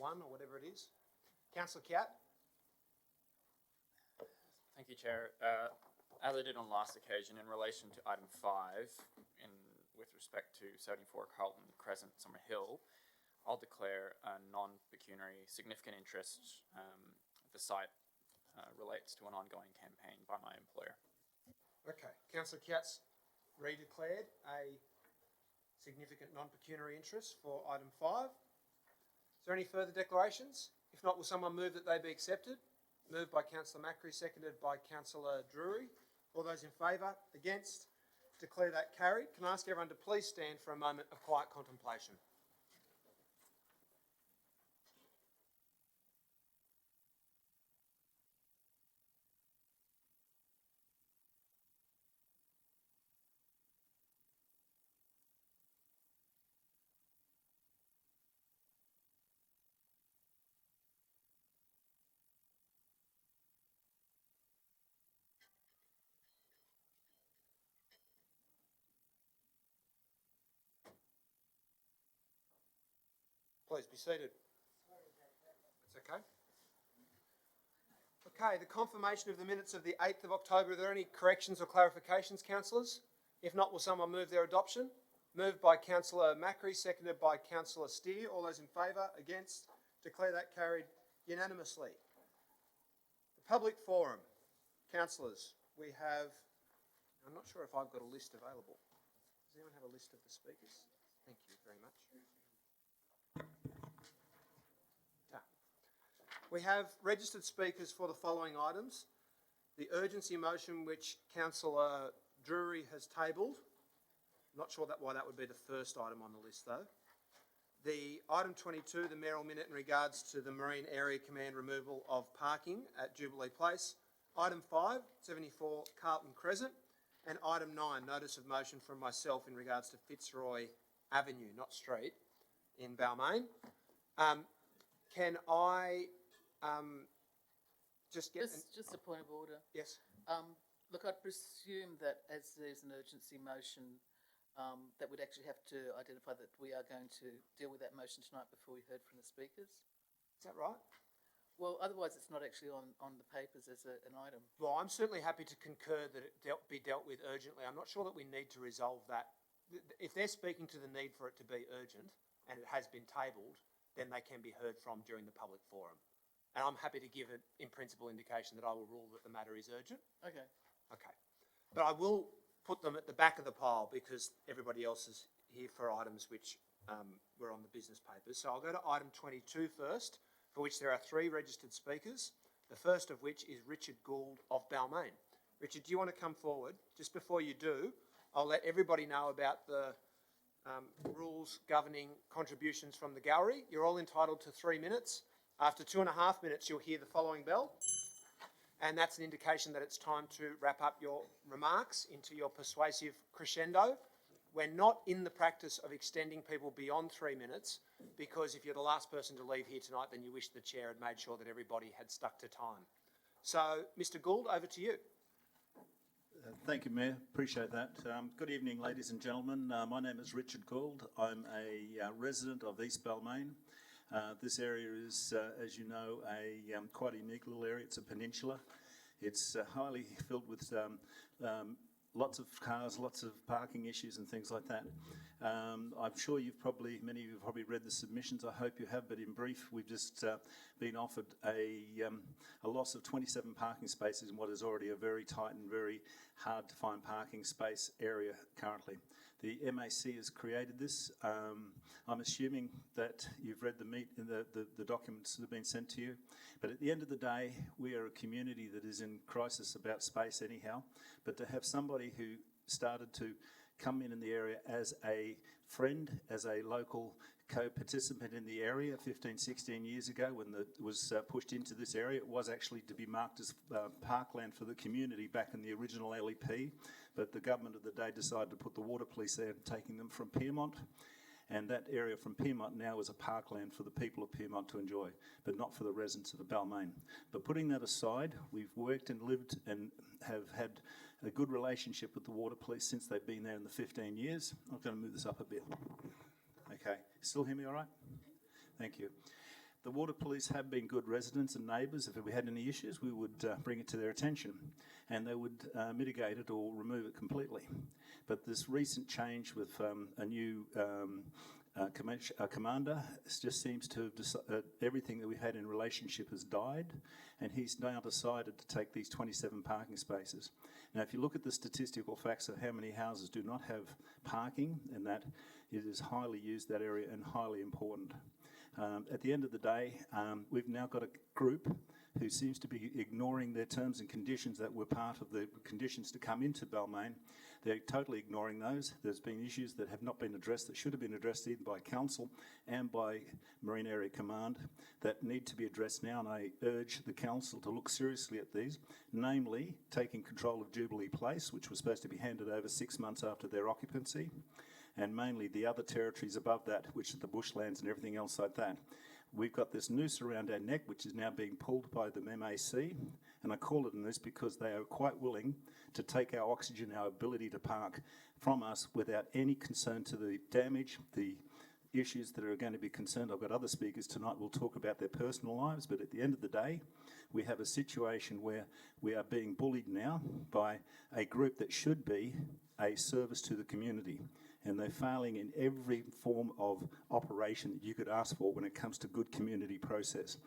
1 or whatever it is. Councillor Kiat. Thank you, Chair. As I did on last occasion, in relation to item 5, with respect to 74 Carlton, Cresent, Summer Hill, I'll declare a non-pecuniary significant interest. The site relates to an ongoing campaign by my employer. Okay, Councillor Kiat's redeclared a significant non-pecuniary interest for item 5. Is there any further declarations? If not, will someone move that they be accepted? Moved by Councillor Macri, seconded by Councillor Drury. All those in favour? Against? Declare that carried. Can I ask everyone to please stand for a moment of quiet contemplation? Please be seated. That's okay. Okay, the confirmation of the minutes of the 8th of October. Are there any corrections or clarifications, councillors? If not, will someone move their adoption? Moved by Councillor Macri, seconded by Councillor Steer. All those in favour? Against? Declare that carried unanimously. The public forum. Councillors, we have... I'm not sure if I've got a list available. Does anyone have a list of the speakers? Thank you very much. We have registered speakers for the following items. The urgency motion which Councillor Drury has tabled. Not sure why that would be the first item on the list though. The item 22, the mayoral minute in regards to the Marine Area Command removal of parking at Jubilee Place. Item 5, 74 Carlton Crescent. And item 9, notice of motion from myself in regards to Fitzroy Avenue, not street, in Balmain. Can I just a point of order. Yes. Look, I'd presume that as there's an urgency motion, that we'd actually have to identify that we are going to deal with that motion tonight before we heard from the speakers. Is that right? Well, otherwise it's not actually on the papers as an item. Well, I'm certainly happy to concur that it be dealt with urgently. I'm not sure that we need to resolve that. If they're speaking to the need for it to be urgent and it has been tabled, then they can be heard from during the public forum. And I'm happy to give an in principle indication that I will rule that the matter is urgent. Okay. Okay. But I will put them at the back of the pile because everybody else is here for items which were on the business papers. So I'll go to item 22 first, for which there are 3 registered speakers, the first of which is Richard Gould of Balmain. Richard, do you want to come forward? Just before you do, I'll let everybody know about the rules governing contributions from the gallery. You're all entitled to 3 minutes. After 2.5 minutes, you'll hear the following bell, and that's an indication that it's time to wrap up your remarks into your persuasive crescendo. We're not in the practice of extending people beyond 3 minutes, because if you're the last person to leave here tonight, then you wish the chair had made sure that everybody had stuck to time. So, Mr. Gould, over to you. Thank you, Mayor. Appreciate that. Good evening, ladies and gentlemen. My name is Richard Gould. I'm a resident of East Balmain. This area is, as you know, a quite a unique little area. It's a peninsula. It's highly filled with lots of cars, lots of parking issues and things like that. I'm sure many of you have probably read the submissions. I hope you have, but in brief, we've just been offered a loss of 27 parking spaces in what is already a very tight and very hard to find parking space area currently. The MAC has created this. I'm assuming that you've read the documents that have been sent to you. But at the end of the day, we are a community that is in crisis about space anyhow. But to have somebody who started to come in the area as a friend, as a local co-participant in the area 15, 16 years ago when it was pushed into this area, it was actually to be marked as parkland for the community back in the original LEP. But the government of the day decided to put the water police there, taking them from Pyrmont. And that area from Pyrmont now is a parkland for the people of Pyrmont to enjoy, but not for the residents of the Balmain. But putting that aside, we've worked and lived and have had a good relationship with the water police since they've been there in the 15 years. I'm going to move this up a bit. Okay, still hear me all right? Thank you. The water police have been good residents and neighbours. If we had any issues, we would bring it to their attention, and they would mitigate it or remove it completely. But this recent change with a new commander just seems to have everything that we've had in relationship has died, and he's now decided to take these 27 parking spaces. Now, if you look at the statistical facts of how many houses do not have parking, and that it is highly used, that area, and highly important. At the end of the day, we've now got a group who seems to be ignoring their terms and conditions that were part of the conditions to come into Balmain. They're totally ignoring those. There's been issues that have not been addressed that should have been addressed either by Council and by Marine Area Command that need to be addressed now, and I urge the Council to look seriously at these, namely taking control of Jubilee Place, which was supposed to be handed over 6 months after their occupancy, and mainly the other territories above that, which are the bushlands and everything else like that. We've got this noose around our neck, which is now being pulled by the MAC, and I call it a noose because they are quite willing to take our oxygen, our ability to park from us without any concern to the damage, the issues that are going to be concerned. I've got other speakers tonight who will talk about their personal lives, but at the end of the day, we have a situation where we are being bullied now by a group that should be a service to the community. And they're failing in every form of operation that you could ask for when it comes to good community process.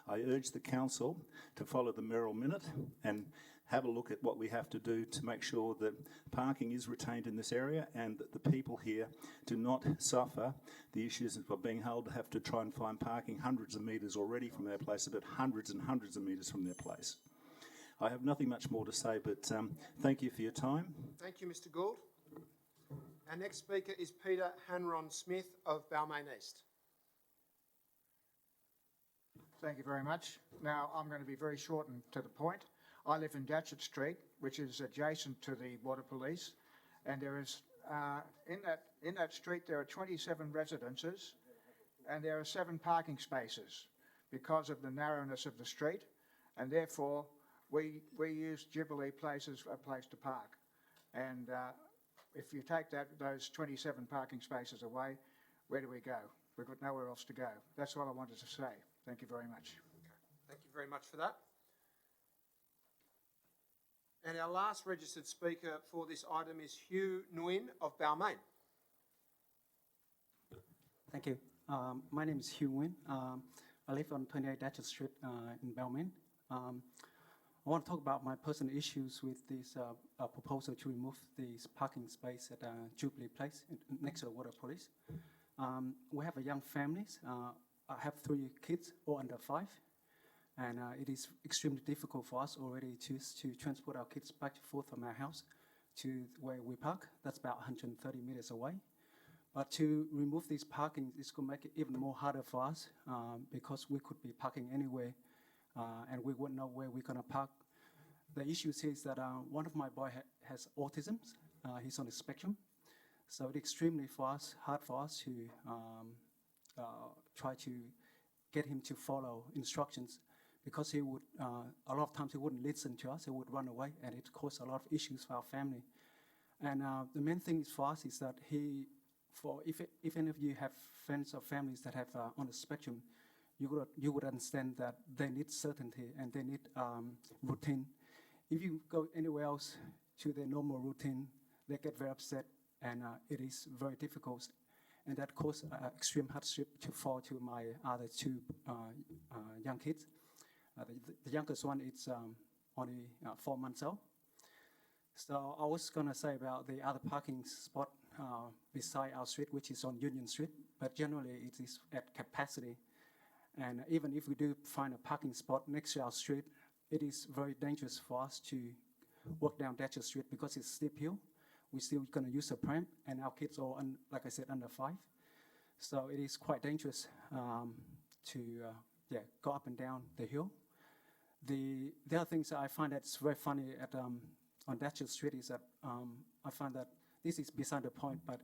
I urge the Council to follow the Mayoral Minute and have a look at what we have to do to make sure that parking is retained in this area and that the people here do not suffer the issues of being held to have to try and find parking hundreds of metres already from their place, but hundreds and hundreds of metres from their place. I have nothing much more to say, but thank you for your time. Thank you, Mr Gould. Our next speaker is Peter Hanron-Smith of Balmain East. Thank you very much. Now, I'm going to be very short and to the point. I live in Leichhardt Street, which is adjacent to the Water Police, and there is, in that street, there are 27 residences, and there are 7 parking spaces because of the narrowness of the street, and therefore, we use Jubilee Place as a place to park. And if you take those 27 parking spaces away, where do we go? We've got nowhere else to go. That's all I wanted to say. Thank you very much. Thank you very much for that. And our last registered speaker for this item is Hugh Nguyen of Balmain. Thank you. My name is Hugh Nguyen. I live on 28 Leichhardt Street in Balmain. I want to talk about my personal issues with this proposal to remove this parking space at Jubilee Place next to the Water Police. We have a young family. I have 3 kids, all under 5, and it is extremely difficult for us already to transport our kids back and forth from our house to where we park. That's about 130 meters away. But to remove this parking is going to make it even more harder for us because we could be parking anywhere and we wouldn't know where we're going to park. The issue is that one of my boys has autism. He's on the spectrum. So it's extremely hard for us to try to get him to follow instructions because he would, a lot of times he wouldn't listen to us, he would run away, and it caused a lot of issues for our family. And the main thing for us is that if any of you have friends or families that have on the spectrum, you would understand that they need certainty and they need routine. If you go anywhere else to their normal routine, they get very upset, and it is very difficult. And that caused extreme hardship to fall to my other 2 young kids. The youngest one is only 4 months old. So I was going to say about the other parking spot beside our street, which is on Union Street, but generally it is at capacity. And even if we do find a parking spot next to our street, it is very dangerous for us to walk down Leichhardt Street because it's steep hill. We're still going to use a pram, and our kids are, like I said, under 5. So it is quite dangerous to go up and down the hill. The other things that I find that's very funny on Leichhardt Street is that I find that this is beside the point, but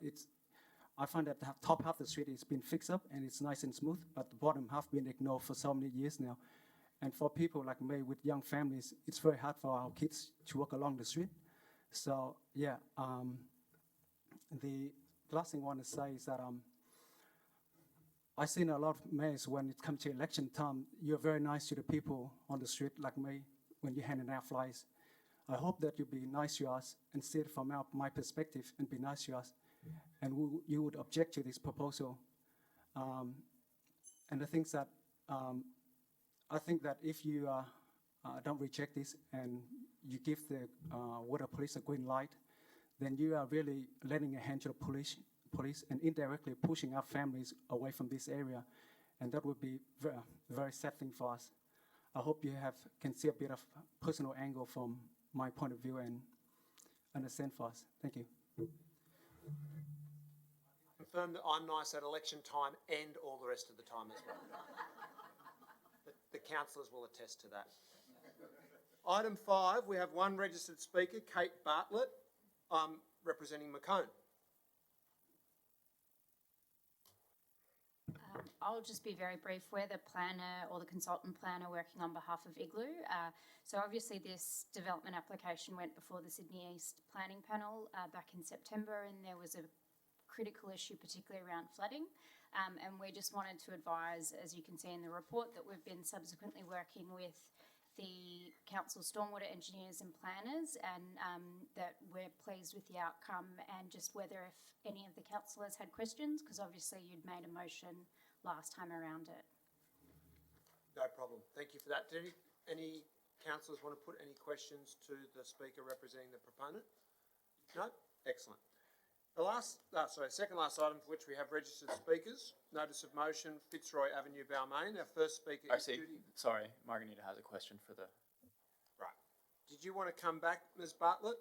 I find that the top half of the street has been fixed up and it's nice and smooth, but the bottom half been ignored for so many years now. And for people like me with young families, it's very hard for our kids to walk along the street. So yeah, the last thing I want to say is that I've seen a lot of mayors when it comes to election time, you're very nice to the people on the street like me when you're handing out flyers. I hope that you'll be nice to us and see it from my perspective and be nice to us. And you would object to this proposal. And the things that I think that if you don't reject this and you give the water police a green light, then you are really letting a hand to the police and indirectly pushing our families away from this area. And that would be a very sad thing for us. I hope you can see a bit of personal angle from my point of view and understand for us. Thank you. Confirm that I'm nice at election time and all the rest of the time as well. The councillors will attest to that. Item 5, we have one registered speaker, Kate Bartlett, representing Macomb. I'll just be very brief. We're the planner or the consultant planner working on behalf of Igloo. So obviously this development application went before the Sydney East Planning Panel back in September, and there was a critical issue particularly around flooding. And we just wanted to advise, as you can see in the report, that we've been subsequently working with the council stormwater engineers and planners, and that we're pleased with the outcome, and just whether if any of the councillors had questions, because obviously you'd made a motion last time around it. No problem. Thank you for that. Do any councillors want to put any questions to the speaker representing the proponent? No? Excellent. Second last item for which we have registered speakers. Notice of motion, Fitzroy Avenue, Balmain. Our first speaker is Judy. Sorry, Margarita has a question for the... Right. Did you want to come back, Ms Bartlett?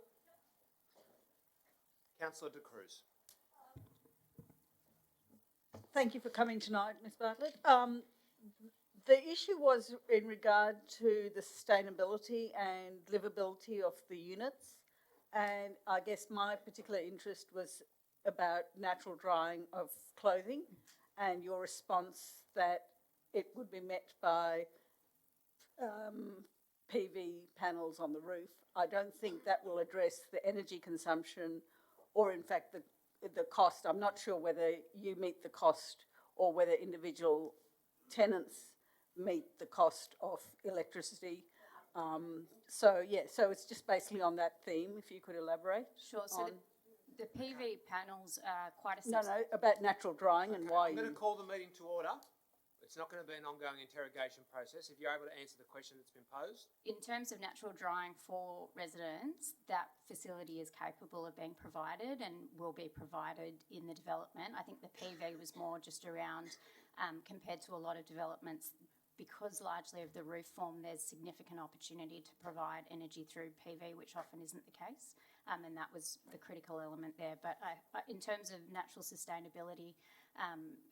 Councillor De Cruz. Thank you for coming tonight, Ms Bartlett. The issue was in regard to the sustainability and livability of the units, and I guess my particular interest was about natural drying of clothing and your response that it would be met by PV panels on the roof. I don't think that will address the energy consumption or in fact the cost. I'm not sure whether you meet the cost or whether individual tenants meet the cost of electricity. So it's just basically on that theme, if you could elaborate. Sure. So the PV panels are quite a... No, about natural drying and why I'm going to call the meeting to order. It's not going to be an ongoing interrogation process. If you're able to answer the question that's been posed. In terms of natural drying for residents, that facility is capable of being provided and will be provided in the development. I think the PV was more just around, compared to a lot of developments, because largely of the roof form, there's significant opportunity to provide energy through PV, which often isn't the case. And that was the critical element there. But in terms of natural sustainability,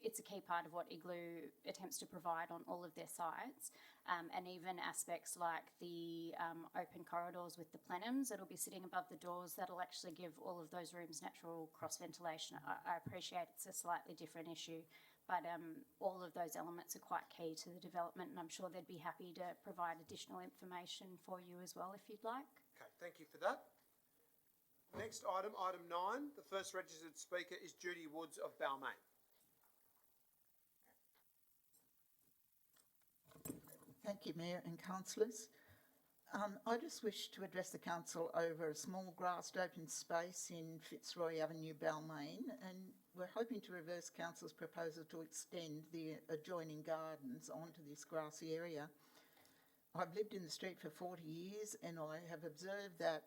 it's a key part of what Igloo attempts to provide on all of their sites. And even aspects like the open corridors with the plenums that'll be sitting above the doors, that'll actually give all of those rooms natural cross-ventilation. I appreciate it's a slightly different issue, but all of those elements are quite key to the development, and I'm sure they'd be happy to provide additional information for you as well if you'd like. Okay, thank you for that. Next item, item 9. The first registered speaker is Judy Woods of Balmain. Thank you, Mayor and Councillors. I just wish to address the Council over a small grassed open space in Fitzroy Avenue, Balmain, and we're hoping to reverse Council's proposal to extend the adjoining gardens onto this grassy area. I've lived in the street for 40 years and I have observed that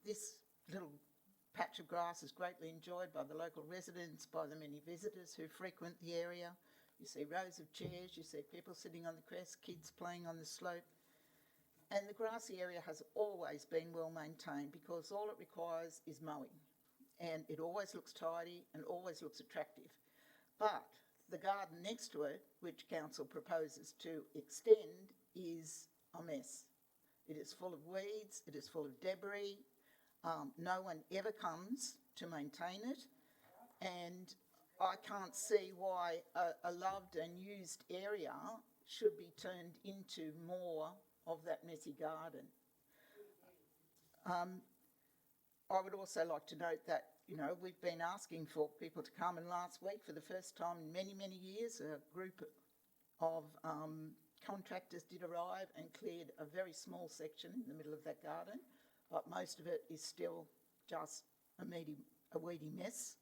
this little patch of grass is greatly enjoyed by the local residents, by the many visitors who frequent the area. You see rows of chairs, you see people sitting on the crest, kids playing on the slope. And the grassy area has always been well maintained because all it requires is mowing. And it always looks tidy and always looks attractive. But the garden next to it, which Council proposes to extend, is a mess. It is full of weeds, it is full of debris. No one ever comes to maintain it. And I can't see why a loved and used area should be turned into more of that messy garden. I would also like to note that you know, we've been asking for people to come, and last week, for the first time in many, many years, a group of contractors did arrive and cleared a very small section in the middle of that garden, but most of it is still just a weedy mess.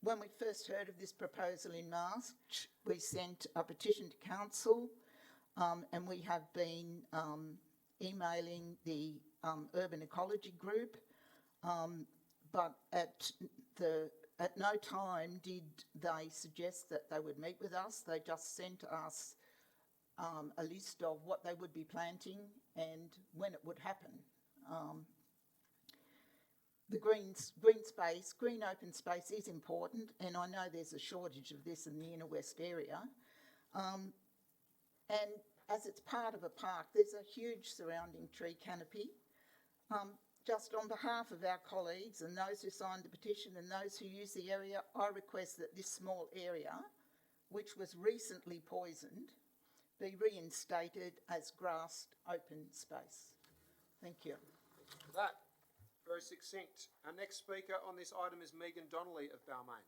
When we first heard of this proposal in March, we sent a petition to council, and we have been emailing the urban ecology group, but at no time did they suggest that they would meet with us. They just sent us a list of what they would be planting and when it would happen. The green open space is important, and I know there's a shortage of this in the inner west area. And as it's part of a park, there's a huge surrounding tree canopy. Just on behalf of our colleagues and those who signed the petition and those who use the area, I request that this small area, which was recently poisoned, be reinstated as grassed open space. Thank you. Thank you for that. Very succinct. Our next speaker on this item is Megan Donnelly of Balmain.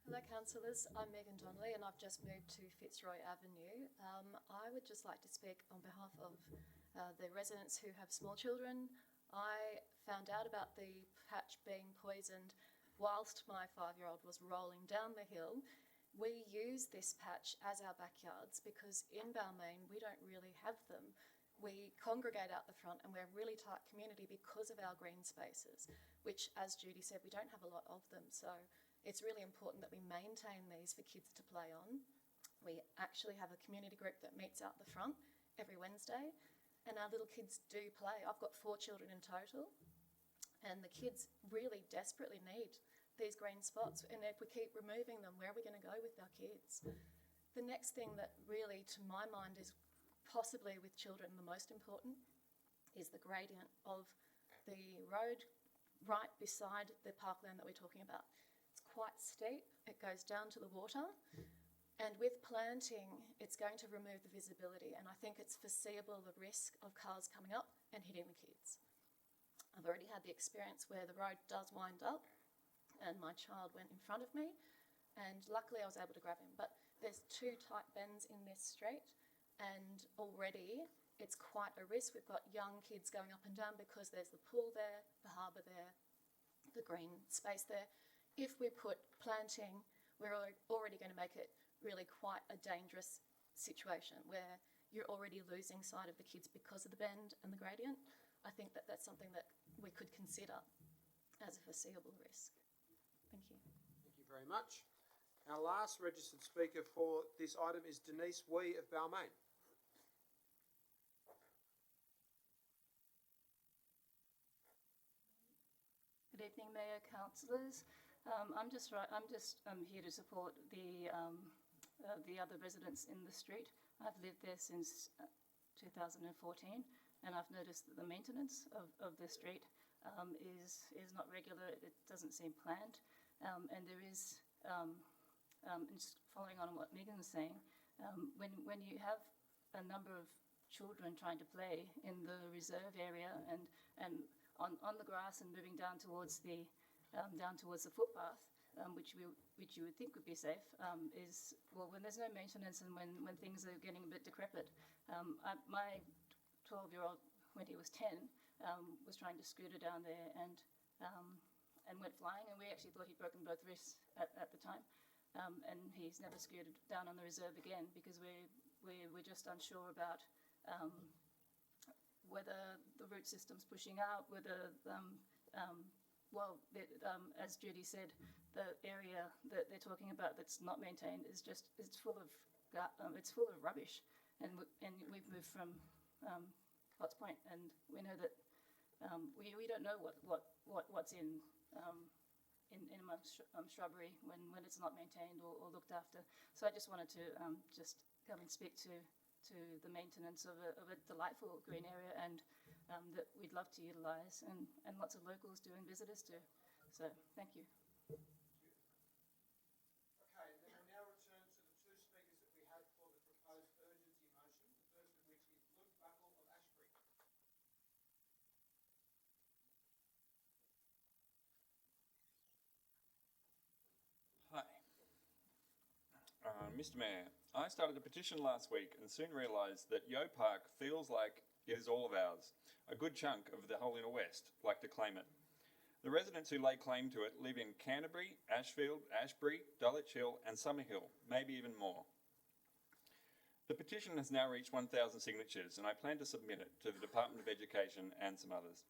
Hello councillors, I'm Megan Donnelly and I've just moved to Fitzroy Avenue. I would just like to speak on behalf of the residents who have small children. I found out about the patch being poisoned whilst my 5-year-old was rolling down the hill. We use this patch as our backyards because in Balmain we don't really have them. We congregate out the front and we're a really tight community because of our green spaces, which, as Judy said, we don't have a lot of them. So it's really important that we maintain these for kids to play on. We actually have a community group that meets out the front every Wednesday, and our little kids do play. I've got 4 children in total, and the kids really desperately need these green spots. And if we keep removing them, where are we going to go with our kids? The next thing that really, to my mind, is possibly with children the most important is the gradient of the road right beside the parkland that we're talking about. It's quite steep, it goes down to the water, and with planting it's going to remove the visibility, and I think it's foreseeable the risk of cars coming up and hitting the kids. I've already had the experience where the road does wind up and my child went in front of me, and luckily I was able to grab him, but there's 2 tight bends in this street and already it's quite a risk. We've got young kids going up and down because there's the pool there, the harbour there, the green space there. If we put planting, we're already going to make it really quite a dangerous situation where you're already losing sight of the kids because of the bend and the gradient. I think that that's something that we could consider as a foreseeable risk. Thank you. Thank you very much. Our last registered speaker for this item is Denise Wee of Balmain. Good evening, Mayor, councillors. I'm here to support the other residents in the street. I've lived there since 2014, and I've noticed that the maintenance of the street is not regular. It doesn't seem planned, and there is. Just following on what Megan was saying, when you have a number of children trying to play in the reserve area and on the grass and moving down towards the footpath, which you would think would be safe, is when there's no maintenance and when things are getting a bit decrepit. My 12-year-old, when he was 10, was trying to scooter down there and went flying, and we actually thought he'd broken both wrists at the time. And he's never scooted down on the reserve again because we're just unsure about whether the root system's pushing out, whether as Judy said, the area that they're talking about that's not maintained is it's full of rubbish, and we've moved from Potts Point, and we know that we don't know what's in amongst shrubbery when it's not maintained or looked after. So I just wanted to just come and speak to the maintenance of a delightful green area, and that we'd love to utilise, and lots of locals do and visitors do. So thank you. Okay, then we'll now return to the 2 speakers that we had for the proposed urgency motion, the first of which is Luke Buckle of Ashfield. Mr Mayor, I started a petition last week and soon realised that Yo Park feels like it is all of ours. A good chunk of the whole inner west like to claim it. The residents who lay claim to it live in Canterbury, Ashfield, Ashbury, Dulwich Hill and Summerhill, maybe even more. The petition has now reached 1,000 signatures and I plan to submit it to the Department of Education and some others.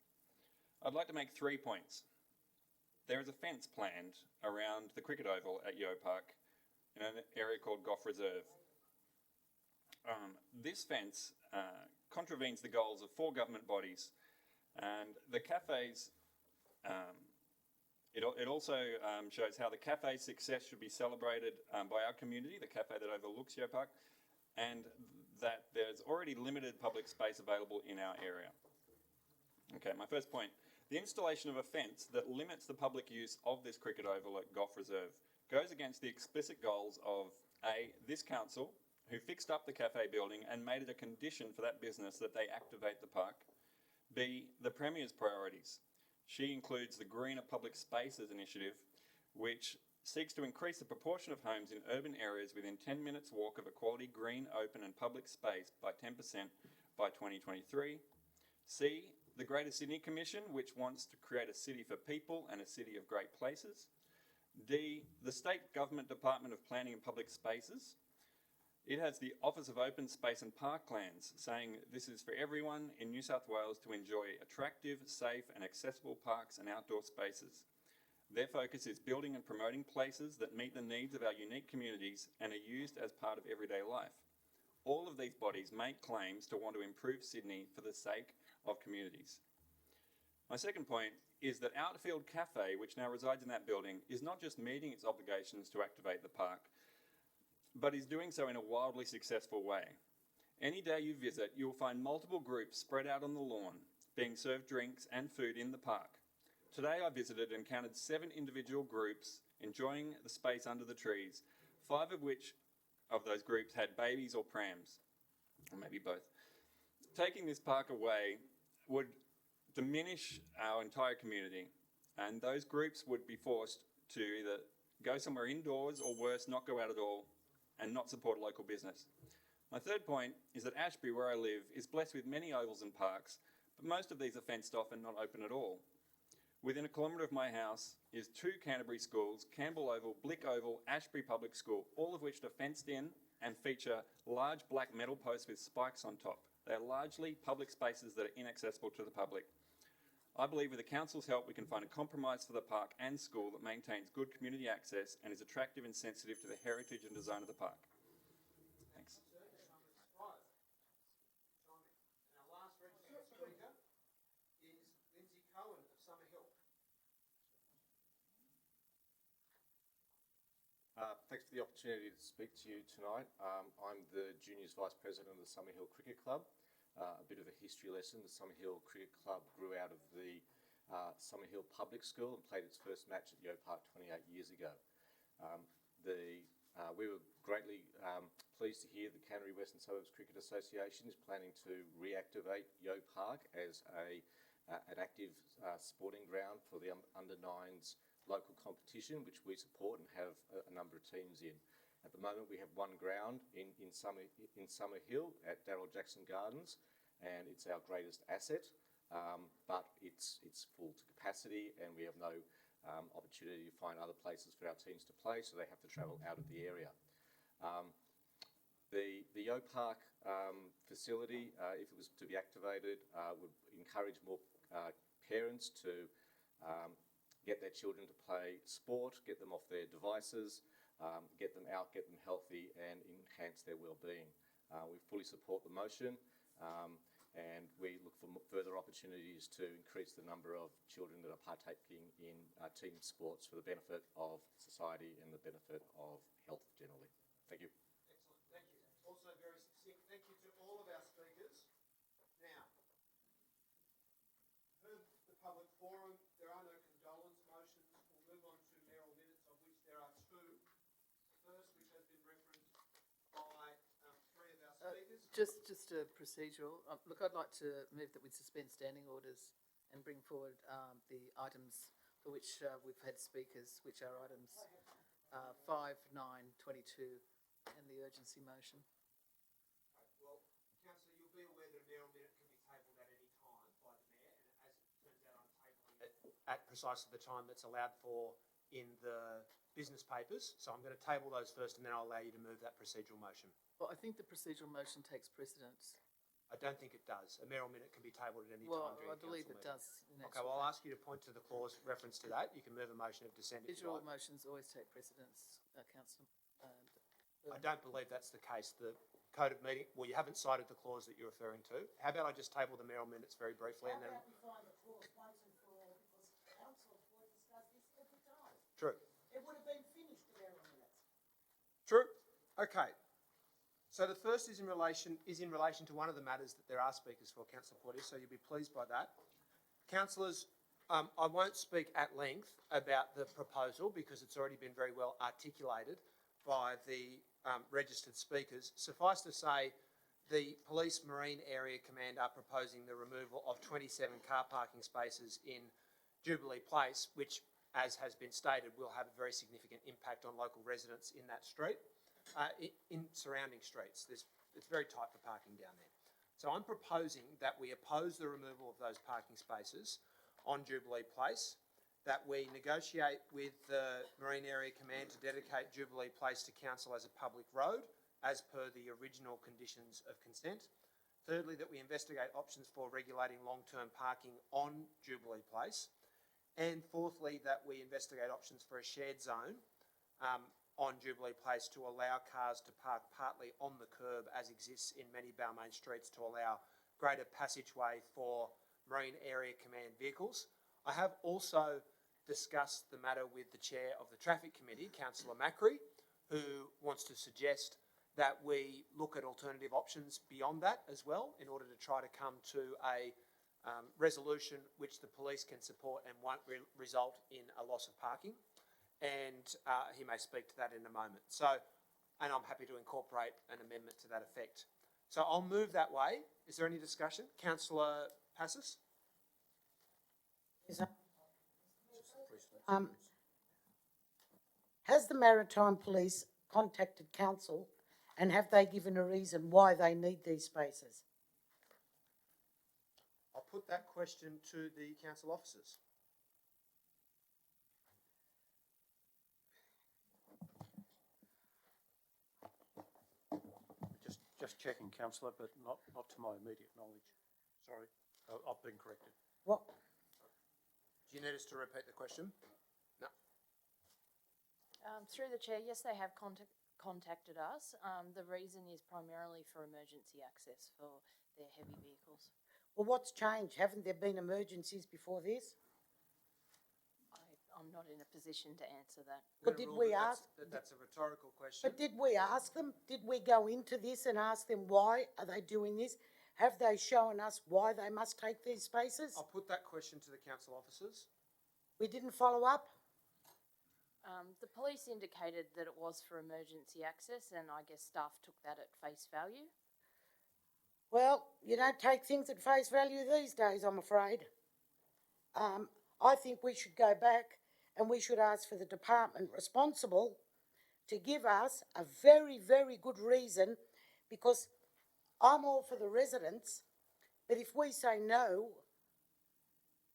I'd like to make 3 points. There is a fence planned around the cricket oval at Yo Park in an area called Gough Reserve. This fence contravenes the goals of 4 government bodies, and the cafes, it also shows how the cafe's success should be celebrated by our community, the cafe that overlooks Yo Park, and that there's already limited public space available in our area. Okay, my first point. The installation of a fence that limits the public use of this cricket oval at Gough Reserve goes against the explicit goals of A, this council, who fixed up the cafe building and made it a condition for that business that they activate the park. B, the Premier's priorities. She includes the Greener Public Spaces initiative, which seeks to increase the proportion of homes in urban areas within 10 minutes walk of a quality green, open and public space by 10% by 2023. C, the Greater Sydney Commission, which wants to create a city for people and a city of great places. D, the State Government Department of Planning and Public Spaces. It has the Office of Open Space and Parklands, saying this is for everyone in New South Wales to enjoy attractive, safe and accessible parks and outdoor spaces. Their focus is building and promoting places that meet the needs of our unique communities and are used as part of everyday life. All of these bodies make claims to want to improve Sydney for the sake of communities. My second point is that Outfield Cafe, which now resides in that building, is not just meeting its obligations to activate the park, but is doing so in a wildly successful way. Any day you visit, you will find multiple groups spread out on the lawn, being served drinks and food in the park. Today I visited and counted 7 individual groups enjoying the space under the trees, 5 of which of those groups had babies or prams, or maybe both. Taking this park away would diminish our entire community, and those groups would be forced to either go somewhere indoors or worse, not go out at all and not support local business. My third point is that Ashbury, where I live, is blessed with many ovals and parks, but most of these are fenced off and not open at all. Within a kilometre of my house is 2 Canterbury schools, Campbell Oval, Blick Oval, Ashbury Public School, all of which are fenced in and feature large black metal posts with spikes on top. They are largely public spaces that are inaccessible to the public. I believe with the council's help we can find a compromise for the park and school that maintains good community access and is attractive and sensitive to the heritage and design of the park. Thanks. And our last registered speaker is Lindsay Cohen of Summerhill. Thanks for the opportunity to speak to you tonight. I'm the Juniors Vice President of the Summerhill Cricket Club. A bit of a history lesson. The Summerhill Cricket Club grew out of the Summerhill Public School and played its first match at Yo Park 28 years ago. We were greatly pleased to hear the Canterbury Western Suburbs Cricket Association is planning to reactivate Yo Park as an active sporting ground for the under-9s local competition, which we support and have a number of teams in. At the moment, we have 1 ground in Summerhill at Darryl Jackson Gardens, and it's our greatest asset, but it's full to capacity, and we have no opportunity to find other places for our teams to play, so they have to travel out of the area. The Yo Park facility, if it was to be activated, would encourage more parents to get their children to play sport, get them off their devices, get them out, get them healthy and enhance their well-being. We fully support the motion and we look for further opportunities to increase the number of children that are partaking in team sports for the benefit of society and the benefit of health generally. Thank you. Excellent, thank you. Also very succinct. Thank you to all of our speakers. Now, heard the public forum. There are no condolence motions. We'll move on to mayoral minutes, of which there are 2. First, which has been referenced by 3 of our speakers. Just a procedural. Look, I'd like to move that we suspend standing orders and bring forward the items for which we've had speakers, which are items 5, 9, 22 and the urgency motion. Well, Councillor, you'll be aware that a mayoral minute can be tabled at any time by the mayor, and as it turns out, I'm tabling it at precisely the time that's allowed for in the business papers. So I'm going to table those first, and then I'll allow you to move that procedural motion. Well, I think the procedural motion takes precedence. I don't think it does. A mayoral minute can be tabled at any Well, time during I a believe council it meeting. does. In Okay, actual well, I'll fact. ask you to point to the clause reference to that. You can move a motion of dissent if you Procedural like. motions always take precedence, Councillor. I don't believe that's the case. The code of meeting, well, you haven't cited the clause that you're referring to. How about I just table the mayoral minutes very briefly and then... we find the clause once and for all, because council would discuss this every time. True. It would have been finished the mayoral minutes. True. Okay. So the first is in relation to one of the matters that there are speakers for, Councillor Porteous, so you'll be pleased by that. Councillors, I won't speak at length about the proposal because it's already been very well articulated by the registered speakers. Suffice to say, the Police Marine Area Command are proposing the removal of 27 car parking spaces in Jubilee Place, which, as has been stated, will have a very significant impact on local residents in that street. In surrounding streets. It's very tight for parking down there. So I'm proposing that we oppose the removal of those parking spaces on Jubilee Place, that we negotiate with the Marine Area Command to dedicate Jubilee Place to council as a public road, as per the original conditions of consent. Thirdly, that we investigate options for regulating long-term parking on Jubilee Place. And fourthly, that we investigate options for a shared zone on Jubilee Place to allow cars to park partly on the curb, as exists in many Balmain streets, to allow greater passageway for Marine Area Command vehicles. I have also discussed the matter with the chair of the Traffic Committee, Councillor Macri, who wants to suggest that we look at alternative options beyond that as well, in order to try to come to a resolution which the police can support and won't result in a loss of parking. And he may speak to that in a moment. So, and I'm happy to incorporate an amendment to that effect. So I'll move that way. Is there any discussion? Councillor Passis? Has the Maritime Police contacted council and have they given a reason why they need these spaces? I'll put that question to the council officers. Just checking, councillor, but not to my immediate knowledge. Sorry, I've been corrected. What? Do you need us to repeat the question? No. Through the chair, yes, they have contacted us. The reason is primarily for emergency access for their heavy vehicles. Well, what's changed? Haven't there been emergencies before this? I'm not in a position to answer that. But did we ask? That's a rhetorical question. But did we ask them? Did we go into this and ask them why are they doing this? Have they shown us why they must take these spaces? I'll put that question to the council officers. We didn't follow up? The police indicated that it was for emergency access, and I guess staff took that at face value. Well, you don't take things at face value these days, I'm afraid. I think we should go back and we should ask for the department responsible to give us a very, very good reason, because I'm all for the residents, but if we say no,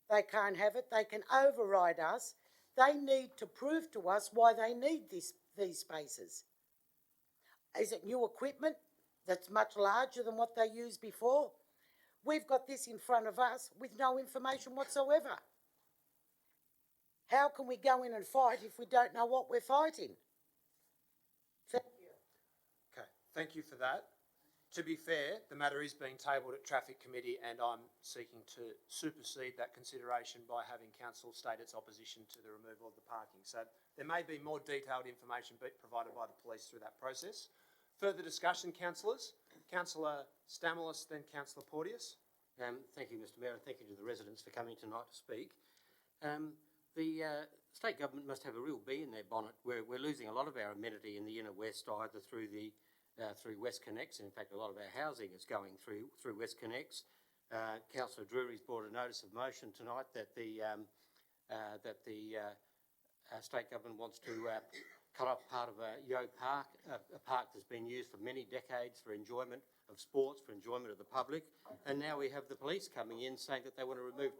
they can't have it, they can override us. They need to prove to us why they need these spaces. Is it new equipment that's much larger than what they used before? We've got this in front of us with no information whatsoever. How can we go in and fight if we don't know what we're fighting? Thank you. Okay, thank you for that. To be fair, the matter is being tabled at Traffic Committee, and I'm seeking to supersede that consideration by having council state its opposition to the removal of the parking. So there may be more detailed information provided by the police through that process. Further discussion, councillors? Councillor Stamoulis, then Councillor Porteous. Thank you, Mr Mayor, and thank you to the residents for coming tonight to speak. The state government must have a real bee in their bonnet. We're losing a lot of our amenity in the inner west, either through the through West Connects. In fact, a lot of our housing is going through West Connects. Councillor Drury's brought a notice of motion tonight that the state government wants to cut off part of Yo Park, a park that's been used for many decades for enjoyment of sports, for enjoyment of the public, and now we have the police coming in saying that they want to remove.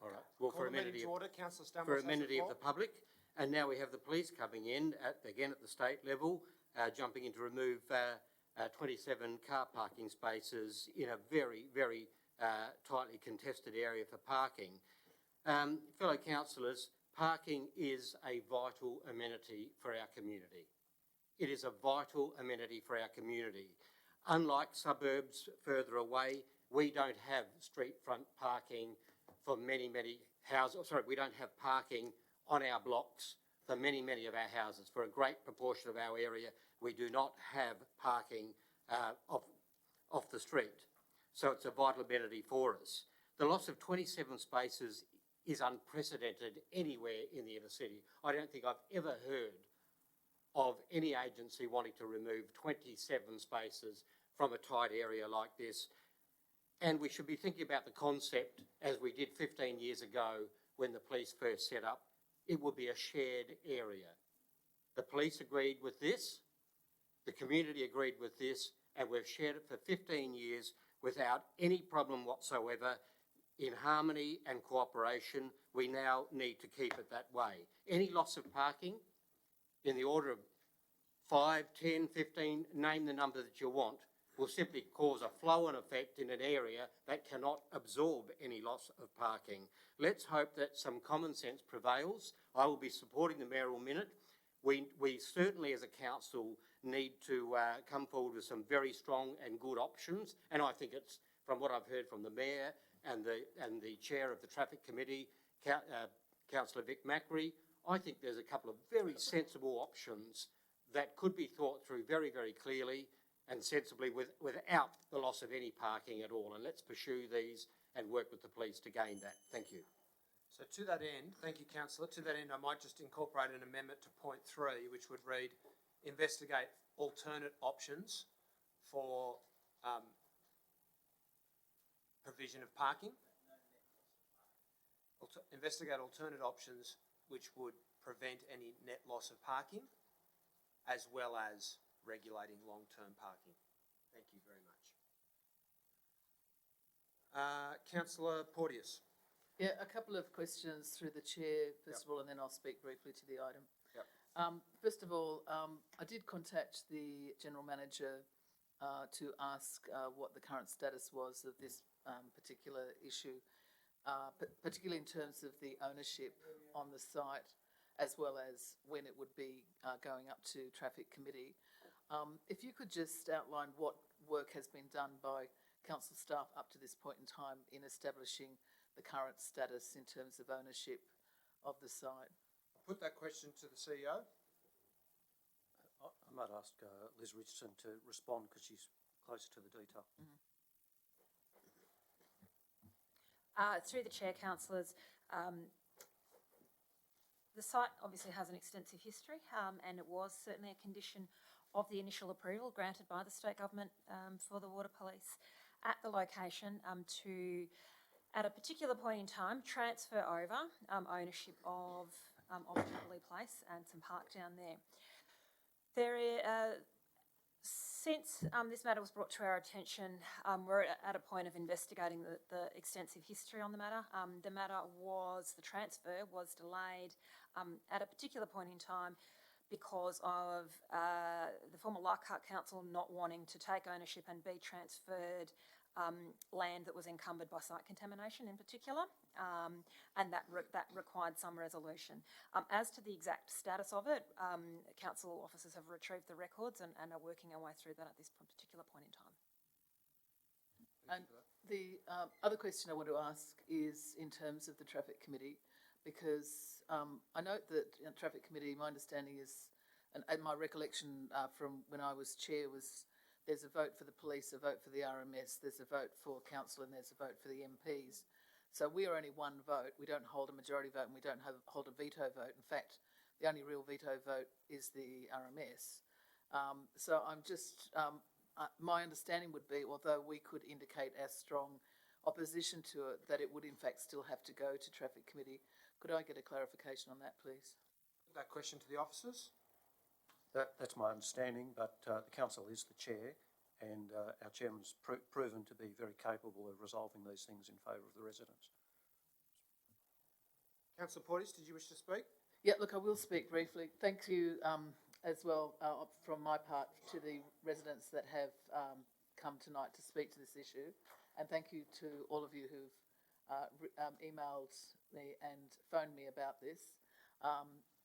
All right. Well, Call the meeting to order. Councillor Stamos for has the amenity of floor. the public, and now we have the police coming in again at the state level, jumping in to remove 27 car parking spaces in a very, very tightly contested area for parking. Fellow councillors, parking is a vital amenity for our community. It is a vital amenity for our community. Unlike suburbs further away, we don't have street front parking for many, many houses. Sorry, we don't have parking on our blocks for many, many of our houses. For a great proportion of our area, we do not have parking off the street. So it's a vital amenity for us. The loss of 27 spaces is unprecedented anywhere in the inner city. I don't think I've ever heard of any agency wanting to remove 27 spaces from a tight area like this. And we should be thinking about the concept as we did 15 years ago when the police first set up. It would be a shared area. The police agreed with this, the community agreed with this, and we've shared it for 15 years without any problem whatsoever. In harmony and cooperation, we now need to keep it that way. Any loss of parking in the order of 5, 10, 15, name the number that you want, will simply cause a flow-on effect in an area that cannot absorb any loss of parking. Let's hope that some common sense prevails. I will be supporting the mayoral minute. We certainly as a council need to come forward with some very strong and good options, and I think it's, from what I've heard from the mayor and the chair of the traffic committee, Councillor Vic Macri, I think there's a couple of very sensible options that could be thought through very, very clearly and sensibly without the loss of any parking at all. And let's pursue these and work with the police to gain that. Thank you. So to that end, thank you, Councillor. To that end, I might just incorporate an amendment to point 3, which would read, investigate alternate options for provision of parking. Investigate alternate options which would prevent any net loss of parking, as well as regulating long-term parking. Thank you very much. Councillor Porteous. Yeah, a couple of questions through the chair, first of all, and then I'll speak briefly to the item. Yep. First of all, I did contact the General Manager to ask what the current status was of this particular issue, particularly in terms of the ownership on the site, as well as when it would be going up to Traffic Committee. If you could just outline what work has been done by council staff up to this point in time in establishing the current status in terms of ownership of the site. I'll put that question to the CEO. I might ask Liz Richardson to respond because she's closer to the detail. Through the chair, councillors, the site obviously has an extensive history, and it was certainly a condition of the initial approval granted by the state government for the water police at the location to, at a particular point in time, transfer over ownership of Jubilee Place and some park down there. Since this matter was brought to our attention, we're at a point of investigating the extensive history on the matter. The transfer was delayed at a particular point in time because of the former Leichhardt Council not wanting to take ownership and be transferred land that was encumbered by site contamination in particular, and that required some resolution. As to the exact status of it, council officers have retrieved the records and are working our way through that at this particular point in time. And the other question I want to ask is in terms of the Traffic Committee, because I note that Traffic Committee, my understanding is, and my recollection from when I was chair was, there's a vote for the police, a vote for the RMS, there's a vote for council, and there's a vote for the MPs. So we are only one vote. We don't hold a majority vote and we don't hold a veto vote. In fact, the only real veto vote is the RMS. So I'm just, my understanding would be, although we could indicate our strong opposition to it, that it would in fact still have to go to Traffic Committee. Could I get a clarification on that, please? That question to the officers? That's my understanding, but the council is the chair, and our chairman's proven to be very capable of resolving these things in favour of the residents. Councillor Portis, did you wish to speak? Yeah, look, I will speak briefly. Thank you as well from my part to the residents that have come tonight to speak to this issue, and thank you to all of you who've emailed me and phoned me about this.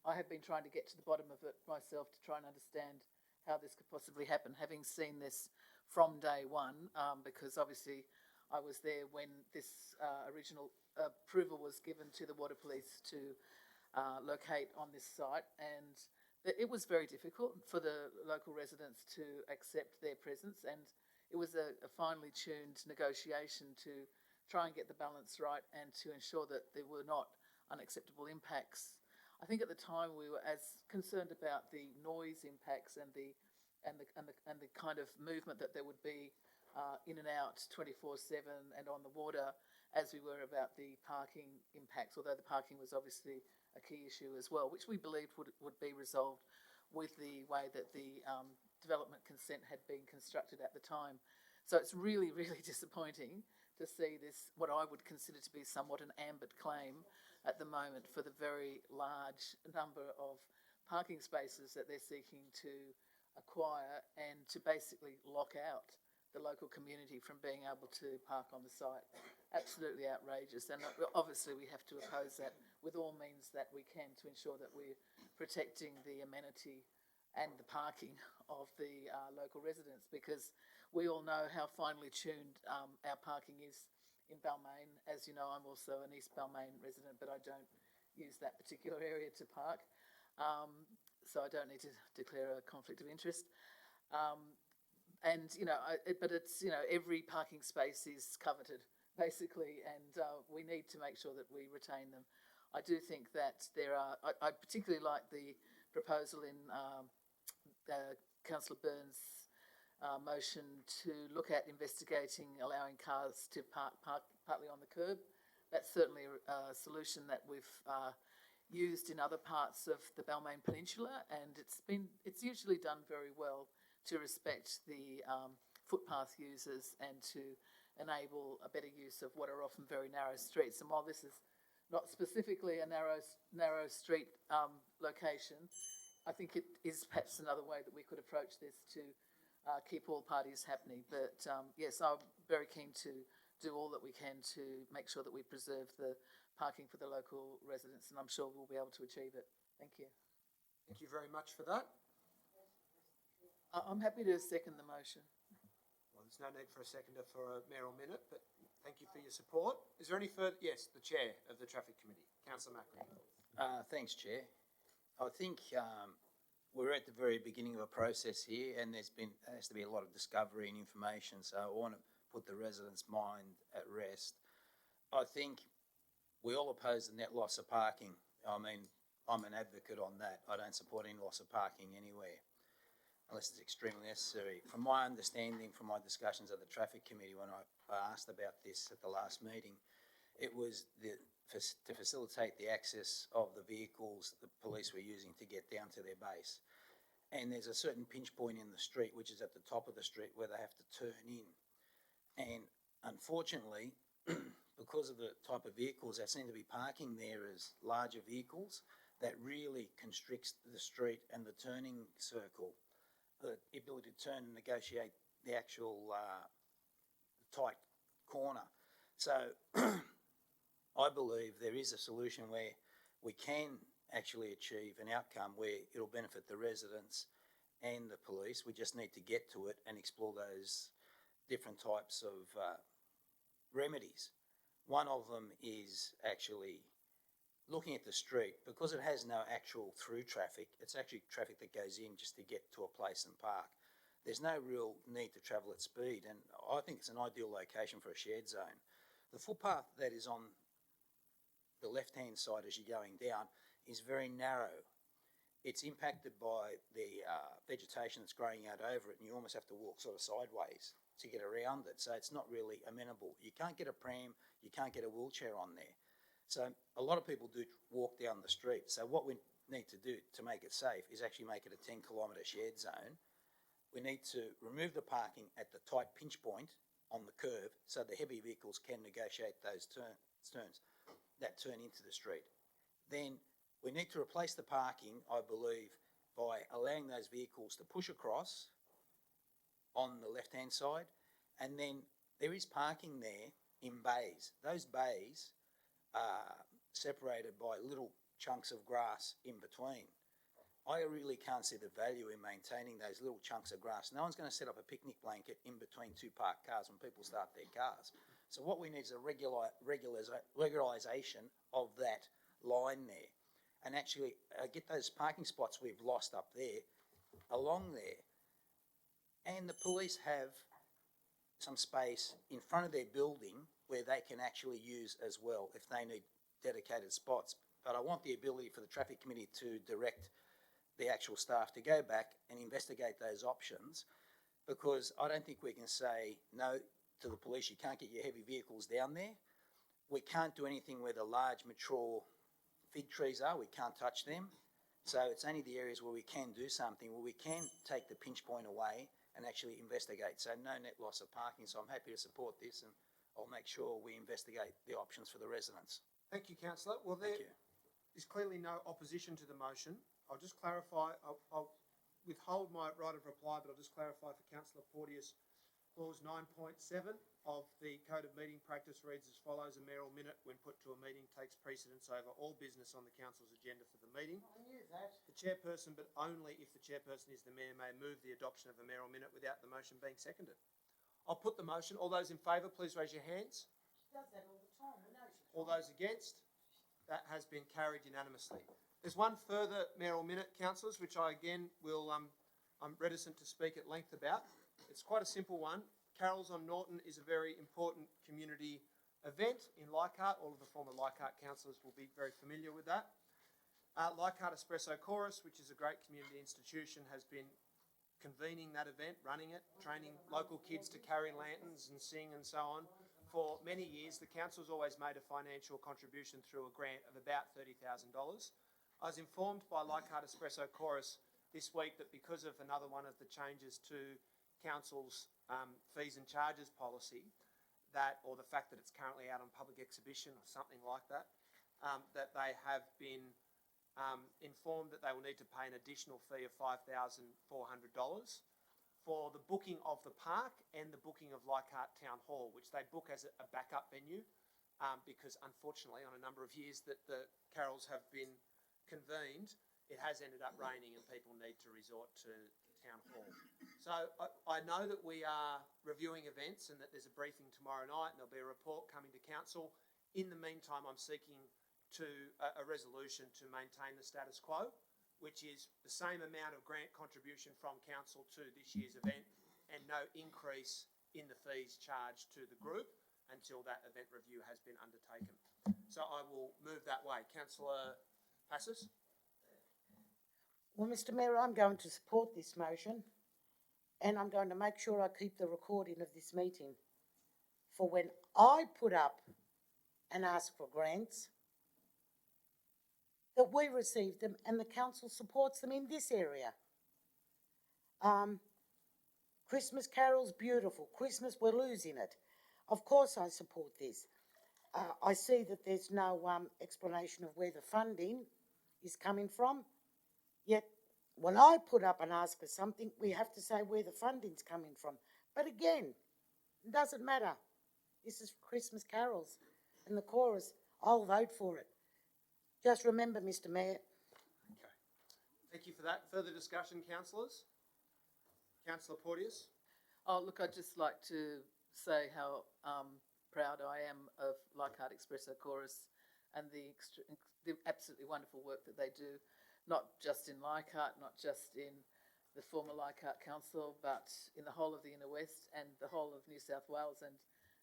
I have been trying to get to the bottom of it myself to try and understand how this could possibly happen, having seen this from day one, because obviously I was there when this original approval was given to the Water Police to locate on this site, and it was very difficult for the local residents to accept their presence, and it was a finely tuned negotiation to try and get the balance right and to ensure that there were not unacceptable impacts. I think at the time we were as concerned about the noise impacts and the kind of movement that there would be in and out 24/7 and on the water, as we were about the parking impacts, although the parking was obviously a key issue as well, which we believed would be resolved with the way that the development consent had been constructed at the time. So it's really, really disappointing to see this, what I would consider to be somewhat an ambit claim at the moment for the very large number of parking spaces that they're seeking to acquire, and to basically lock out the local community from being able to park on the site. Absolutely outrageous, and obviously we have to oppose that with all means that we can to ensure that we're protecting the amenity and the parking of the local residents, because we all know how finely tuned our parking is in Balmain. As you know, I'm also an East Balmain resident, but I don't use that particular area to park, so I don't need to declare a conflict of interest. And, you know, but it's, you know, every parking space is coveted, basically, and we need to make sure that we retain them. I do think that there are, I particularly like the proposal in Councillor Byrne's motion to look at investigating allowing cars to park partly on the curb. That's certainly a solution that we've used in other parts of the Balmain Peninsula, and it's usually done very well to respect the footpath users and to enable a better use of what are often very narrow streets. And while this is not specifically a narrow street location, I think it is perhaps another way that we could approach this to keep all parties happy. But yes, I'm very keen to do all that we can to make sure that we preserve the parking for the local residents, and I'm sure we'll be able to achieve it. Thank you. Thank you very much for that. I'm happy to second the motion. Well, there's no need for a seconder for a mayoral minute, but thank you for your support. Is there any further? Yes, the chair of the Traffic Committee, Councillor Marrickville. Thanks, Chair. I think we're at the very beginning of a process here, and there has to be a lot of discovery and information, so I want to put the residents' mind at rest. I think we all oppose the net loss of parking. I mean, I'm an advocate on that. I don't support any loss of parking anywhere, unless it's extremely necessary. From my understanding, from my discussions at the Traffic Committee when I asked about this at the last meeting, it was to facilitate the access of the vehicles that the police were using to get down to their base. And there's a certain pinch point in the street, which is at the top of the street, where they have to turn in. And unfortunately, because of the type of vehicles that seem to be parking there as larger vehicles, that really constricts the street and the turning circle, the ability to turn and negotiate the actual tight corner. So I believe there is a solution where we can actually achieve an outcome where it'll benefit the residents and the police. We just need to get to it and explore those different types of remedies. One of them is actually looking at the street, because it has no actual through traffic. It's actually traffic that goes in just to get to a place and park. There's no real need to travel at speed, and I think it's an ideal location for a shared zone. The footpath that is on the left-hand side as you're going down is very narrow. It's impacted by the vegetation that's growing out over it, and you almost have to walk sort of sideways to get around it. So it's not really amenable. You can't get a pram, you can't get a wheelchair on there. So a lot of people do walk down the street. So what we need to do to make it safe is actually make it a 10-kilometre shared zone. We need to remove the parking at the tight pinch point on the curve so the heavy vehicles can negotiate those turns that turn into the street. Then we need to replace the parking, I believe, by allowing those vehicles to push across on the left-hand side, and then there is parking there in bays. Those bays are separated by little chunks of grass in between. I really can't see the value in maintaining those little chunks of grass. No one's going to set up a picnic blanket in between two parked cars when people start their cars. So what we need is a regularisation of that line there, and actually get those parking spots we've lost up there along there. And the police have some space in front of their building where they can actually use as well if they need dedicated spots. But I want the ability for the traffic committee to direct the actual staff to go back and investigate those options, because I don't think we can say no to the police, you can't get your heavy vehicles down there. We can't do anything where the large mature fig trees are, we can't touch them. So it's only the areas where we can do something, where we can take the pinch point away and actually investigate. So no net loss of parking. So I'm happy to support this, and I'll make sure we investigate the options for the residents. Thank you, councillor. Well, there is clearly no opposition to the motion. I'll just clarify, I'll withhold my right of reply, but I'll just clarify for Councillor Porteous. Clause 9.7 of the Code of Meeting Practice reads as follows: a mayoral minute, when put to a meeting, takes precedence over all business on the council's agenda for the meeting. I knew that. The chairperson, but only if the chairperson is the mayor, may move the adoption of a mayoral minute without the motion being seconded. I'll put the motion. All those in favour, please raise your hands. She does that all the time. We know she All those against? That has been carried unanimously. There's one further mayoral minute, councillors, which I again will, I'm reticent to speak at length about. It's quite a simple one. Carols on Norton is a very important community event in Leichhardt. All of the former Leichhardt councillors will be very familiar with that. Leichhardt Espresso Chorus, which is a great community institution, has been convening that event, running it, training local kids to carry lanterns and sing and so on. For many years, the council's always made a financial contribution through a grant of about $30,000. I was informed by Leichhardt Espresso Chorus this week that because of another one of the changes to council's fees and charges policy, that, or the fact that it's currently out on public exhibition or something like that, that they have been informed that they will need to pay an additional fee of $5,400 for the booking of the park and the booking of Leichhardt Town Hall, which they book as a backup venue, because unfortunately on a number of years that the carols have been convened, it has ended up raining and people need to resort to Town Hall. So I know that we are reviewing events and that there's a briefing tomorrow night and there'll be a report coming to council. In the meantime, I'm seeking a resolution to maintain the status quo, which is the same amount of grant contribution from council to this year's event and no increase in the fees charged to the group until that event review has been undertaken. So I will move that way. Councillor Passes? Well, Mr Mayor, I'm going to support this motion, and I'm going to make sure I keep the recording of this meeting for when I put up and ask for grants, that we receive them and the council supports them in this area. Christmas carols, beautiful. Christmas, we're losing it. Of course I support this. I see that there's no explanation of where the funding is coming from, yet when I put up and ask for something, we have to say where the funding's coming from. But again, it doesn't matter. This is Christmas carols and the chorus. I'll vote for it. Just remember, Mr Mayor. Okay. Thank you for that. Further discussion, councillors? Councillor Porteous? Oh, look, I'd just like to say how proud I am of Leichhardt Espresso Chorus and the absolutely wonderful work that they do, not just in Leichhardt, not just in the former Leichhardt Council, but in the whole of the Inner West and the whole of New South Wales and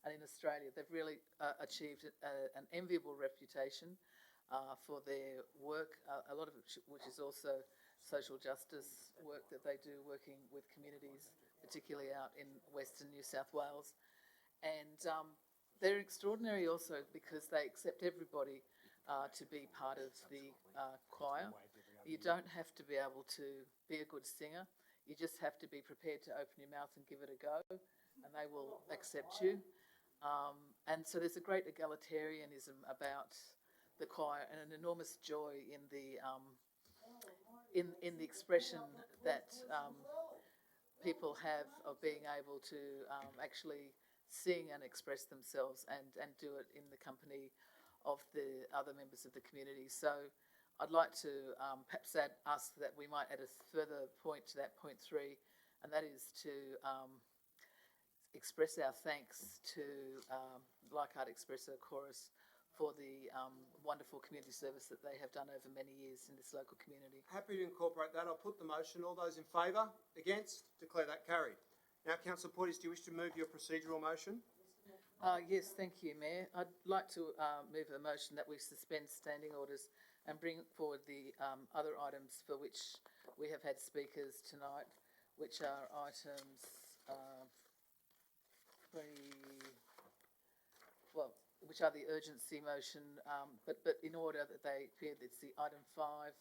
in Australia. They've really achieved an enviable reputation for their work, a lot of it which is also social justice work that they do, working with communities particularly out in Western New South Wales. And they're extraordinary also because they accept everybody to be part of the choir. You don't have to be able to be a good singer. You just have to be prepared to open your mouth and give it a go, and they will accept you. And so there's a great egalitarianism about the choir and an enormous joy in the expression that people have of being able to actually sing and express themselves and do it in the company of the other members of the community. So I'd like to perhaps ask that we might add a further point to that, point 3, and that is to express our thanks to Leichhardt Espresso Chorus for the wonderful community service that they have done over many years in this local community. Happy to incorporate that. I'll put the motion. All those in favour? Against? Declare that carried. Now, Councillor Porteous, do you wish to move your procedural motion? Yes, thank you, Mayor. I'd like to move a motion that we suspend standing orders and bring forward the other items for which we have had speakers tonight, which are items which are the urgency motion, but in order that they appear. It's the item 5,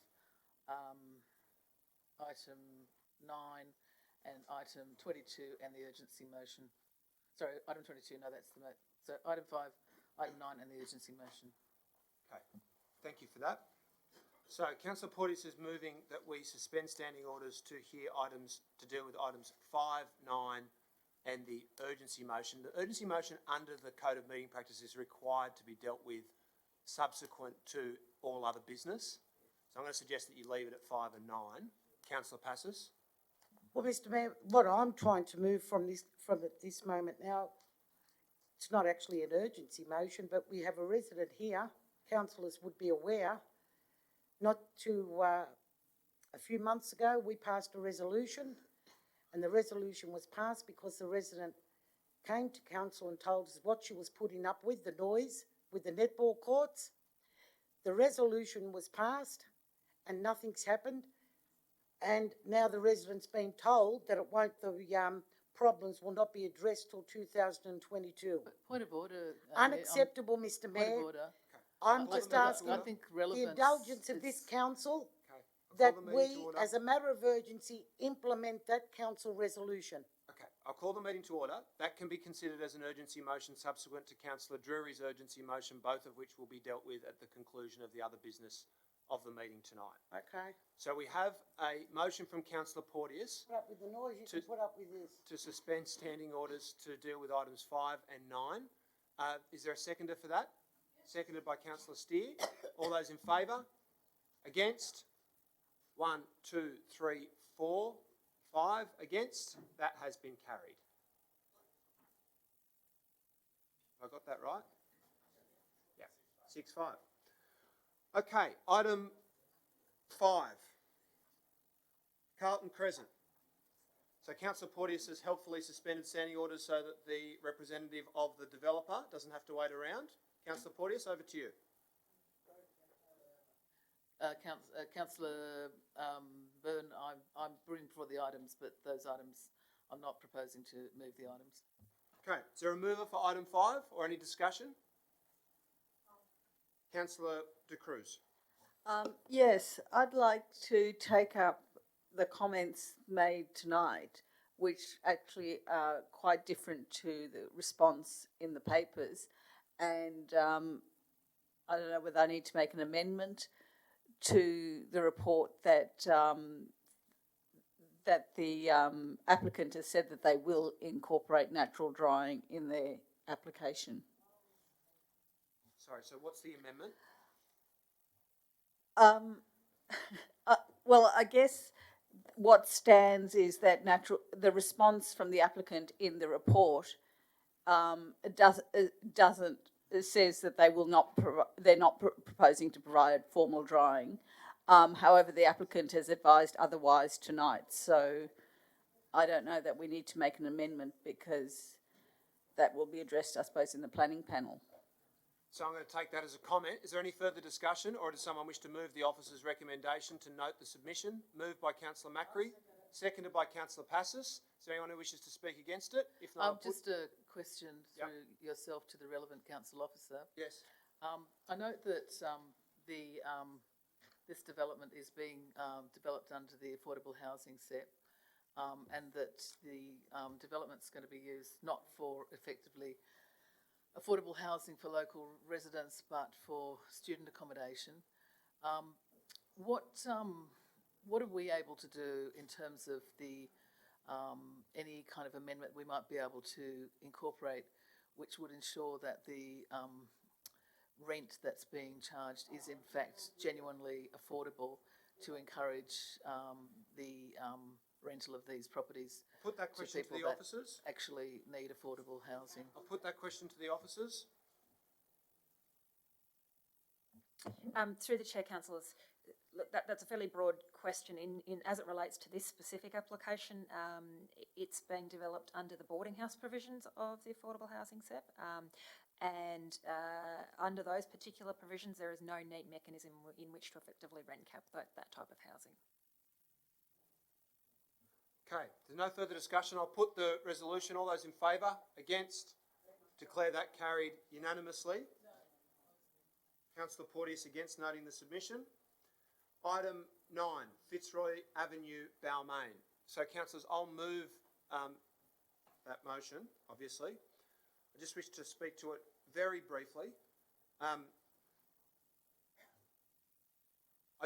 item 9, and item 22, and the urgency motion. Sorry, item 22. No, that's the so item 5, item 9, and the urgency motion. Okay, thank you for that. So, Councillor Porteous is moving that we suspend standing orders to hear items to deal with items 5, 9, and the urgency motion. The urgency motion under the Code of Meeting Practice is required to be dealt with subsequent to all other business. So I'm going to suggest that you leave it at 5 and 9. Councillor Passos. Well, Mr Mayor, what I'm trying to move from this moment now, it's not actually an urgency motion, but we have a resident here. Councillors would be aware. Not too a few months ago, we passed a resolution, and the resolution was passed because the resident came to council and told us what she was putting up with, the noise, with the netball courts. The resolution was passed, and nothing's happened. And now the resident's been told that it won't. The problems will not be addressed till 2022. Point of order. Unacceptable, Mr Mayor. Point of order. I'm just asking I think the indulgence of this council Okay. that we, as a matter of urgency, implement that council resolution. Okay, I'll call the meeting to order. That can be considered as an urgency motion subsequent to Councillor Drury's urgency motion, both of which will be dealt with at the conclusion of the other business of the meeting tonight. Okay. So we have a motion from Councillor Porteous Put up with the noise, you can put up with this. to suspend standing orders to deal with items 5 and 9. Is there a seconder for that? Seconded by Councillor Steer. All those in favour? Against? 1, 2, 3, 4, 5 against. That has been carried. Have I got that right? Yeah, 6-5. Okay, item 5. Carlton Cresent. So Councillor Porteous has helpfully suspended standing orders so that the representative of the developer doesn't have to wait around. Councillor Porteous, over to you. Councillor Byrne, I'm bringing for the items, but those items, I'm not proposing to move the items. Okay, is there a mover for item 5 or any discussion? Councillor De Cruz. Yes, I'd like to take up the comments made tonight, which actually are quite different to the response in the papers. And I don't know whether I need to make an amendment to the report that that the applicant has said that they will incorporate natural drying in their application. Sorry, so what's the amendment? Well, I guess what stands is that the response from the applicant in the report says that they will not they're not proposing to provide formal drying. However, the applicant has advised otherwise tonight, so I don't know that we need to make an amendment because that will be addressed, I suppose, in the planning panel. So I'm going to take that as a comment. Is there any further discussion, or does someone wish to move the officer's recommendation to note the submission? Moved by Councillor Macri, seconded by Councillor Passis. Is there anyone who wishes to speak against it? If not, I'll put... Just a question through yourself to the relevant council officer. Yes. I note that this development is being developed under the affordable housing SEP, and that the development's going to be used not for effectively affordable housing for local residents, but for student accommodation. What are we able to do in terms of the any kind of amendment we might be able to incorporate, which would ensure that the rent that's being charged is in fact genuinely affordable, to encourage the rental of these properties? Put that question to the officers. Actually need affordable housing. I'll put that question to the officers. Through the chair, councillors, look, that's a fairly broad question. As it relates to this specific application, it's being developed under the boarding house provisions of the affordable housing SEP, and under those particular provisions, there is no neat mechanism in which to effectively rent cap that type of housing. Okay, there's no further discussion. I'll put the resolution. All those in favour? Against? Declare that carried unanimously. Councillor Porteous against, noting the submission. Item 9, Fitzroy Avenue, Balmain. So, councillors, I'll move that motion, obviously. I just wish to speak to it very briefly. I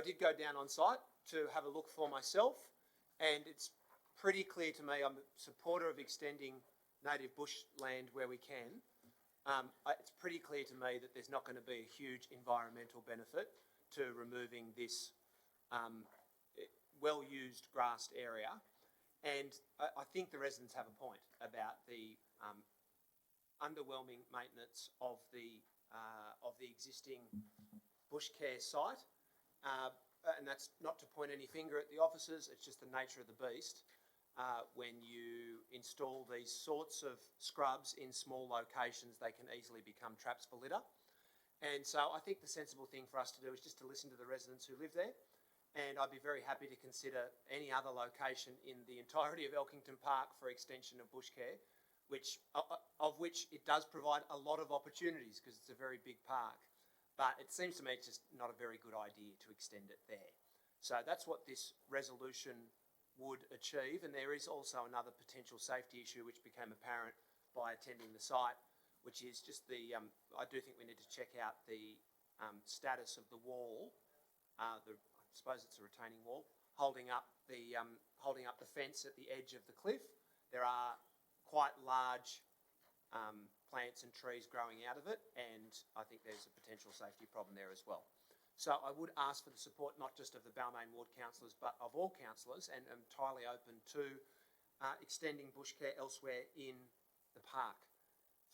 did go down on site to have a look for myself, and it's pretty clear to me, I'm a supporter of extending native bush land where we can. It's pretty clear to me that there's not going to be a huge environmental benefit to removing this well-used grassed area. And I think the residents have a point about the underwhelming maintenance of the existing bush care site. And that's not to point any finger at the officers, it's just the nature of the beast. When you install these sorts of scrubs in small locations, they can easily become traps for litter. And so I think the sensible thing for us to do is just to listen to the residents who live there. And I'd be very happy to consider any other location in the entirety of Elkington Park for extension of bush care, of which it does provide a lot of opportunities because it's a very big park. But it seems to me it's just not a very good idea to extend it there. So that's what this resolution would achieve, and there is also another potential safety issue which became apparent by attending the site, which is just the, I do think we need to check out the status of the wall, I suppose it's a retaining wall, holding up the fence at the edge of the cliff. There are quite large plants and trees growing out of it, and I think there's a potential safety problem there as well. So I would ask for the support not just of the Balmain Ward councillors but of all councillors, and I'm entirely open to extending bush care elsewhere in the park.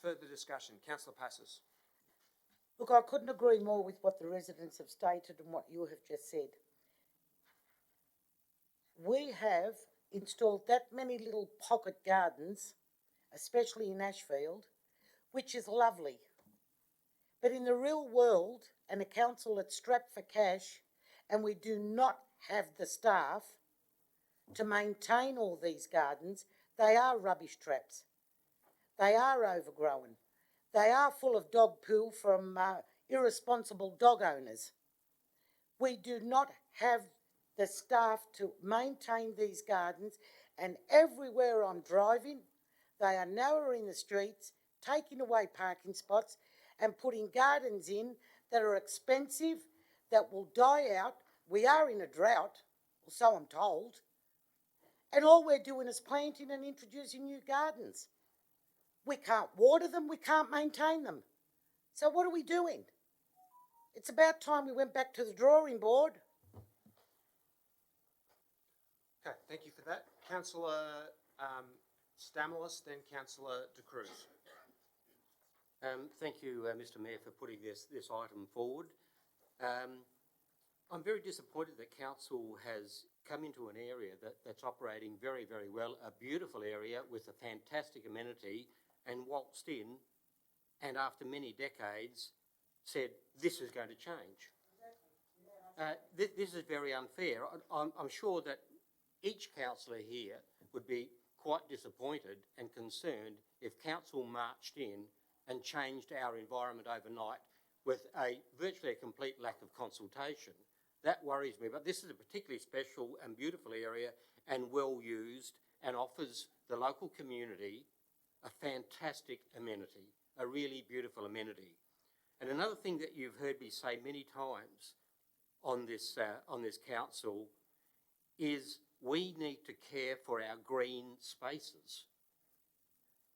Further discussion. Councillor Passis. Look, I couldn't agree more with what the residents have stated and what you have just said. We have installed that many little pocket gardens, especially in Ashfield, which is lovely. But in the real world, and a council that's strapped for cash, and we do not have the staff to maintain all these gardens, they are rubbish traps. They are overgrown. They are full of dog poo from irresponsible dog owners. We do not have the staff to maintain these gardens, and everywhere I'm driving, they are narrowing the streets, taking away parking spots, and putting gardens in that are expensive, that will die out. We are in a drought, or so I'm told. And all we're doing is planting and introducing new gardens. We can't water them, we can't maintain them. So what are we doing? It's about time we went back to the drawing board. Okay, thank you for that. Councillor Stamoulis, then Councillor De Cruz. Thank you, Mr Mayor, for putting this item forward. I'm very disappointed that Council has come into an area that's operating very, very well, a beautiful area with a fantastic amenity, and waltzed in, and after many decades said, this is going to change. This is very unfair. I'm sure that each councillor here would be quite disappointed and concerned if council marched in and changed our environment overnight with virtually a complete lack of consultation. That worries me, but this is a particularly special and beautiful area and well used and offers the local community a fantastic amenity, a really beautiful amenity. And another thing that you've heard me say many times on this council is we need to care for our green spaces.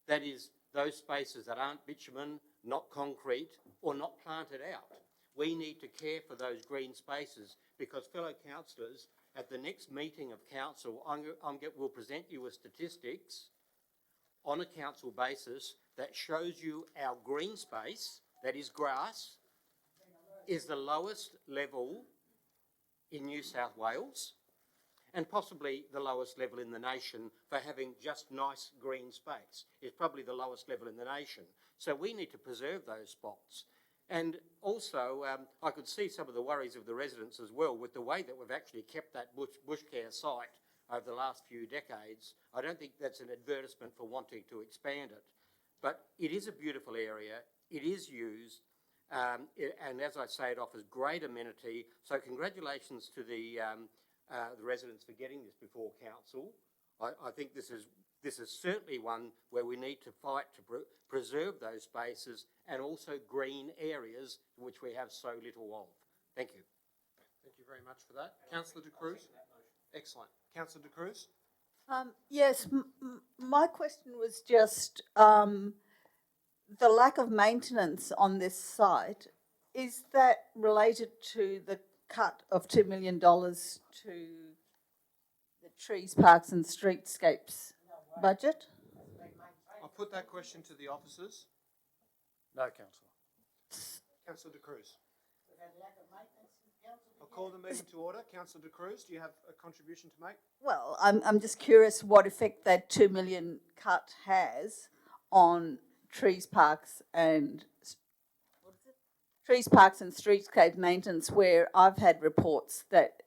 That is, those spaces that aren't bitumen, not concrete, or not planted out. We need to care for those green spaces because, fellow councillors, at the next meeting of council, we'll present you with statistics on a council basis that shows you our green space, that is grass, is the lowest level in New South Wales and possibly the lowest level in the nation for having just nice green space. It's probably the lowest level in the nation. So we need to preserve those spots. And also, I could see some of the worries of the residents as well with the way that we've actually kept that bush care site over the last few decades. I don't think that's an advertisement for wanting to expand it. But it is a beautiful area. It is used. And as I say, it offers great amenity. So congratulations to the residents for getting this before council. I think this is certainly one where we need to fight to preserve those spaces and also green areas which we have so little of. Thank you. Thank you very much for that. Councillor De Cruz? Excellent. Councillor De Cruz? Yes, my question was just the lack of maintenance on this site. Is that related to the cut of $2 million to the trees, parks and streetscapes budget? I'll put that question to the officers. No, Councillor. Councillor De Cruz. I'll call the meeting to order. Councillor De Cruz, do you have a contribution to make? Well, I'm just curious what effect that $2 million cut has on trees, parks and streetscape maintenance, where I've had reports that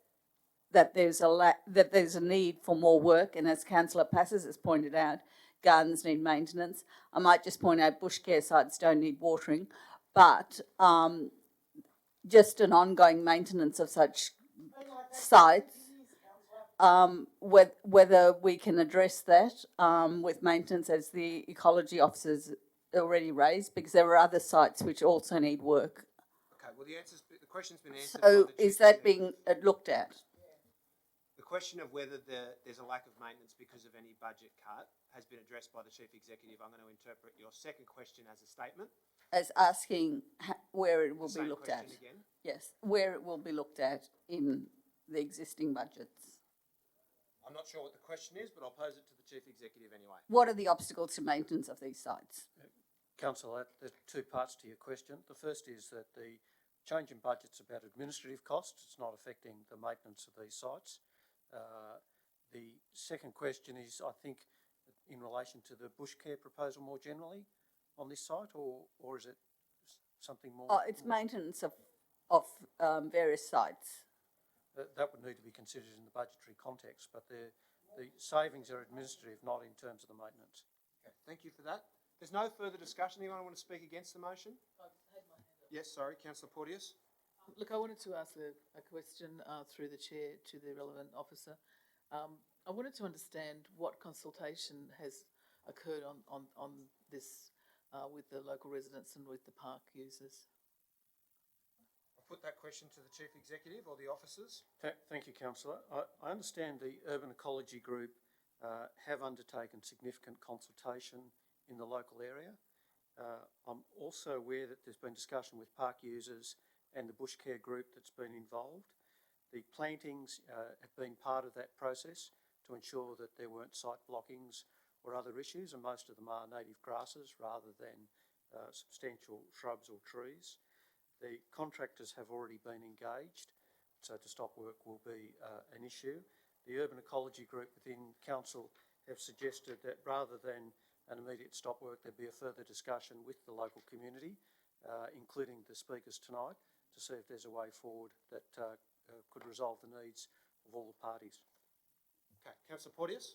there's a need for more work, and as Councillor Passes has pointed out, gardens need maintenance. I might just point out bush care sites don't need watering, but just an ongoing maintenance of such sites, whether we can address that with maintenance, as the ecology officers already raised, because there are other sites which also need work. Okay, well the question's been answered. So is that being looked at? The question of whether there's a lack of maintenance because of any budget cut has been addressed by the Chief Executive. I'm going to interpret your second question as a statement. As asking where it will be Same looked at. question again. Yes, where it will be looked at in the existing budgets. I'm not sure what the question is, but I'll pose it to the Chief Executive anyway. What are the obstacles to maintenance of these sites? Councillor, there are two parts to your question. The first is that the change in budget's about administrative costs. It's not affecting the maintenance of these sites. The second question is, I think, in relation to the bush care proposal more generally on this site, or is it something more? Oh, it's maintenance of various sites. That would need to be considered in the budgetary context, but the savings are administrative, not in terms of the maintenance. Okay, thank you for that. There's no further discussion. Anyone want to speak against the motion? Yes, sorry, Councillor Porteous. Look, I wanted to ask a question through the chair to the relevant officer. I wanted to understand what consultation has occurred on this with the local residents and with the park users. I'll put that question to the Chief Executive or the officers. Thank you, Councillor. I understand the Urban Ecology Group have undertaken significant consultation in the local area. I'm also aware that there's been discussion with park users and the bush care group that's been involved. The plantings have been part of that process to ensure that there weren't site blockings or other issues, and most of them are native grasses rather than substantial shrubs or trees. The contractors have already been engaged, so to stop work will be an issue. The Urban Ecology Group within Council have suggested that rather than an immediate stop work, there be a further discussion with the local community, including the speakers tonight, to see if there's a way forward that could resolve the needs of all the parties. Okay, Councillor Porteous?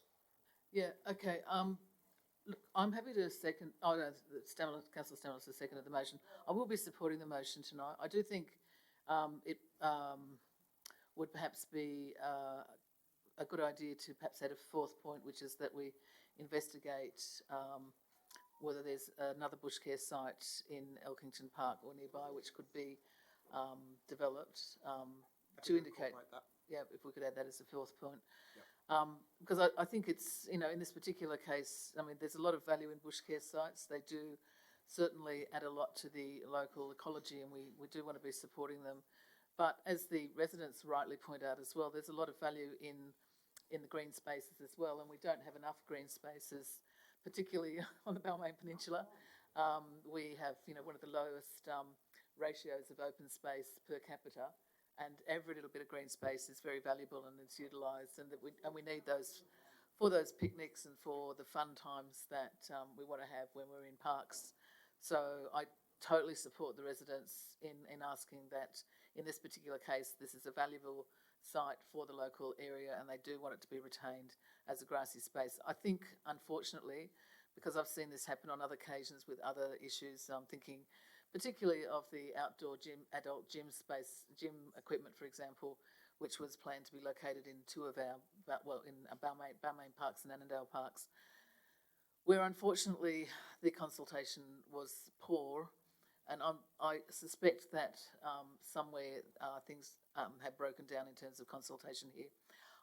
Yeah, okay, look, I'm happy to second, Councillor Stamoulis has seconded the motion. I will be supporting the motion tonight. I do think, it, would perhaps be, a good idea to perhaps add a fourth point, which is that we investigate, whether there's another bush care site in Elkington Park or nearby which could be, developed, to indicate, yeah, if we could add that as a fourth point. Because I think it's, you know, in this particular case, I mean, there's a lot of value in bush care sites. They do certainly add a lot to the local ecology, and we do want to be supporting them. But as the residents rightly point out as well, there's a lot of value in the green spaces as well, and we don't have enough green spaces, particularly on the Balmain Peninsula. We have, you know, one of the lowest ratios of open space per capita, and every little bit of green space is very valuable and it's utilised, and we need those for those picnics and for the fun times that we want to have when we're in parks. So I totally support the residents in asking that in this particular case, this is a valuable site for the local area and they do want it to be retained as a grassy space. I think, unfortunately, because I've seen this happen on other occasions with other issues, I'm thinking particularly of the outdoor gym, adult gym space, gym equipment, for example, which was planned to be located in two of our, in Balmain parks and Annandale parks, where unfortunately the consultation was poor. And I suspect that somewhere things have broken down in terms of consultation here.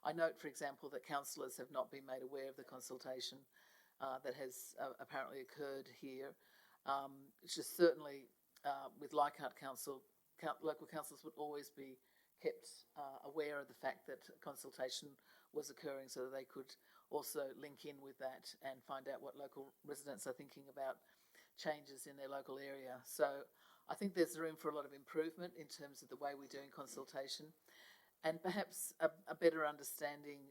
I note, for example, that councillors have not been made aware of the consultation that has apparently occurred here. It's just certainly with Leichhardt Council, local councils would always be kept aware of the fact that consultation was occurring so that they could also link in with that and find out what local residents are thinking about changes in their local area. So I think there's room for a lot of improvement in terms of the way we're doing consultation, and perhaps a better understanding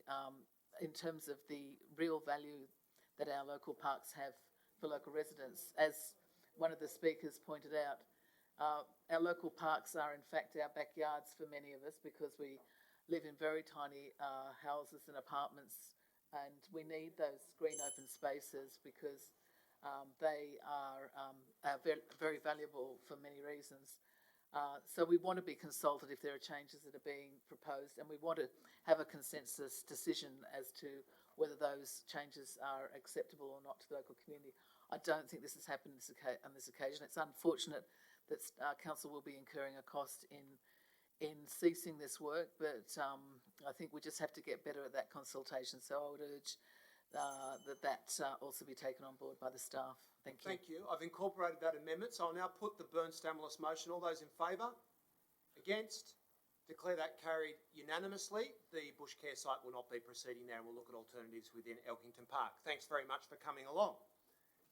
in terms of the real value that our local parks have for local residents. As one of the speakers pointed out, our local parks are in fact our backyards for many of us, because we live in very tiny houses and apartments, and we need those green open spaces because they are very, very valuable for many reasons. So we want to be consulted if there are changes that are being proposed, and we want to have a consensus decision as to whether those changes are acceptable or not to the local community. I don't think this has happened on this occasion. It's unfortunate that council will be incurring a cost in ceasing this work, but I think we just have to get better at that consultation. So I would urge that also be taken on board by the staff. Thank you. Thank you. I've incorporated that amendment, so I'll now put the Byrne-Stamoulis motion. All those in favour? Against? Declare that carried unanimously. The bush care site will not be proceeding now, and we'll look at alternatives within Elkington Park. Thanks very much for coming along.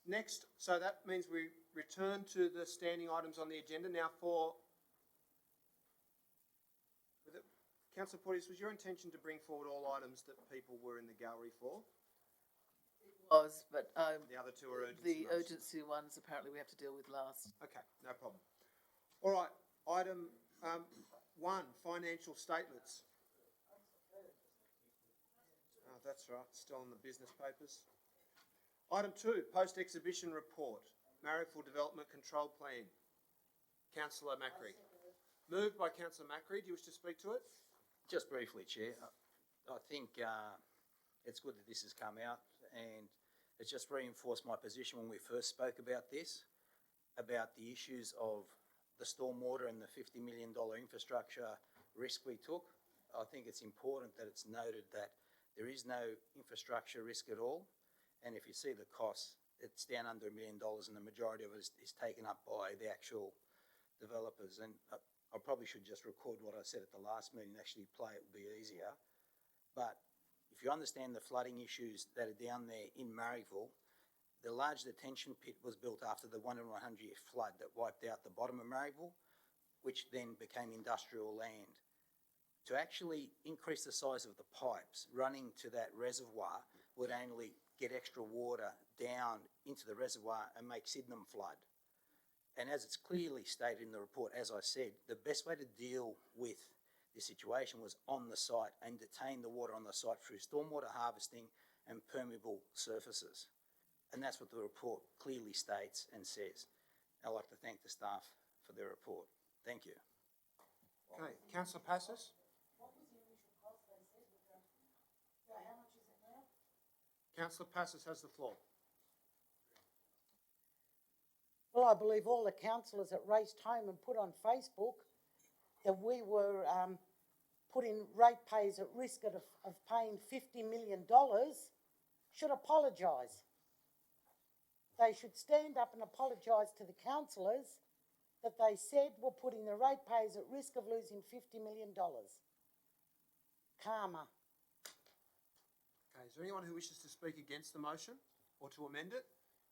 Next, so that means we return to the standing items on the agenda. Now Councillor Porteous, was your intention to bring forward all items that people were in the gallery for? Was, but the other two are urgency. The urgency ones apparently we have to deal with last. Okay, no problem. All right, item 1, financial statements. Oh, that's right, still in the business papers. Item 2, post-exhibition report, Marrickville Development Control Plan. Councillor Macri. Moved by Councillor Macri. Do you wish to speak to it? Just briefly, Chair. I think it's good that this has come out, and it's just reinforced my position when we first spoke about this, about the issues of the stormwater and the $50 million infrastructure risk we took. I think it's important that it's noted that there is no infrastructure risk at all, and if you see the costs, it's down under $1 million, and the majority of it is taken up by the actual developers. And I probably should just record what I said at the last meeting, actually play it would be easier. But if you understand the flooding issues that are down there in Marrickville, the large detention pit was built after the 1 in 100 year flood that wiped out the bottom of Marrickville, which then became industrial land. To actually increase the size of the pipes running to that reservoir would only get extra water down into the reservoir and make Sydenham flood. And as it's clearly stated in the report, as I said, the best way to deal with this situation was on the site and detain the water on the site through stormwater harvesting and permeable surfaces. And that's what the report clearly states and says. I'd like to thank the staff for their report. Thank you. Okay, Councillor Passos? Councillor Passos has the floor. Well, I believe all the councillors that raced home and put on Facebook that we were putting ratepayers at risk of paying $50 million should apologise. They should stand up and apologise to the councillors that they said were putting the ratepayers at risk of losing $50 million. Karma. Okay, is there anyone who wishes to speak against the motion or to amend it?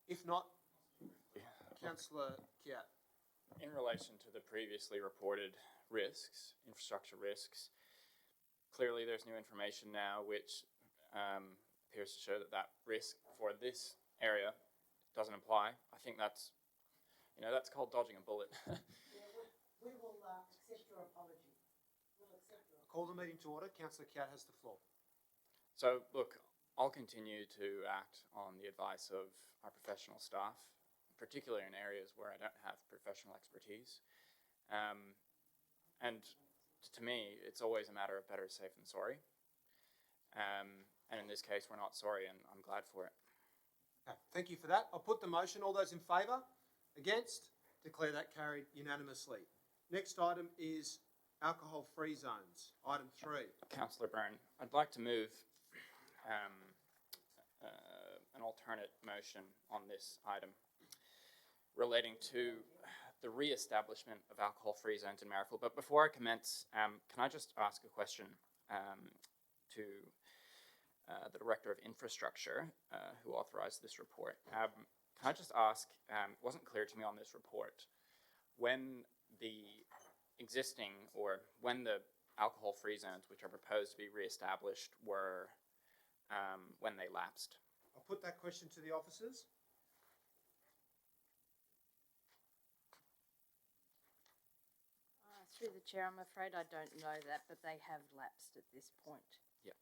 If not, Councillor Kiat. In relation to the previously reported risks, infrastructure risks, clearly there's new information now which appears to show that that risk for this area doesn't apply. I think that's, that's called dodging a bullet. We will accept your apology. We'll accept your apology. Call the meeting to order. Councillor Kiat has the floor. So, look, I'll continue to act on the advice of our professional staff, particularly in areas where I don't have professional expertise. And to me, it's always a matter of better safe than sorry. And in this case, we're not sorry, and I'm glad for it. Okay, thank you for that. I'll put the motion. All those in favour? Against? Declare that carried unanimously. Next item is alcohol-free zones. Item 3. Councillor Byrne, I'd like to move an alternate motion on this item relating to the re-establishment of alcohol-free zones in Marrickville. But before I commence, can I just ask a question to the Director of Infrastructure who authorised this report? Can I just ask, it wasn't clear to me on this report, when the existing or when the alcohol-free zones which are proposed to be re-established were, when they lapsed. I'll put that question to the officers. Through the chair, I'm afraid I don't know that, but they have lapsed at this point. Yeah.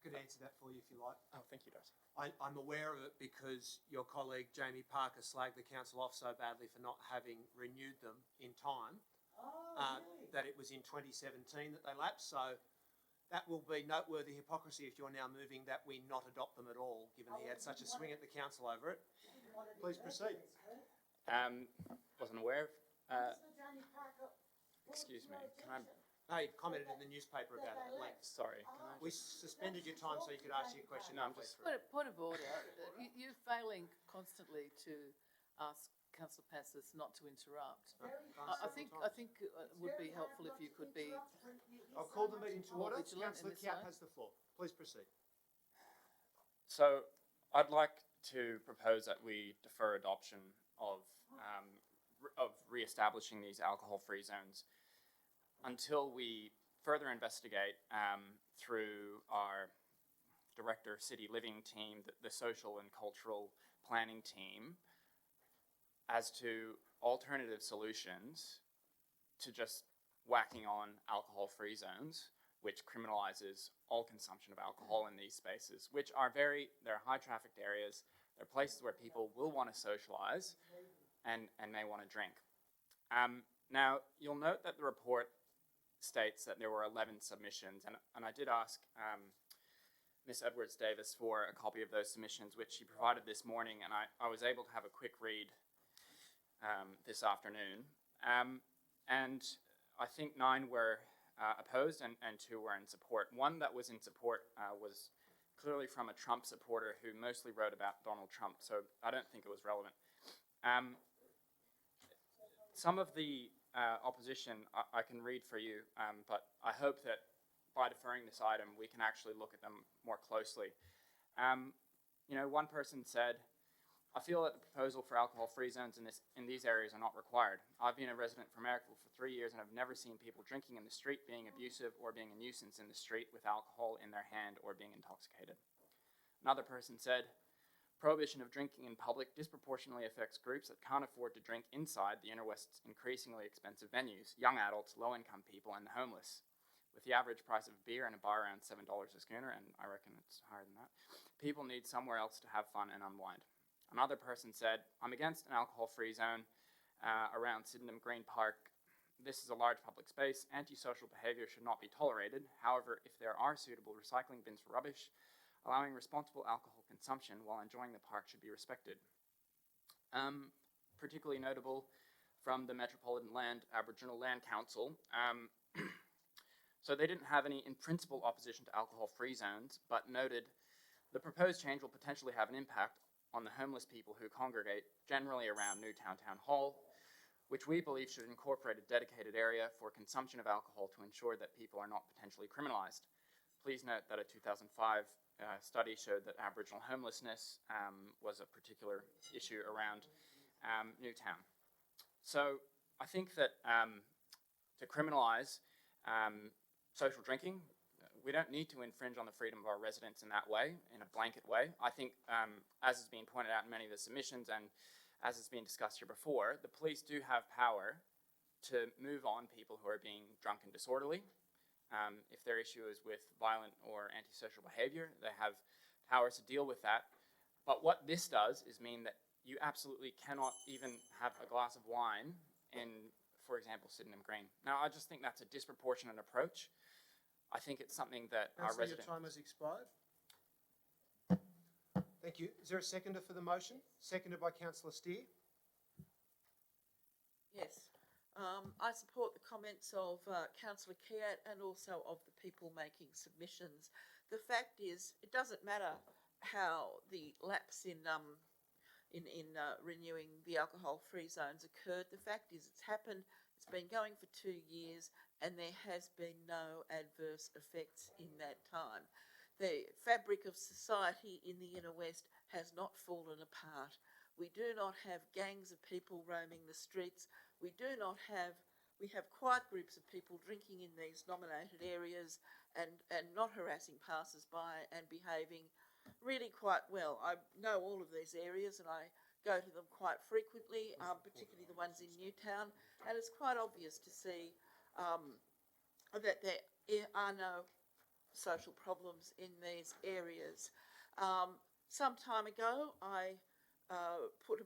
Could answer that for you if you like. Oh, thank you, Darcy. I'm aware of it because your colleague Jamie Parker slagged the council off so badly for not having renewed them in time, that it was in 2017 that they lapsed. So that will be noteworthy hypocrisy if you're now moving that we not adopt them at all, given he had such a swing at the council over it. Please proceed. Wasn't aware of. Excuse me. Can I? He commented in the newspaper about it at length. Sorry. Can I We suspended your time so you could ask your question. No, I'm just. Point of order. You're failing constantly to ask Councillor Passos not to interrupt. I think it would be helpful if you could be. I'll call the meeting to order. vigilant in Councillor this Kiat way. has the floor. Please proceed. So, I'd like to propose that we defer adoption of re-establishing these alcohol-free zones until we further investigate through our Director of City Living team, the social and cultural planning team, as to alternative solutions to just whacking on alcohol-free zones, which criminalises all consumption of alcohol in these spaces, which are they're high-trafficked areas. They're places where people will want to socialise and may want to drink. Now, you'll note that the report states that there were 11 submissions, and I did ask Ms. Edwards-Davis for a copy of those submissions, which she provided this morning, and I was able to have a quick read this afternoon. And I think 9 were opposed and 2 were in support. One that was in support was clearly from a Trump supporter who mostly wrote about Donald Trump, so I don't think it was relevant. Some of the opposition I can read for you, but I hope that by deferring this item, we can actually look at them more closely. One person said, I feel that the proposal for alcohol-free zones in these areas are not required. I've been a resident from Marrickville for 3 years and I've never seen people drinking in the street, being abusive, or being a nuisance in the street with alcohol in their hand or being intoxicated. Another person said, Prohibition of drinking in public disproportionately affects groups that can't afford to drink inside the inner west's increasingly expensive venues, young adults, low-income people, and the homeless. With the average price of beer in a bar around $7 a schooner, and I reckon it's higher than that, people need somewhere else to have fun and unwind. Another person said, I'm against an alcohol-free zone around Sydenham Green Park. This is a large public space. Antisocial behaviour should not be tolerated. However, if there are suitable recycling bins for rubbish, allowing responsible alcohol consumption while enjoying the park should be respected. Particularly notable from the Metropolitan Aboriginal Land Council. So they didn't have any in principle opposition to alcohol-free zones, but noted the proposed change will potentially have an impact on the homeless people who congregate generally around Newtown Town Hall, which we believe should incorporate a dedicated area for consumption of alcohol to ensure that people are not potentially criminalised. Please note that a 2005 study showed that Aboriginal homelessness was a particular issue around Newtown. So I think that to criminalise social drinking, we don't need to infringe on the freedom of our residents in that way, in a blanket way. I think, as has been pointed out in many of the submissions and as has been discussed here before, the police do have power to move on people who are being drunk and disorderly. If their issue is with violent or antisocial behaviour, they have powers to deal with that. But what this does is mean that you absolutely cannot even have a glass of wine in, for example, Sydenham Green. Now, I just think that's a disproportionate approach. I think it's something that our Councillor, residents... your time has expired. Thank you. Is there a seconder for the motion? Seconded by Councillor Steer. Yes. I support the comments of Councillor Kiat and also of the people making submissions. The fact is, it doesn't matter how the lapse in renewing the alcohol-free zones occurred. The fact is, it's happened. It's been going for 2 years, and there has been no adverse effects in that time. The fabric of society in the inner west has not fallen apart. We do not have gangs of people roaming the streets. We have quiet groups of people drinking in these nominated areas and not harassing passers-by and behaving really quite well. I know all of these areas and I go to them quite frequently, particularly the ones in Newtown, and it's quite obvious to see that there are no social problems in these areas. Some time ago, I put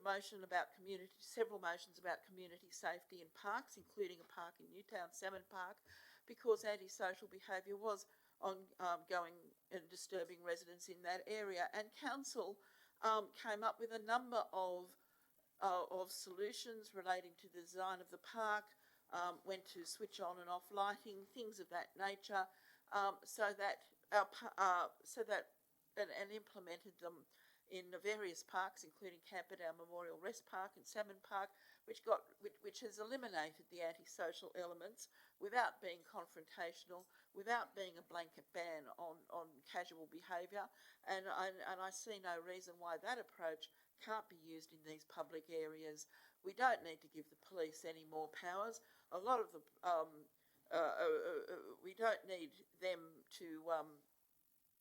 several motions about community safety in parks, including a park in Newtown, Salmon Park, because antisocial behaviour was ongoing and disturbing residents in that area. And council came up with a number of solutions relating to the design of the park, went to switch on and off lighting, things of that nature, and implemented them in the various parks, including Camperdown Memorial Rest Park and Salmon Park, which has eliminated the antisocial elements without being confrontational, without being a blanket ban on casual behaviour, and I see no reason why that approach can't be used in these public areas. We don't need to give the police any more powers. A lot of the we don't need them to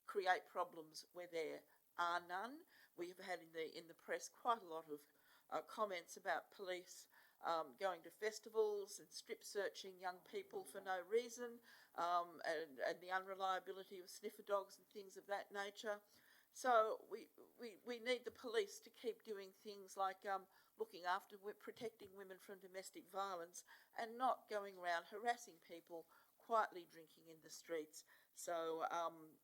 create problems where there are none. We have had in the press quite a lot of comments about police going to festivals and strip searching young people for no reason, and the unreliability of sniffer dogs and things of that nature. So we need the police to keep doing things like looking after, protecting women from domestic violence, and not going around harassing people quietly drinking in the streets. So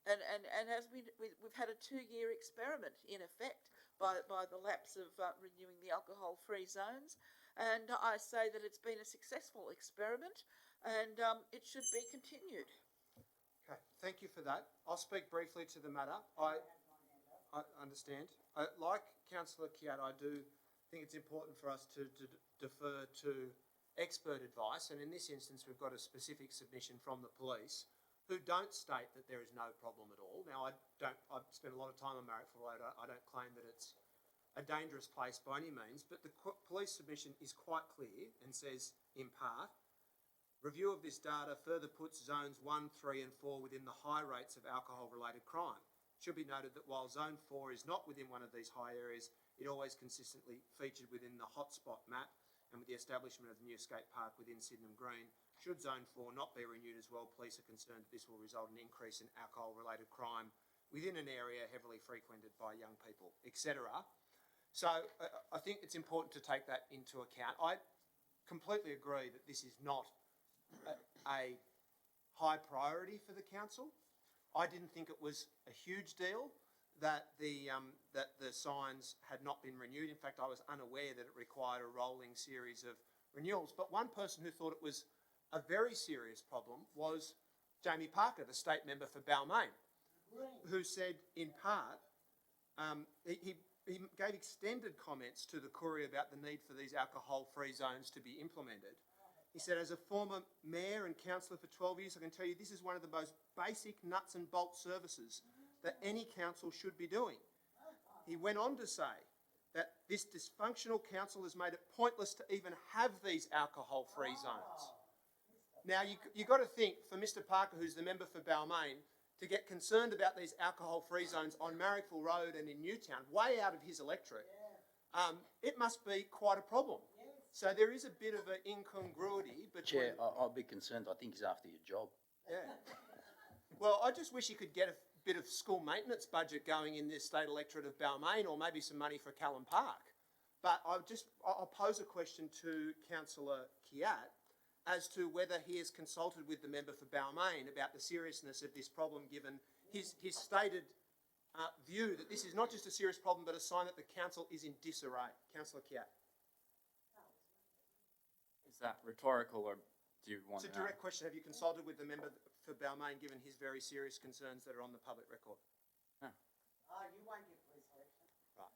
and as we've had a 2-year experiment in effect by the lapse of renewing the alcohol-free zones, and I say that it's been a successful experiment, and it should be continued. Okay, thank you for that. I'll speak briefly to the matter. I understand. Like Councillor Kiat, I do think it's important for us to defer to expert advice, and in this instance we've got a specific submission from the police who don't state that there is no problem at all. Now, I've spent a lot of time on Marrickville Road. I don't claim that it's a dangerous place by any means, but the police submission is quite clear and says, in part, review of this data further puts zones 1, 3 and 4 within the high rates of alcohol-related crime. It should be noted that while Zone 4 is not within one of these high areas, it always consistently featured within the hotspot map, and with the establishment of the new skate park within Sydenham Green, should Zone 4 not be renewed as well, police are concerned that this will result in an increase in alcohol-related crime within an area heavily frequented by young people, etc. So I think it's important to take that into account. I completely agree that this is not a high priority for the council. I didn't think it was a huge deal that the signs had not been renewed. In fact, I was unaware that it required a rolling series of renewals. But one person who thought it was a very serious problem was Jamie Parker, the state member for Balmain, who said, in part, he gave extended comments to the Courier about the need for these alcohol-free zones to be implemented. He said, as a former mayor and councillor for 12 years, I can tell you this is one of the most basic nuts and bolts services that any council should be doing. He went on to say that this dysfunctional council has made it pointless to even have these alcohol-free zones. Now, you've got to think, for Mr Parker, who's the member for Balmain, to get concerned about these alcohol-free zones on Marrickville Road and in Newtown, way out of his electorate, it must be quite a problem. So there is a bit of an incongruity between... Chair, I'll be concerned. I think he's after your job. Yeah. Well, I just wish he could get a bit of school maintenance budget going in this state electorate of Balmain, or maybe some money for Callum Park. But I'll pose a question to Councillor Kiat as to whether he has consulted with the member for Balmain about the seriousness of this problem, given his stated view that this is not just a serious problem, but a sign that the council is in disarray. Councillor Kiat. Is that rhetorical, or do you want It's a to know? direct question. Have you consulted with the member for Balmain, given his very serious concerns that are on the public record? No. Oh, you won't get police action. Right.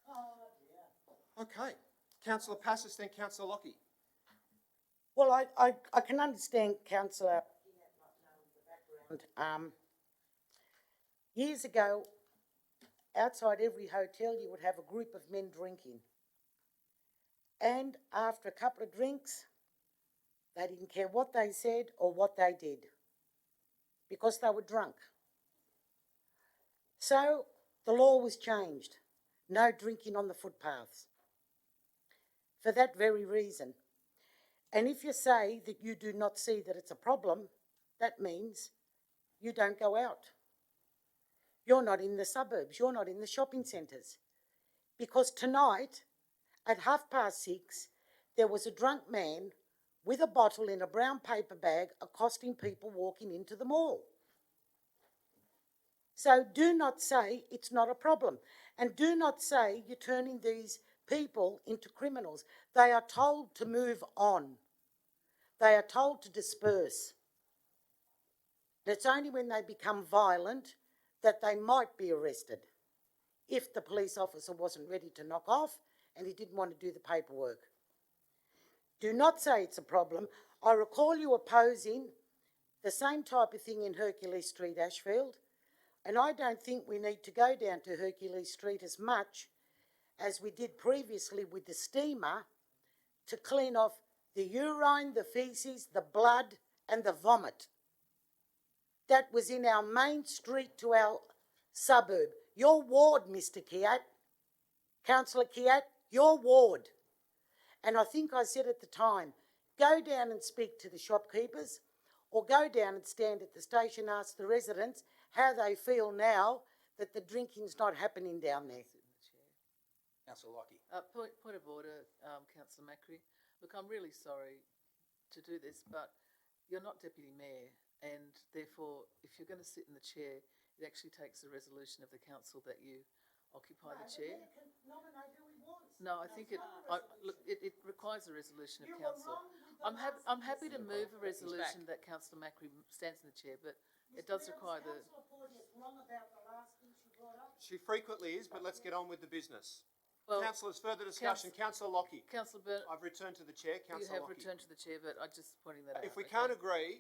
Oh, dear. Okay. Councillor Passis, then Councillor Lockie. Well, I can understand Councillor not knowing the background. Years ago, outside every hotel, you would have a group of men drinking. And after a couple of drinks, they didn't care what they said or what they did, because they were drunk. So the law was changed. No drinking on the footpaths. For that very reason. And if you say that you do not see that it's a problem, that means you don't go out. You're not in the suburbs. You're not in the shopping centres. Because tonight, at 6:30, there was a drunk man with a bottle in a brown paper bag accosting people walking into the mall. So do not say it's not a problem. And do not say you're turning these people into criminals. They are told to move on. They are told to disperse. It's only when they become violent that they might be arrested, if the police officer wasn't ready to knock off and he didn't want to do the paperwork. Do not say it's a problem. I recall you opposing the same type of thing in Hercules Street, Ashfield, and I don't think we need to go down to Hercules Street as much as we did previously with the steamer to clean off the urine, the faeces, the blood and the vomit. That was in our main street to our suburb. Your ward, Mr Kiat, Councillor Kiat, your ward. And I think I said at the time, go down and speak to the shopkeepers, or go down and stand at the station, ask the residents how they feel now that the drinking's not happening down there. Councillor Lockie. Point of order, Councillor Macri. Look, I'm really sorry to do this, but you're not Deputy Mayor, and therefore, if you're going to sit in the chair, it actually takes a resolution of the council that you occupy the chair. The mayor can nominate who he wants. No, I think it requires a resolution of council. I'm happy to move a resolution that Councillor Macri stands in the chair, but it does require the... Councillor Porteous wrong about the last thing she brought up? She frequently is, but let's get on with the business. Well, Councillors, further discussion. Councillor Lockie. Councillor Burnett, I've returned to the chair. you Councillor have Lockie. returned to the chair, but I'm just pointing that out. If we okay? can't agree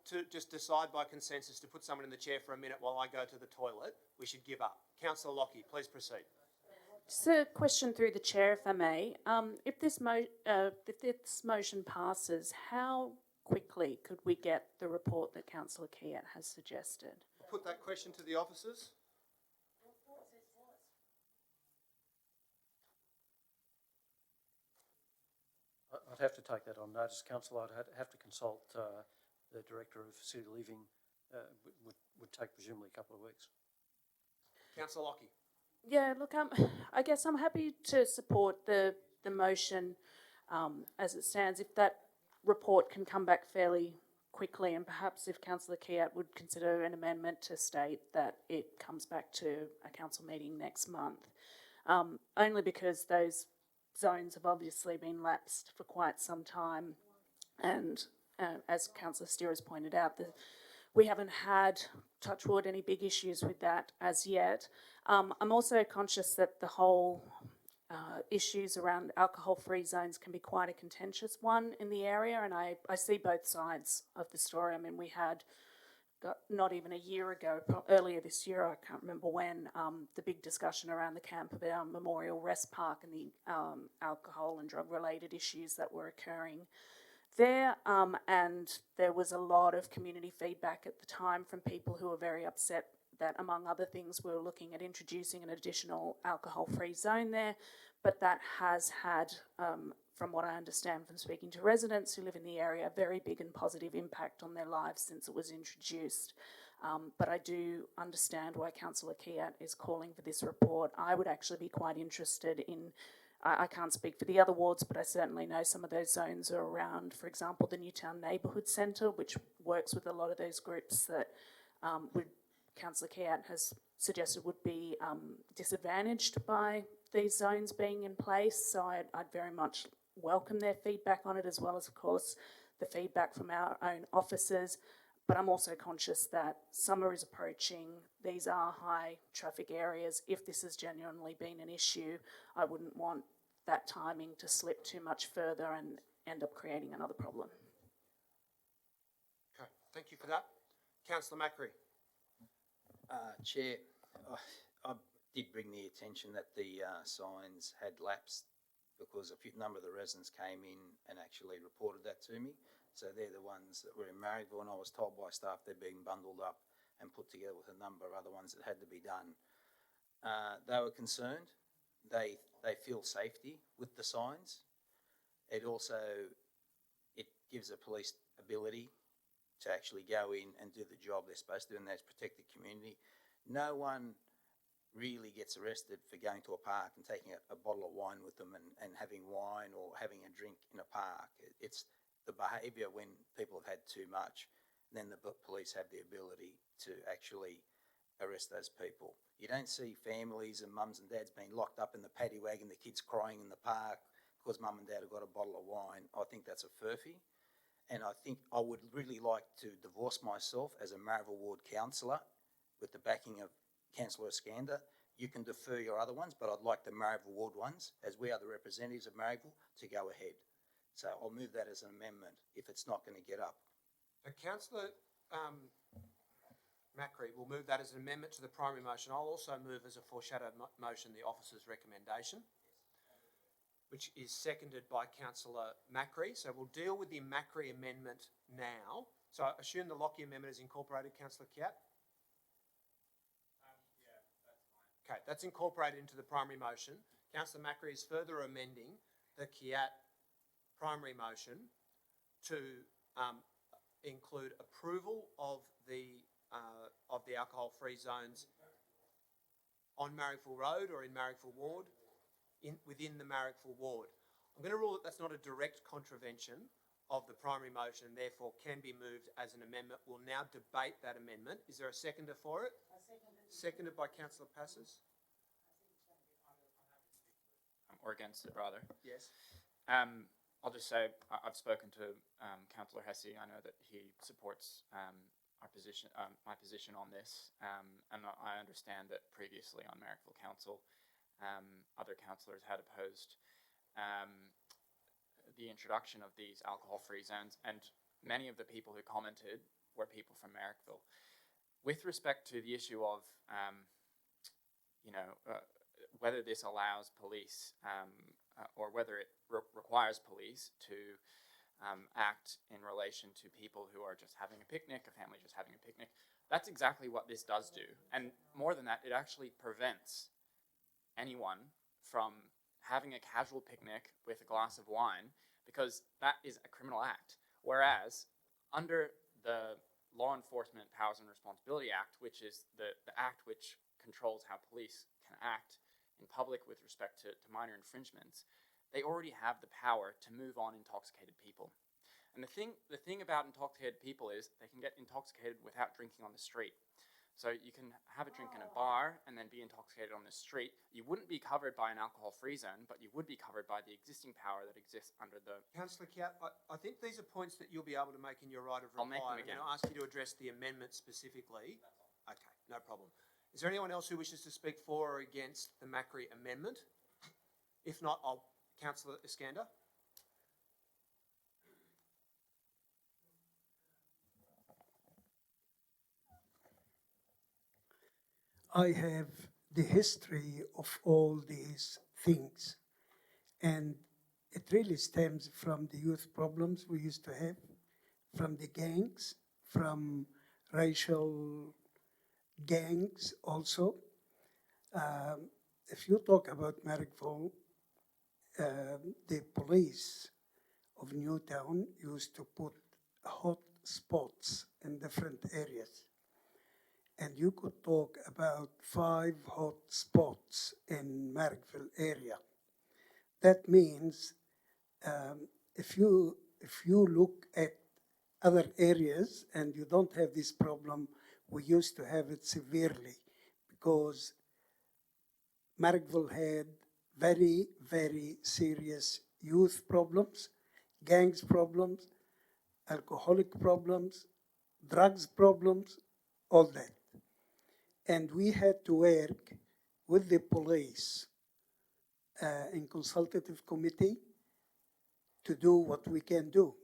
to just decide by consensus to put someone in the chair for a minute while I go to the toilet, we should give up. Councillor Lockie, please proceed. Just a question through the chair, if I may. If this motion passes, how quickly could we get the report that Councillor Kiat has suggested? Put that question to the officers. have to take that on notice, Councillor. I'd have to consult the Director of City Living. Would take presumably a couple of weeks. Councillor Lockie. Yeah, look, I guess I'm happy to support the motion as it stands. If that report can come back fairly quickly, and perhaps if Councillor Kiat would consider an amendment to state that it comes back to a council meeting next month, only because those zones have obviously been lapsed for quite some time, and as Councillor Steer has pointed out, we haven't had, touch wood, any big issues with that as yet. I'm also conscious that the whole issues around alcohol-free zones can be quite a contentious one in the area, and I see both sides of the story. I mean, we had, not even a year ago, earlier this year, I can't remember when, the big discussion around the camp about Memorial Rest Park and the alcohol and drug-related issues that were occurring there, and there was a lot of community feedback at the time from people who were very upset that, among other things, we were looking at introducing an additional alcohol-free zone there, but that has had, from what I understand from speaking to residents who live in the area, a very big and positive impact on their lives since it was introduced. But I do understand why Councillor Kiat is calling for this report. I would actually be quite interested in, I can't speak for the other wards, but I certainly know some of those zones are around, for example, the Newtown Neighbourhood Centre, which works with a lot of those groups that Councillor Kiat has suggested would be disadvantaged by these zones being in place. So I'd very much welcome their feedback on it, as well as, of course, the feedback from our own officers. But I'm also conscious that summer is approaching. These are high traffic areas. If this has genuinely been an issue, I wouldn't want that timing to slip too much further and end up creating another problem. Okay, thank you for that. Councillor Macri. Chair, I did bring the attention that the signs had lapsed because a number of the residents came in and actually reported that to me. So they're the ones that were in Marrickville, and I was told by staff they're being bundled up and put together with a number of other ones that had to be done. They were concerned. They feel safety with the signs. It also, it gives the police ability to actually go in and do the job they're supposed to do, and that's protect the community. No one really gets arrested for going to a park and taking a bottle of wine with them and having wine or having a drink in a park. It's the behaviour when people have had too much, then the police have the ability to actually arrest those people. You don't see families and mums and dads being locked up in the paddy wagon, the kids crying in the park because mum and dad have got a bottle of wine. I think that's a furphy. And I think I would really like to divorce myself as a Marrickville Ward councillor with the backing of Councillor Iskander. You can defer your other ones, but I'd like the Marrickville Ward ones, as we are the representatives of Marrickville, to go ahead. So I'll move that as an amendment if it's not going to get up. Councillor Macri will move that as an amendment to the primary motion. I'll also move as a foreshadowed motion the officer's recommendation, which is seconded by Councillor Macri. So we'll deal with the Macri amendment now. So I assume the Lockie amendment is incorporated, Councillor Kiat? Yeah, that's fine. Okay, that's incorporated into the primary motion. Councillor Macri is further amending the Kiat primary motion to include approval of the alcohol-free zones on Marrickville Road or in Marrickville Ward, within the Marrickville Ward. I'm going to rule that that's not a direct contravention of the primary motion and therefore can be moved as an amendment. We'll now debate that amendment. Is there a seconder for it? Seconded by Councillor Passes. Or against it, rather. Yes. I'll just say I've spoken to Councillor Hesse. I know that he supports our position, my position on this, and I understand that previously on Marrickville Council, other councillors had opposed the introduction of these alcohol-free zones, and many of the people who commented were people from Marrickville. With respect to the issue of, whether this allows police or whether it requires police to act in relation to people who are just having a picnic, a family just having a picnic, that's exactly what this does do. And more than that, it actually prevents anyone from having a casual picnic with a glass of wine because that is a criminal act. Whereas under the Law Enforcement Powers and Responsibility Act, which is the act which controls how police can act in public with respect to minor infringements, they already have the power to move on intoxicated people. And the thing about intoxicated people is they can get intoxicated without drinking on the street. So you can have a drink in a bar and then be intoxicated on the street. You wouldn't be covered by an alcohol-free zone, but you would be covered by the existing power that exists under the... Councillor Kiat, I think these are points that you'll be able to make in your right of reply. I'll make them again. And I'll ask you to address the amendment specifically. Okay, no problem. Is there anyone else who wishes to speak for or against the Macri amendment? If not, Councillor Iskander. I have the history of all these things, and it really stems from the youth problems we used to have, from the gangs, from racial gangs also. If you talk about Marrickville, the police of Newtown used to put hot spots in different areas. And you could talk about 5 hot spots in Marrickville area. That means if you look at other areas and you don't have this problem, we used to have it severely because Marrickville had very, very serious youth problems, gangs problems, alcoholic problems, drugs problems, all that. And we had to work with the police in consultative committee to do what we can do.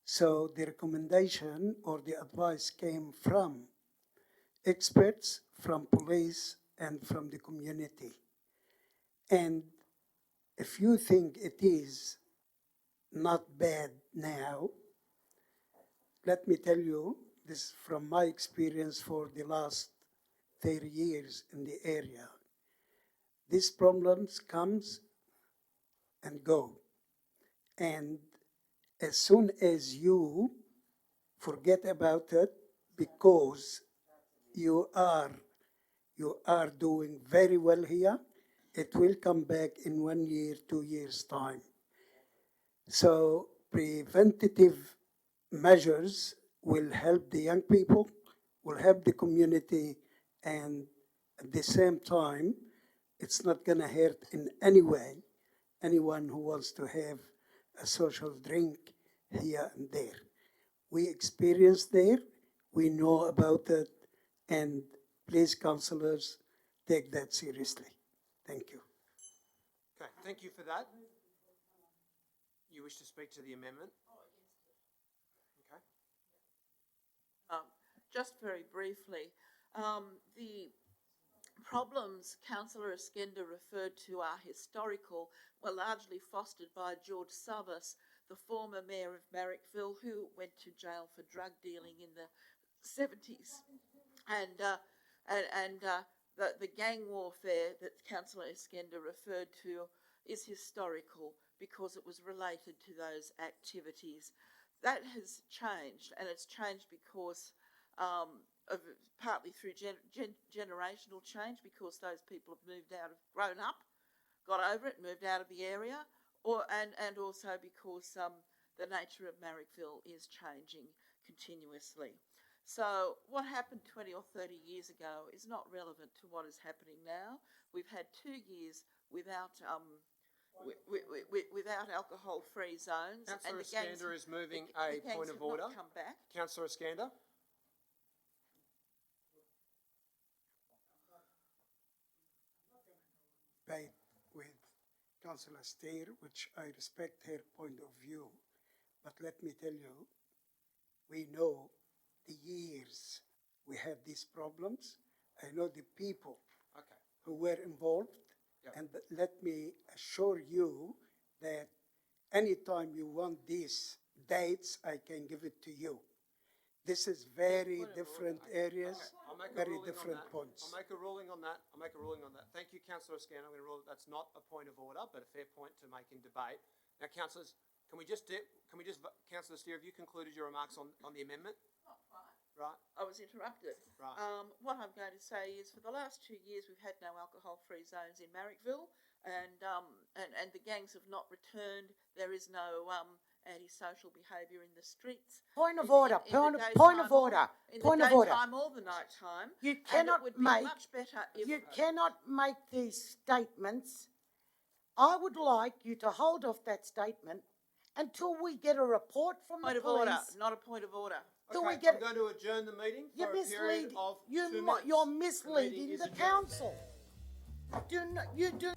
So the recommendation or the advice came from experts, from police, and from the community. And if you think it is not bad now, let me tell you, this from my experience for the last 30 years in the area. These problems comes and go. And as soon as you forget about it because you are doing very well here, it will come back in 1 year, 2 years' time. So preventative measures will help the young people, will help the community, and at the same time, it's not going to hurt in any way anyone who wants to have a social drink here and there. We experienced there, we know about it, and please, councillors, take that seriously. Thank you. Okay, thank you for that. You wish to speak to the amendment? Okay. Just very briefly, the problems Councillor Iskander referred to are historical, were largely fostered by George Savas, the former mayor of Marrickville, who went to jail for drug dealing in the 70s. And the gang warfare that Councillor Iskander referred to is historical because it was related to those activities. That has changed, and it's changed because partly through generational change, because those people have moved out, grown up, got over it, moved out of the area, and also because the nature of Marrickville is changing continuously. So what happened 20 or 30 years ago is not relevant to what is happening now. We've had 2 years without without alcohol-free zones. Councillor and the gangs, Iskander is moving the a gangs point have of order. not come back. Councillor Iskander. Debate with Councillor Steer, which I respect her point of view, but let me tell you, we know the years we had these problems. I know the people who were involved, and let me assure you that anytime you want these dates, I can give it to you. This is very different areas, very different points. I'll make a ruling on that. Thank you, Councillor Iskander. I'm going to rule that that's not a point of order, but a fair point to make in debate. Now, councillors, Councillor Steer, have you concluded your remarks on the amendment? Not quite. Right. I was interrupted. Right. What I'm going to say is, for the last 2 years, we've had no alcohol-free zones in Marrickville, and the gangs have not returned. There is no antisocial behaviour in the streets. Point of In order, the point of daytime order, In point the of order. daytime or the night time. You And cannot it would be make, much better if you cannot make these statements. I would like you to hold off that statement until we get a report from Point the of order, police. not a point of order. Till we Okay, get, I'm going to adjourn the meeting for you're a period of 2 minutes. you're The meeting misleading is the adjourned. council. You do.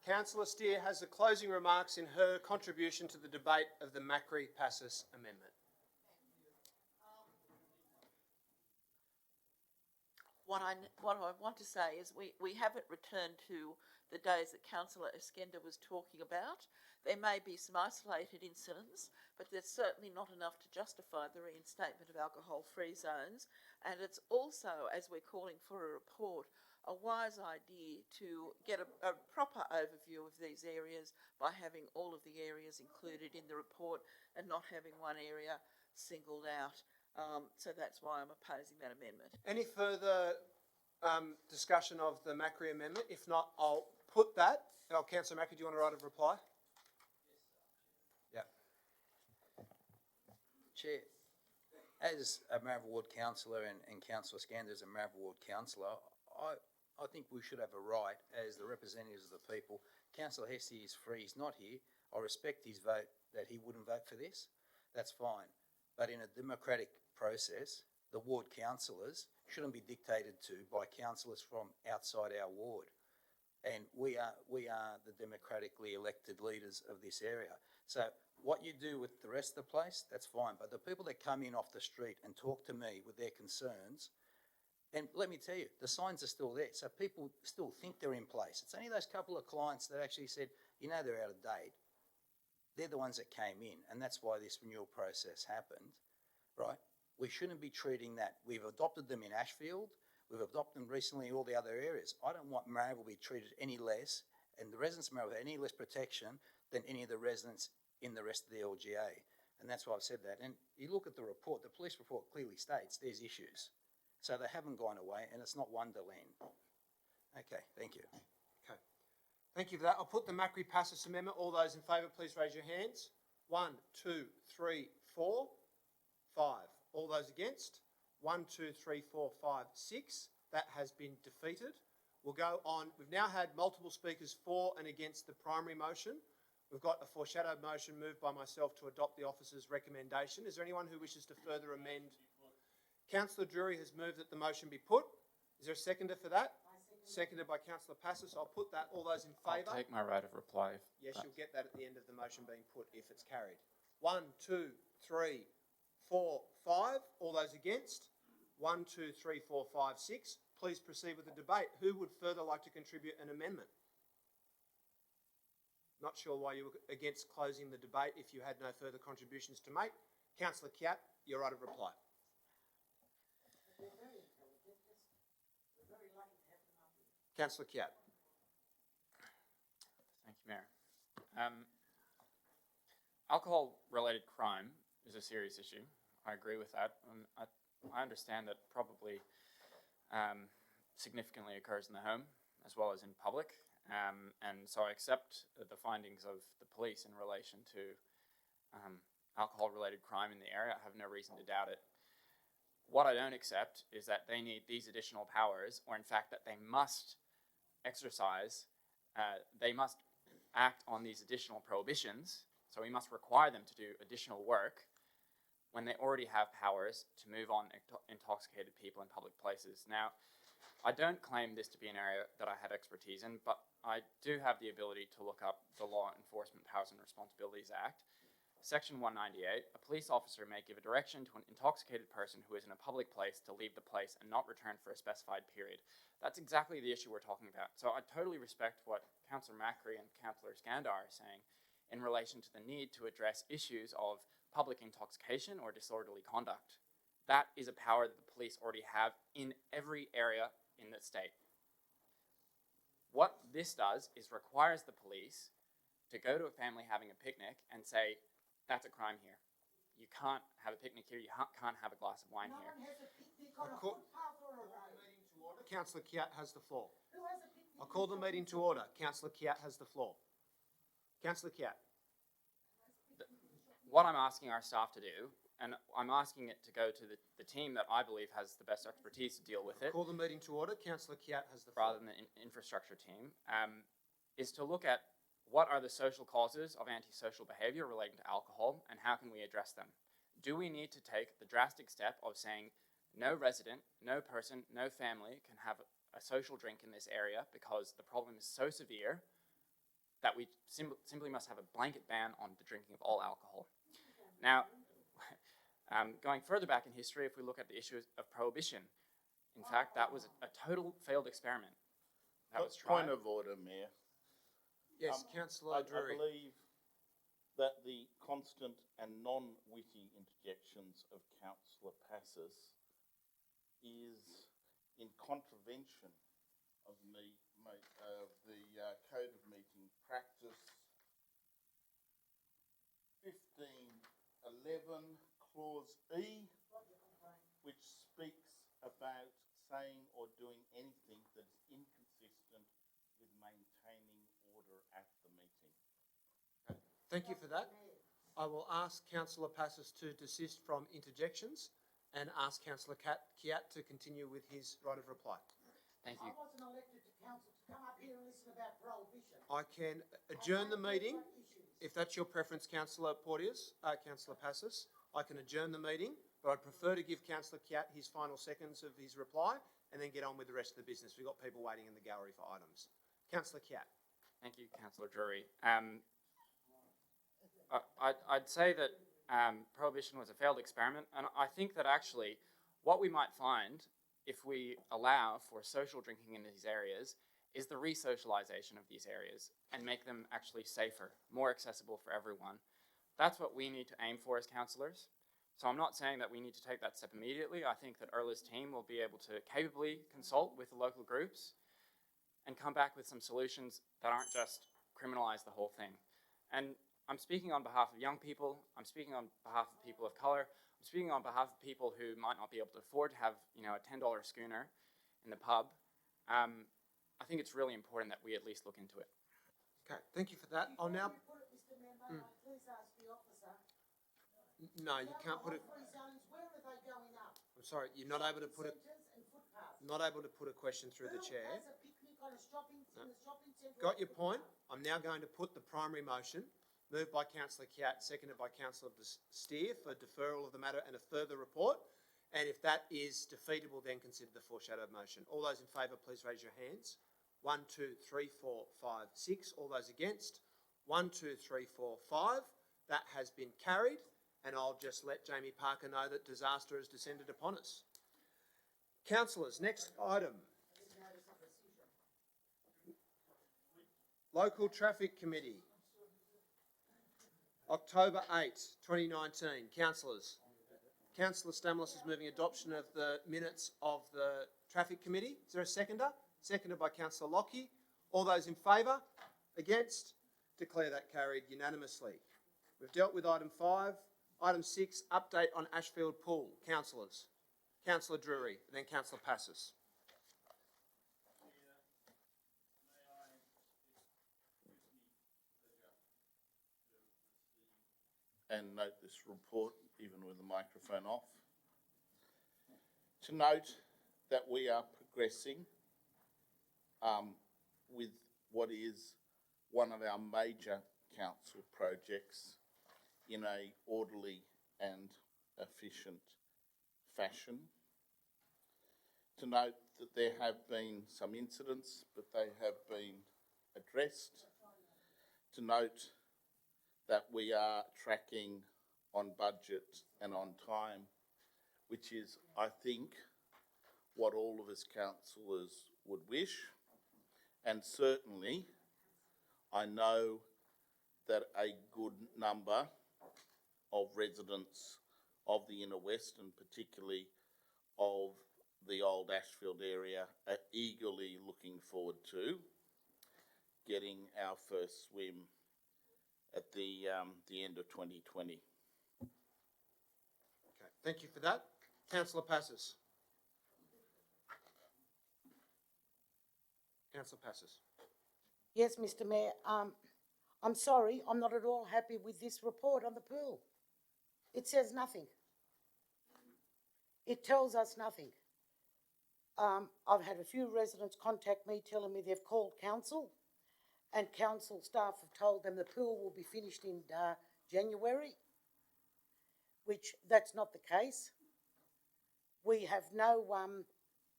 Councillor Steer has the closing remarks in her contribution to the debate of the Macri Passus Amendment. What I want to say is we haven't returned to the days that Councillor Eskender was talking about. There may be some isolated incidents, but there's certainly not enough to justify the reinstatement of alcohol-free zones. And it's also, as we're calling for a report, a wise idea to get a proper overview of these areas by having all of the areas included in the report and not having one area singled out. So that's why I'm opposing that amendment. Any further discussion of the Macri Amendment? If not, I'll put that, Councillor Macri, do you want to write a reply? Yeah. Chair, as a Marrickville Ward councillor and Councillor Skander as a Marrickville Ward councillor, I think we should have a right as the representatives of the people. Councillor Hesse is free, he's not here. I respect his vote that he wouldn't vote for this. That's fine. But in a democratic process, the ward councillors shouldn't be dictated to by councillors from outside our ward. And we are the democratically elected leaders of this area. So what you do with the rest of the place, that's fine. But the people that come in off the street and talk to me with their concerns, and let me tell you, the signs are still there. So people still think they're in place. It's only those couple of clients that actually said, you know, they're out of date. They're the ones that came in. And that's why this renewal process happened, right? We shouldn't be treating that. We've adopted them in Ashfield. We've adopted them recently in all the other areas. I don't want Mayoral to be treated any less, and the residents of Mayoral any less protection than any of the residents in the rest of the LGA. And that's why I've said that. And you look at the report, the police report clearly states there's issues. So they haven't gone away, and it's not Wonderland. Okay, thank you. Okay. Thank you for that. I'll put the Macri-Passos amendment. All those in favour, please raise your hands. 1, 2, 3, 4, 5. All those against? 1, 2, 3, 4, 5, 6. That has been defeated. We'll go on. We've now had multiple speakers for and against the primary motion. We've got a foreshadowed motion moved by myself to adopt the officer's recommendation. Is there anyone who wishes to further amend? Councillor Drury has moved that the motion be put. Is there a seconder for that? Seconded by Councillor Passos. I'll put that. All those in favour? I'll take my right of reply. Yes, you'll get that at the end of the motion being put if it's carried. 1, 2, 3, 4, 5. All those against? 1, 2, 3, 4, 5, 6. Please proceed with the debate. Who would further like to contribute an amendment? Not sure why you were against closing the debate if you had no further contributions to make. Councillor Kiat, your right of reply. Councillor Kiat. Thank you, Mayor. Alcohol-related crime is a serious issue. I agree with that. I understand that probably significantly occurs in the home as well as in public. And so I accept the findings of the police in relation to alcohol-related crime in the area. I have no reason to doubt it. What I don't accept is that they need these additional powers, or in fact that they must exercise, they must act on these additional prohibitions, so we must require them to do additional work when they already have powers to move on intoxicated people in public places. Now, I don't claim this to be an area that I have expertise in, but I do have the ability to look up the Law Enforcement Powers and Responsibilities Act. Section 198, a police officer may give a direction to an intoxicated person who is in a public place to leave the place and not return for a specified period. That's exactly the issue we're talking about. So I totally respect what Councillor Macri and Councillor Skandar are saying in relation to the need to address issues of public intoxication or disorderly conduct. That is a power that the police already have in every area in the state. What this does is requires the police to go to a family having a picnic and say, that's a crime here. You can't have a picnic here. You can't have a glass of wine here. Councillor Kiat has the floor. I'll call the meeting to order. Councillor Kiat has the floor. Councillor Kiat. What I'm asking our staff to do, and I'm asking it to go to the team that I believe has the best expertise to deal with it. Call the meeting to order. Councillor Kiat has the floor. Rather than the infrastructure team, is to look at what are the social causes of antisocial behaviour relating to alcohol, and how can we address them? Do we need to take the drastic step of saying no resident, no person, no family can have a social drink in this area because the problem is so severe that we simply must have a blanket ban on the drinking of all alcohol? Now, going further back in history, if we look at the issue of prohibition, in fact, that was a total failed experiment. That was tried. Point of order, Mayor. Yes, Councillor Drury. I believe that the constant and non-witty interjections of Councillor Passos is in contravention of the Code of Meeting Practice 1511 Clause E, which speaks about saying or doing anything that is inconsistent with maintaining Thank you for that. I will ask Councillor Passos to desist from interjections and ask Councillor Kiat to continue with his right of reply. Thank you. I wasn't elected to council to come up here and listen about prohibition. I can adjourn the meeting, if that's your preference, Councillor Councillor Passos. I can adjourn the meeting, but I'd prefer to give Councillor Kiat his final seconds of his reply and then get on with the rest of the business. We've got people waiting in the gallery for items. Councillor Kiat. Thank you, Councillor Drury. I'd say that prohibition was a failed experiment, and I think that actually what we might find if we allow for social drinking in these areas is the re-socialisation of these areas and make them actually safer, more accessible for everyone. That's what we need to aim for as councillors. So I'm not saying that we need to take that step immediately. I think that Erla's team will be able to capably consult with the local groups and come back with some solutions that aren't just criminalise the whole thing. And I'm speaking on behalf of young people, I'm speaking on behalf of people of colour, I'm speaking on behalf of people who might not be able to afford to have, a $10 schooner in the pub. I think it's really important that we at least look into it. Okay, thank you for that. I'll now... Please ask the officer. No, you can't put it... Free zones, where are they going up? I'm sorry, you're not able to put it... Centres and footpaths. Not able to put a question through the chair. Who has a picnic on a shopping, in a shopping centre? Got your point. I'm now going to put the primary motion, moved by Councillor Kiat, seconded by Councillor Steer, for deferral of the matter and a further report. And if that is defeatable, then consider the foreshadowed motion. All those in favour, please raise your hands. 1, 2, 3, 4, 5, 6. All those against? 1, 2, 3, 4, 5. That has been carried, and I'll just let Jamie Parker know that disaster has descended upon us. Councillors, next item. Local Traffic Committee. October 8, 2019. Councillors. Councillor Stamoulis is moving adoption of the minutes of the Traffic Committee. Is there a seconder? Seconded by Councillor Lockie. All those in favour? Against? Declare that carried unanimously. We've dealt with item 5. Item 6, update on Ashfield Pool. Councillors. Councillor Drury, and then Councillor Passos. And note this report, even with the microphone off. To note that we are progressing with what is one of our major council projects in a orderly and efficient fashion. To note that there have been some incidents, but they have been addressed. To note that we are tracking on budget and on time, which is, I think, what all of us councillors would wish. And certainly, I know that a good number of residents of the Inner West, and particularly of the old Ashfield area, are eagerly looking forward to getting our first swim at the end of 2020. Okay, thank you for that. Councillor Passos. Councillor Passos. Yes, Mr Mayor. I'm sorry, I'm not at all happy with this report on the pool. It says nothing. It tells us nothing. I've had a few residents contact me telling me they've called council, and council staff have told them the pool will be finished in January, which that's not the case. We have no,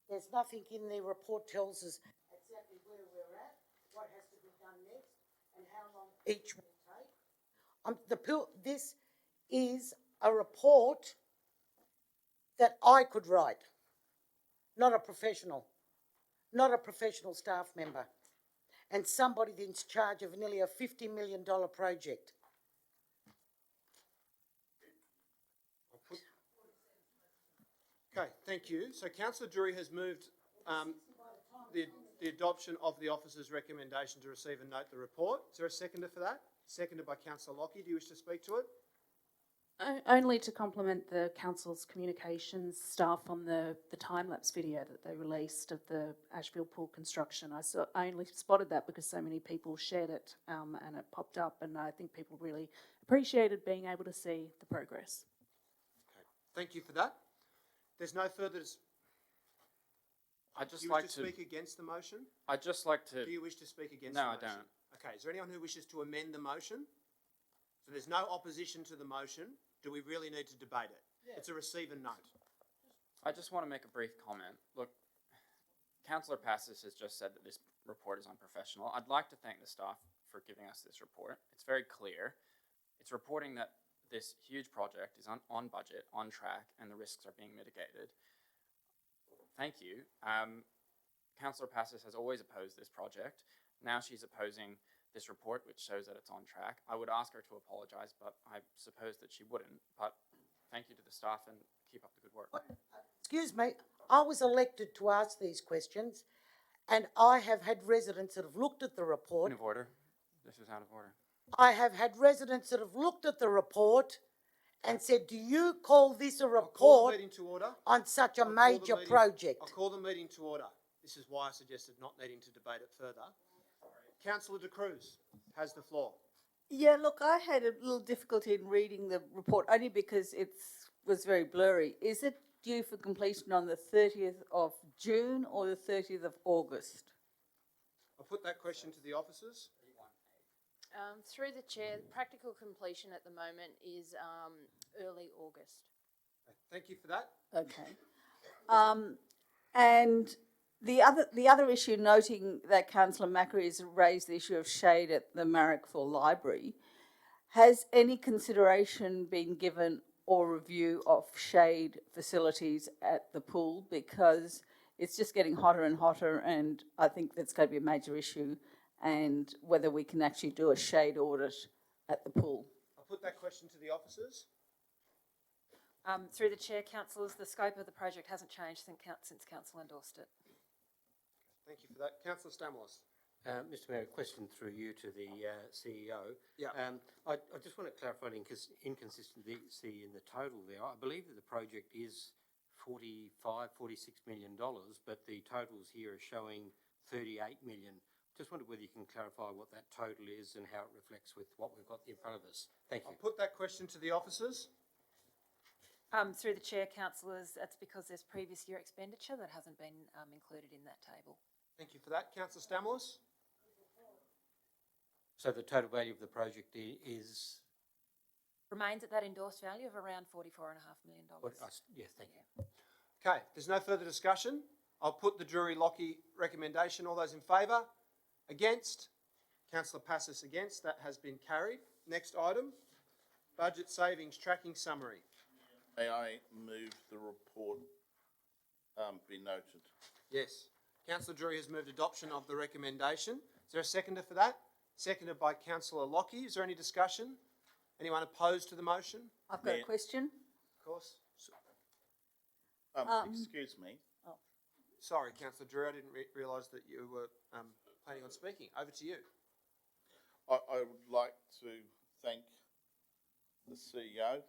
there's nothing in the report tells us exactly where we're at, what has to be done next, and how long each will take. The pool, this is a report that I could write, not a professional staff member, and somebody in charge of nearly a $50 million project. Okay, thank you. So Councillor Drury has moved the adoption of the officer's recommendation to receive and note the report. Is there a seconder for that? Seconded by Councillor Lockie. Do you wish to speak to it? Only to compliment the council's communications staff on the time-lapse video that they released of the Ashfield pool construction. I only spotted that because so many people shared it and it popped up, and I think people really appreciated being able to see the progress. Okay. Thank you for that. There's no further... I'd just Do you like wish to speak against the motion? I'd just like to... Do you wish to speak against No, the I motion? don't. Okay, is there anyone who wishes to amend the motion? So there's no opposition to the motion. Do we really need to debate it? Yeah. It's a receive and note. I just want to make a brief comment. Look, Councillor Passis has just said that this report is unprofessional. I'd like to thank the staff for giving us this report. It's very clear. It's reporting that this huge project is on budget, on track, and the risks are being mitigated. Thank you. Councillor Passis has always opposed this project. Now she's opposing this report, which shows that it's on track. I would ask her to apologise, but I suppose that she wouldn't. But thank you to the staff and keep up the good work. Excuse me, I was elected to ask these questions, and I have had residents that have looked at the report. Point of order. This is out of order. I have had residents that have looked at the report and said, do you call this a report Call the meeting to order. on such a major project? I'll call the meeting to order. This is why I suggested not needing to debate it further. Councillor De Cruz has the floor. Yeah, look, I had a little difficulty in reading the report only because it was very blurry. Is it due for completion on the 30th of June or the 30th of August? I'll put that question to the officers. Through the chair, practical completion at the moment is early August. Thank you for that. Okay. And the other issue, noting that Councillor Macquarie has raised the issue of shade at the Marrickville Library, has any consideration been given or review of shade facilities at the pool? Because it's just getting hotter and hotter, and I think that's going to be a major issue, and whether we can actually do a shade audit at the pool. I'll put that question to the officers. Through the chair, councillors, the scope of the project hasn't changed since council endorsed it. Thank you for that. Councillor Stamos. Mr Mayor, a question through you to the CEO. Yeah. I just want to clarify an inconsistency in the total there. I believe that the project is $45, $46 million, but the totals here are showing 38 million. Just wondered whether you can clarify what that total is and how it reflects with what we've got in front of us. Thank you. I'll put that question to the officers. Through the chair, councillors, that's because there's previous year expenditure that hasn't been included in that table. Thank you for that. Councillor Stamos. So the total value of the project is? Remains at that endorsed value of around $44.5 million. Yes, thank you. Okay, there's no further discussion. I'll put the Drury-Lockie recommendation. All those in favour? Against? Councillor Passis against. That has been carried. Next item, budget savings tracking summary. May I move the report be noted? Yes. Councillor Drury has moved adoption of the recommendation. Is there a seconder for that? Seconded by Councillor Lockie. Is there any discussion? Anyone opposed to the motion? I've got a question. Of course. Excuse me. Sorry, Councillor Drury, I didn't realise that you were planning on speaking. Over to you. I would like to thank the CEO,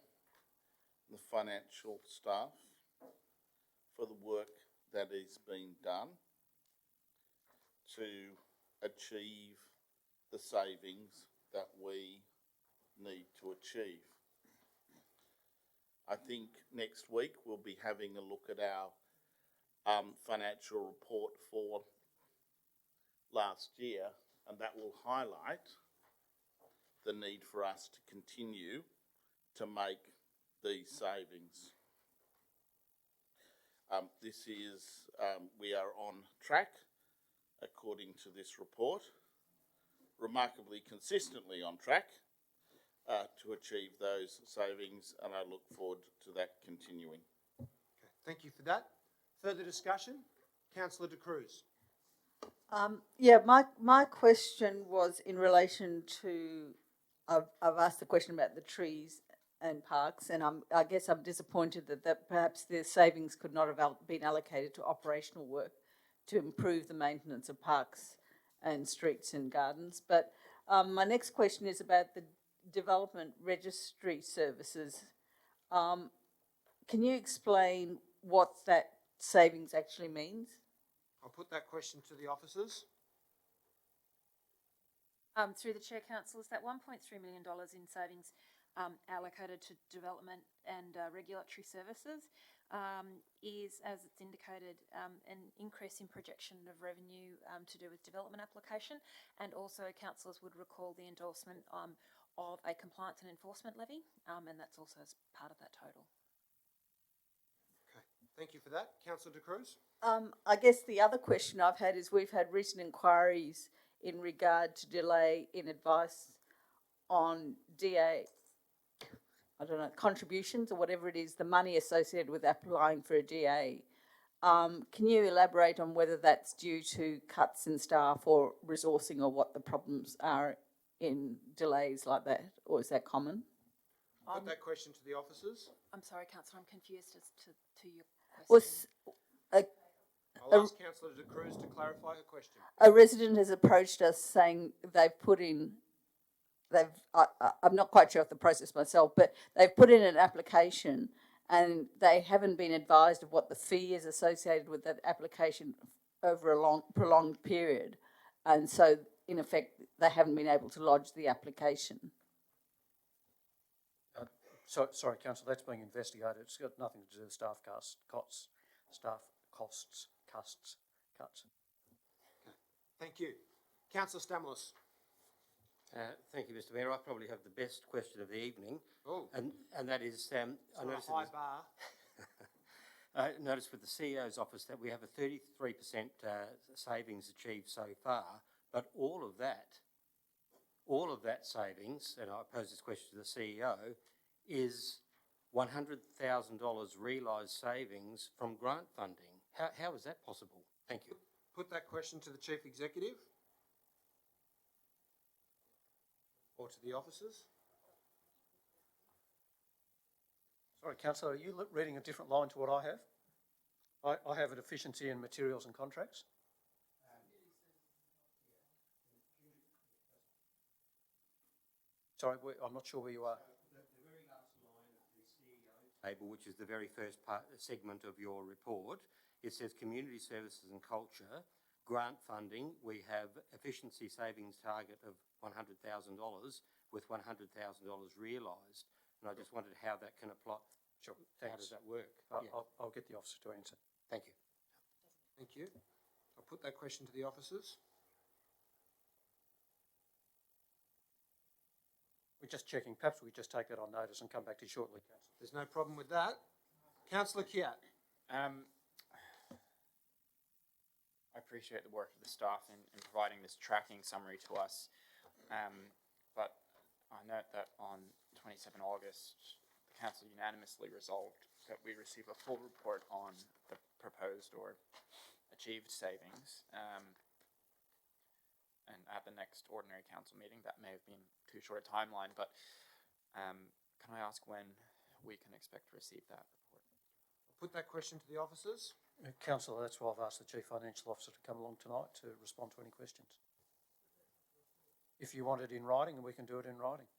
the financial staff for the work that is being done to achieve the savings that we need to achieve. I think next week we'll be having a look at our financial report for last year, and that will highlight the need for us to continue to make these savings. We are on track, according to this report, remarkably consistently on track to achieve those savings, and I look forward to that continuing. Okay, thank you for that. Further discussion? Councillor De Cruz. Yeah, my question was in relation to, I've asked the question about the trees and parks, and I guess I'm disappointed that perhaps the savings could not have been allocated to operational work to improve the maintenance of parks and streets and gardens. But my next question is about the development registry services Can you explain what that savings actually means? I'll put that question to the officers. Through the Chair, Councillors, that $1.3 million in savings allocated to development and regulatory services is, as it's indicated, an increase in projection of revenue to do with development application, and also councillors would recall the endorsement of a compliance and enforcement levy, and that's also as part of that total. Okay, thank you for that. Councillor De Cruz? I guess the other question I've had is we've had recent inquiries in regard to delay in advice on contributions or whatever it is, the money associated with applying for a DA. Can you elaborate on whether that's due to cuts in staff or resourcing, or what the problems are in delays like that, or is that common? Put that question to the officers. I'm sorry, Councillor, I'm confused as to your question. I'll ask Councillor De Cruz to clarify her question. A resident has approached us saying I'm not quite sure of the process myself, but they've put in an application and they haven't been advised of what the fee is associated with that application over a prolonged period. And so, in effect, they haven't been able to lodge the application. Sorry, Councillor, that's being investigated. It's got nothing to do with staff cuts. Okay. Thank you. Councillor Stamoulis. Thank you, Mr. Mayor. I probably have the best question of the evening. Oh. And that is, I noticed a high bar. I noticed with the CEO's office that we have a 33% savings achieved so far, but all of that savings, and I pose this question to the CEO, is $100,000 realised savings from grant funding. How is that possible? Thank you. Put that question to the Chief Executive or to the officers. Sorry, Councillor, are you reading a different line to what I have? I have an efficiency in materials and contracts. Sorry, I'm not sure where you are. The very last line of the CEO's table, which is the very first segment of your report, it says community services and culture, grant funding, we have efficiency savings target of $100,000 with $100,000 realised. And I just wondered how that can apply. Sure. How does that work? I'll get the officer to answer. Thank you. Thank you. I'll put that question to the officers. We're just checking. Perhaps we just take that on notice and come back to you shortly, Councillor. There's no problem with that. Councillor Kiat. I appreciate the work of the staff in providing this tracking summary to us, but I note that on 27 August, the Council unanimously resolved that we receive a full report on the proposed or achieved savings, and at the next ordinary council meeting, that may have been too short a timeline, but can I ask when we can expect to receive that report? I'll put that question to the officers. Councillor, that's why I've asked the Chief Financial Officer to come along tonight to respond to any questions. If you want it in writing, we can do it in writing.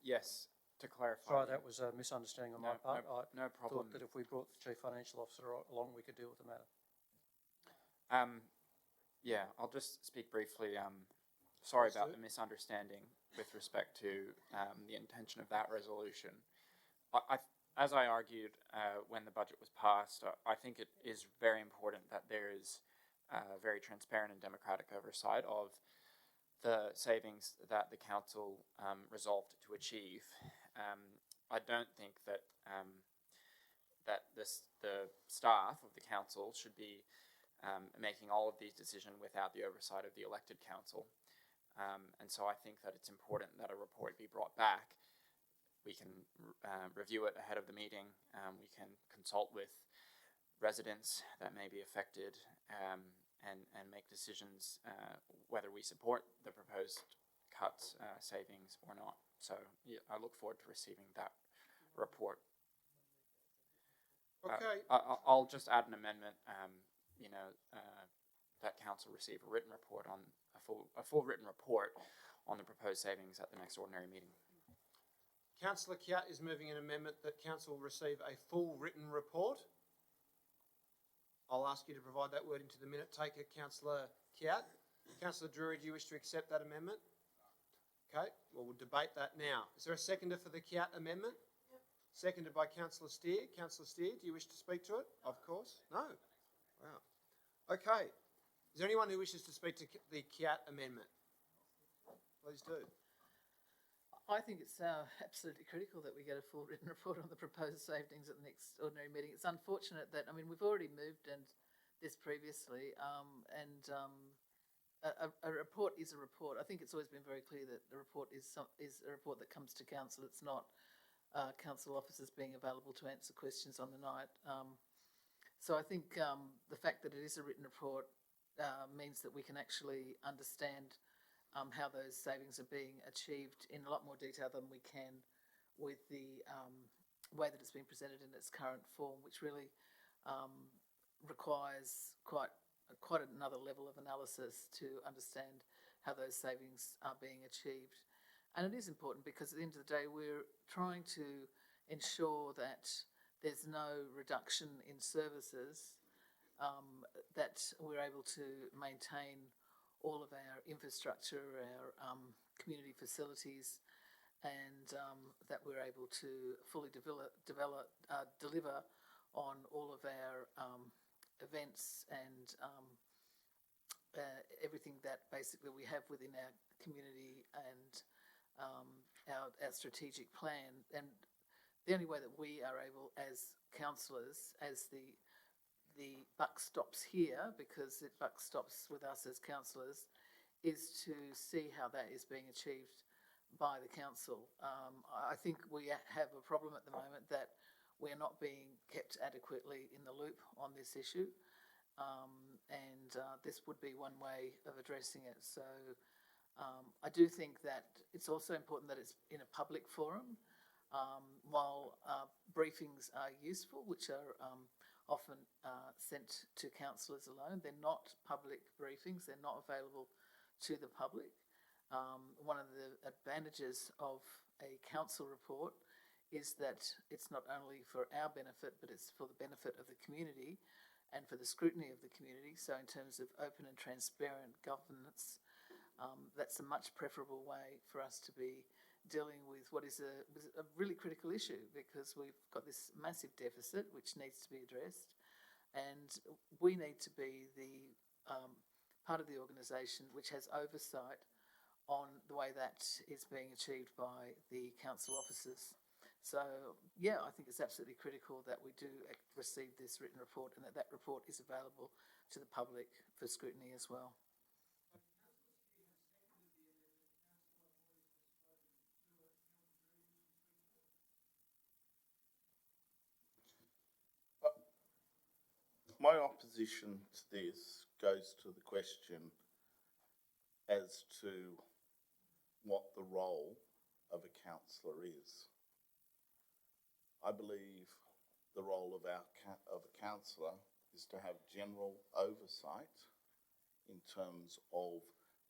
Yes, to clarify. Sorry, that was a misunderstanding on my part. No problem. I thought that if we brought the Chief Financial Officer along, we could deal with the matter. Yeah, I'll just speak briefly. Sorry about the misunderstanding with respect to the intention of that resolution. As I argued when the budget was passed, I think it is very important that there is very transparent and democratic oversight of the savings that the council resolved to achieve. I don't think that the staff of the council should be making all of these decisions without the oversight of the elected council. And so I think that it's important that a report be brought back. We can review it ahead of the meeting. We can consult with residents that may be affected and make decisions whether we support the proposed cuts, savings or not. So yeah, I look forward to receiving that report. Okay. I'll just add an amendment, that council receive a written report on a full written report on the proposed savings at the next ordinary meeting. Councillor Kiat is moving an amendment that council receive a full written report. I'll ask you to provide that word into the minute. Take it, Councillor Kiat. Councillor Drury, do you wish to accept that amendment? Okay, well, we'll debate that now. Is there a seconder for the Kiat amendment? Yep. Seconded by Councillor Steer. Councillor Steer, do you wish to speak to it? Of course. No. Wow. Okay. Is there anyone who wishes to speak to the Kiat amendment? Please do. I think it's absolutely critical that we get a full written report on the proposed savings at the next ordinary meeting. It's unfortunate that, I mean, we've already moved and this previously, a report is a report. I think it's always been very clear that the report is a report that comes to council. It's not council officers being available to answer questions on the night. So I think the fact that it is a written report means that we can actually understand how those savings are being achieved in a lot more detail than we can with the way that it's been presented in its current form, which really requires quite another level of analysis to understand how those savings are being achieved. And it is important because at the end of the day, we're trying to ensure that there's no reduction in services, that we're able to maintain all of our infrastructure, our community facilities, and that we're able to fully deliver on all of our events and everything that basically we have within our community and our strategic plan. And the only way that we are able as councillors, as the buck stops here, because the buck stops with us as councillors, is to see how that is being achieved by the council. I think we have a problem at the moment that we're not being kept adequately in the loop on this issue, and this would be one way of addressing it. So I do think that it's also important that it's in a public forum. While briefings are useful, which are often sent to councillors alone, they're not public briefings, they're not available to the public. One of the advantages of a council report is that it's not only for our benefit, but it's for the benefit of the community and for the scrutiny of the community. So in terms of open and transparent governance, that's a much preferable way for us to be dealing with what is a really critical issue, because we've got this massive deficit which needs to be addressed, and we need to be the part of the organisation which has oversight on the way that is being achieved by the council officers. So yeah, I think it's absolutely critical that we do receive this written report and that report is available to the public for scrutiny as well. My opposition to this goes to the question as to what the role of a councillor is. I believe the role of a councillor is to have general oversight in terms of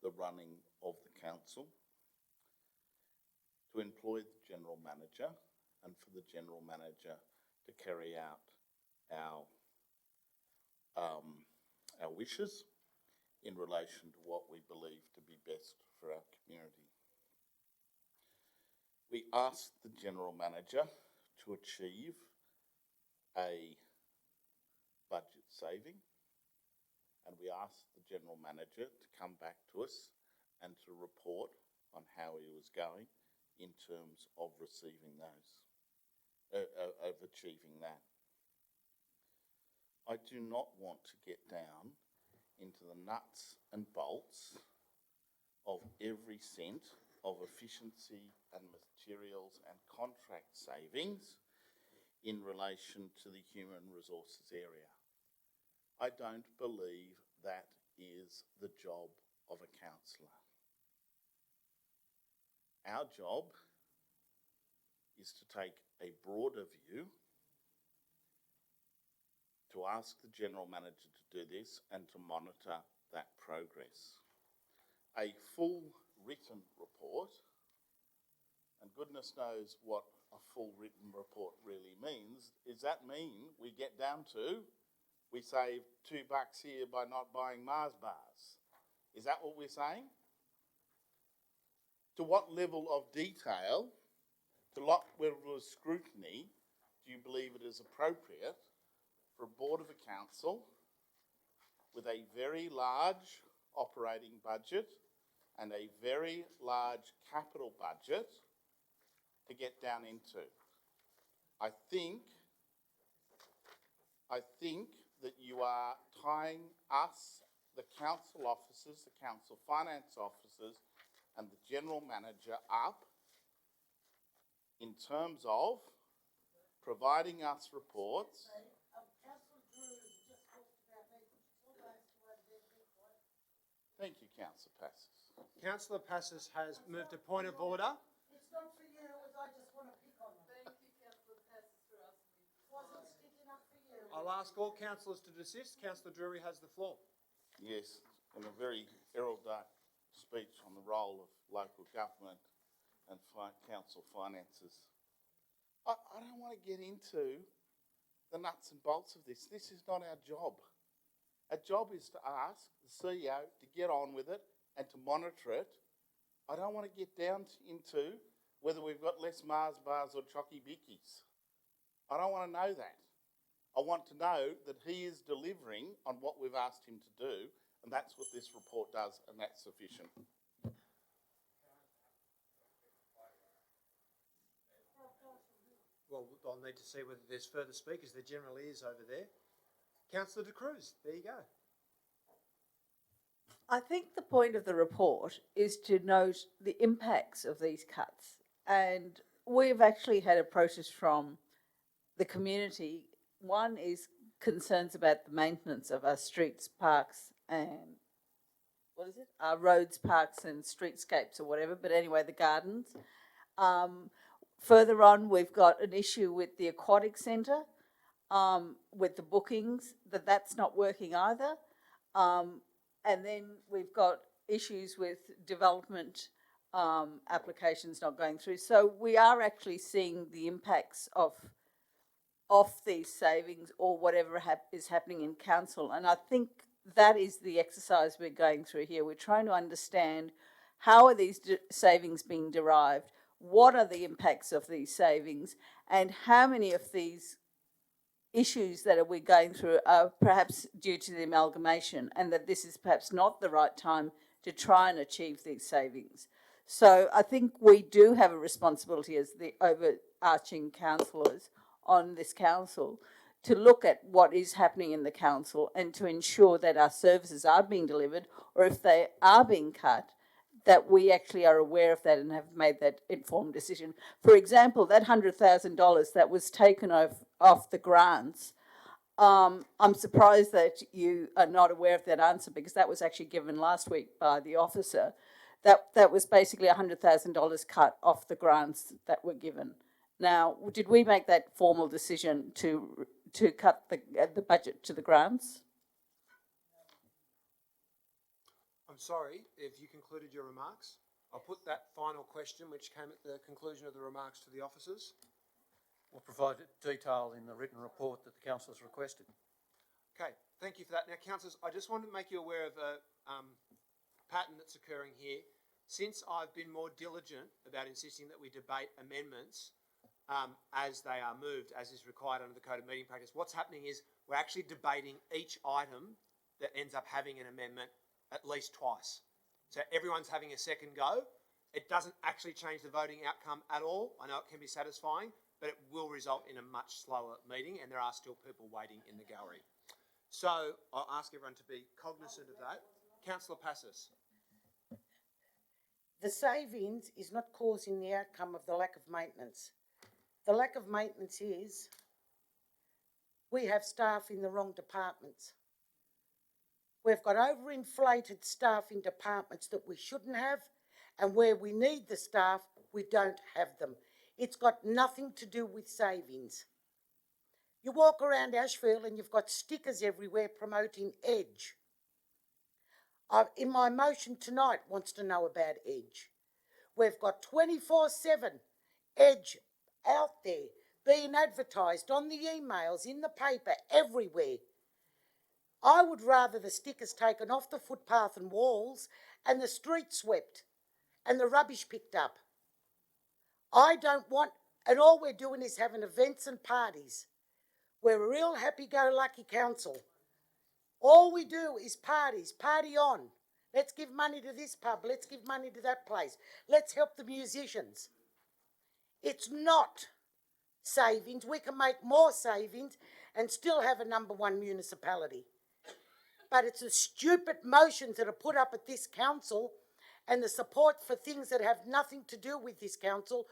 the running of the council, to employ the general manager, and for the general manager to carry out our wishes in relation to what we believe to be best for our community. We asked the general manager to achieve a budget saving, and we asked the general manager to come back to us and to report on how he was going in terms of receiving those, of achieving that. I do not want to get down into the nuts and bolts of every cent of efficiency and materials and contract savings in relation to the human resources area. I don't believe that is the job of a councillor. Our job is to take a broader view, to ask the general manager to do this and to monitor that progress. A full written report and goodness knows what a full written report really means, does that mean we get down to, we save $2 here by not buying Mars bars? Is that what we're saying? To what level of detail, to what level of scrutiny do you believe it is appropriate for a board of a council with a very large operating budget and a very large capital budget to get down into? I think that you are tying us, the council officers, the council finance officers, and the general manager up in terms of providing us reports. Thank you, Councillor Passes. Councillor Passes has moved a point of order. It's not for you, I just want to pick on them. Thank you, Councillor Passes, for asking me. Wasn't sticking up for you. I'll ask all councillors to desist. Councillor Drury has the floor. Yes, in a very erudite speech on the role of local government and council finances. I don't want to get into the nuts and bolts of this. This is not our job. Our job is to ask the CEO to get on with it and to monitor it. I don't want to get down into whether we've got less Mars bars or chocky bickies. I don't want to know that. I want to know that he is delivering on what we've asked him to do, and that's what this report does, and that's sufficient. Well, I'll need to see whether there's further speakers. There generally is over there. Councillor De Cruz, there you go. I think the point of the report is to note the impacts of these cuts. And we've actually had a protest from the community. One is concerns about the maintenance of our streets, parks and, our roads, parks and streetscapes or whatever, but anyway, the gardens. Further on, we've got an issue with the aquatic centre, with the bookings, that's not working either. And then we've got issues with development applications not going through. So we are actually seeing the impacts of these savings or whatever is happening in council. And I think that is the exercise we're going through here. We're trying to understand how are these savings being derived, what are the impacts of these savings, and how many of these issues that we're going through are perhaps due to the amalgamation, and that this is perhaps not the right time to try and achieve these savings. So I think we do have a responsibility as the overarching councillors on this council to look at what is happening in the council and to ensure that our services are being delivered, or if they are being cut, that we actually are aware of that and have made that informed decision. For example, that $100,000 that was taken off the grants, I'm surprised that you are not aware of that answer, because that was actually given last week by the officer. That was basically $100,000 cut off the grants that were given. Now, did we make that formal decision to cut the budget to the grants? I'm sorry, if you concluded your remarks. I'll put that final question, which came at the conclusion of the remarks, to the officers. We'll provide detail in the written report that the councillors requested. Okay, thank you for that. Now, councillors, I just wanted to make you aware of a pattern that's occurring here. Since I've been more diligent about insisting that we debate amendments as they are moved, as is required under the Code of Meeting Practice, what's happening is we're actually debating each item that ends up having an amendment at least twice. So everyone's having a second go. It doesn't actually change the voting outcome at all. I know it can be satisfying, but it will result in a much slower meeting, and there are still people waiting in the gallery. So I'll ask everyone to be cognizant of that. Councillor Passes. The savings is not causing the outcome of the lack of maintenance. The lack of maintenance is we have staff in the wrong departments. We've got overinflated staff in departments that we shouldn't have, and where we need the staff, we don't have them. It's got nothing to do with savings. You walk around Ashfield and you've got stickers everywhere promoting Edge. In my motion tonight wants to know about Edge. We've got 24/7 edge out there, being advertised on the emails, in the paper, everywhere. I would rather the stickers taken off the footpath and walls and the street swept and the rubbish picked up. I don't want, and all we're doing is having events and parties. We're a real happy-go-lucky council. All we do is parties, party on. Let's give money to this pub, let's give money to that place. Let's help the musicians. It's not savings. We can make more savings and still have a number one municipality. But it's the stupid motions that are put up at this council and the support for things that have nothing to do with this council,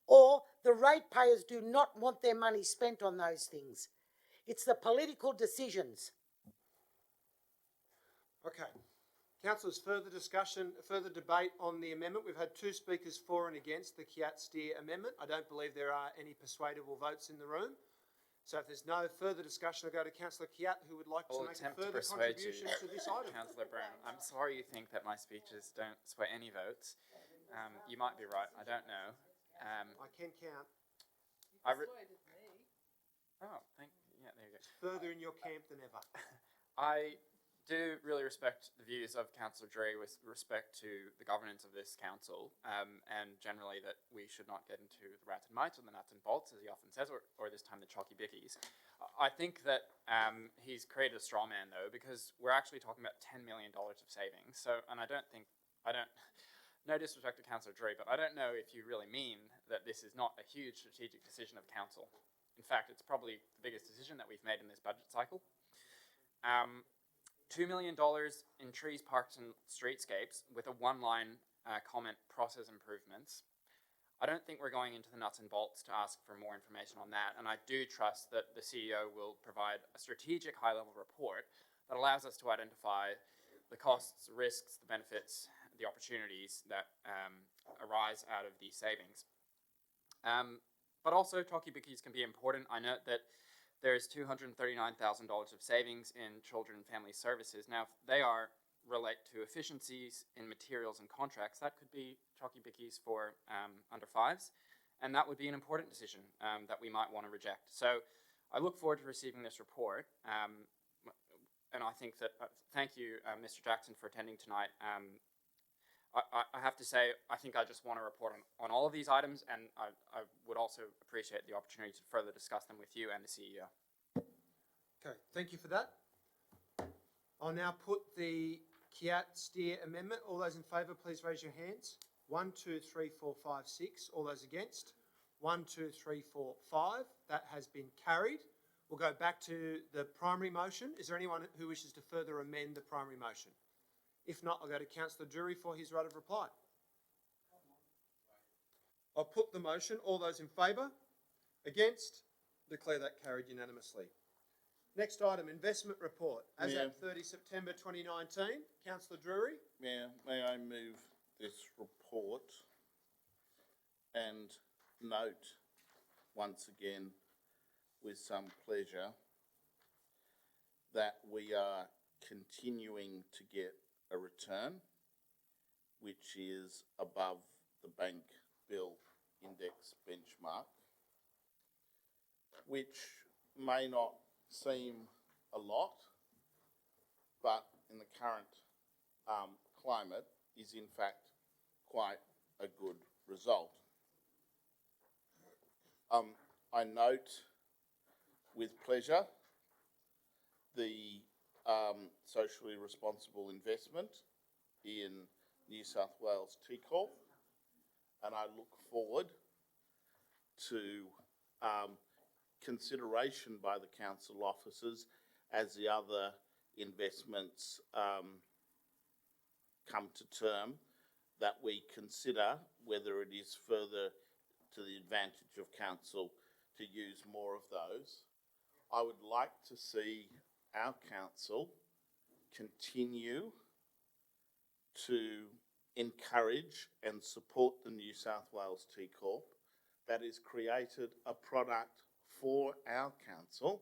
or the ratepayers do not want their money spent on those things. It's the political decisions. Okay. Councillors, further discussion, further debate on the amendment. We've had two speakers for and against the Kiat-Steer amendment. I don't believe there are any persuadable votes in the room. So if there's no further discussion, I'll go to Councillor Kiat, who would like to make a further contribution to this item. Councillor Brown, I'm sorry you think that my speeches don't sway any votes. You might be right, I don't know. I can count. Oh, yeah, there you go. Further in your camp than ever. I do really respect the views of Councillor Dre with respect to the governance of this council, and generally that we should not get into the rats and mites or the nuts and bolts, as he often says, or this time the chalky bickies. I think that he's created a straw man, though, because we're actually talking about $10 million of savings. So, and no disrespect to Councillor Dre, but I don't know if you really mean that this is not a huge strategic decision of council. In fact, it's probably the biggest decision that we've made in this budget cycle. $2 million in trees, parks and streetscapes with a one-line comment, process improvements. I don't think we're going into the nuts and bolts to ask for more information on that, and I do trust that the CEO will provide a strategic high-level report that allows us to identify the costs, risks, the benefits, the opportunities that arise out of these savings. But also, talkie bickies can be important. I note that there's $239,000 of savings in children and family services. Now, if they relate to efficiencies in materials and contracts, that could be talkie bickies for under fives, and that would be an important decision that we might want to reject. So I look forward to receiving this report, and I think that, thank you, Mr. Jackson, for attending tonight. I have to say, I think I just want to report on all of these items, and I would also appreciate the opportunity to further discuss them with you and the CEO. Okay, thank you for that. I'll now put the Kiat-Steer amendment. All those in favour, please raise your hands. 1, 2, 3, 4, 5, 6. All those against? 1, 2, 3, 4, 5. That has been carried. We'll go back to the primary motion. Is there anyone who wishes to further amend the primary motion? If not, I'll go to Councillor Drury for his right of reply. I'll put the motion. All those in favour? Against? Declare that carried unanimously. Next item, investment report. As at 30 September 2019, Councillor Drury. Mayor, may I move this report and note once again with some pleasure that we are continuing to get a return which is above the bank bill index benchmark, which may not seem a lot, but in the current climate is in fact quite a good result. I note with pleasure the socially responsible investment in New South Wales Tea Corp, and I look forward to consideration by the council officers as the other investments come to term, that we consider whether it is further to the advantage of council to use more of those. I would like to see our council continue to encourage and support the New South Wales Tea Corp that has created a product for our council,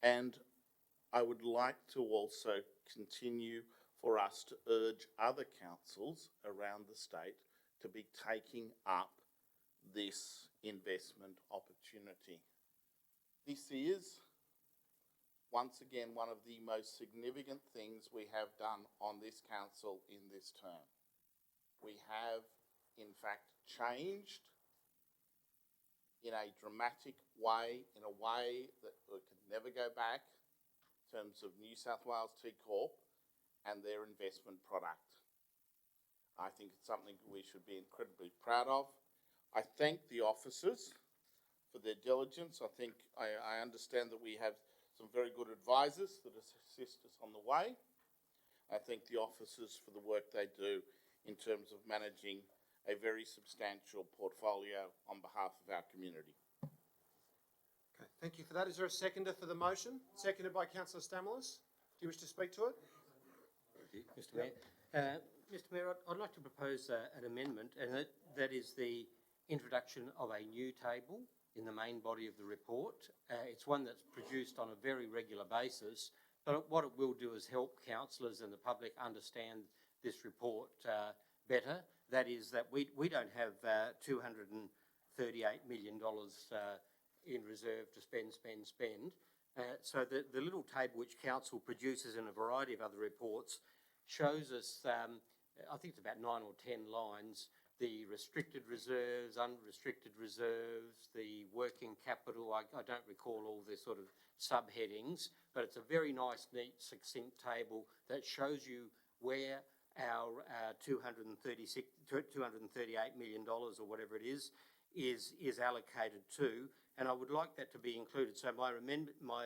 and I would like to also continue for us to urge other councils around the state to be taking up this investment opportunity. This is, once again, one of the most significant things we have done on this council in this term. We have, in fact, changed in a dramatic way, in a way that we could never go back, in terms of New South Wales Tea Corp and their investment product. I think it's something we should be incredibly proud of. I thank the officers for their diligence. I understand that we have some very good advisors that assist us on the way. I thank the officers for the work they do in terms of managing a very substantial portfolio on behalf of our community. Okay, thank you for that. Is there a seconder for the motion? Seconded by Councillor Stamoulis. Do you wish to speak to it? Thank you, Mr. Mayor. Mr. Mayor, I'd like to propose an amendment, and that is the introduction of a new table in the main body of the report. It's one that's produced on a very regular basis, but what it will do is help councillors and the public understand this report better. That is that we don't have $238 million in reserve to spend. So the little table which council produces in a variety of other reports shows us, I think it's about 9 or 10 lines, the restricted reserves, unrestricted reserves, the working capital. I don't recall all the sort of subheadings, but it's a very nice, neat, succinct table that shows you where our $238 million or whatever it is allocated to, and I would like that to be included. So my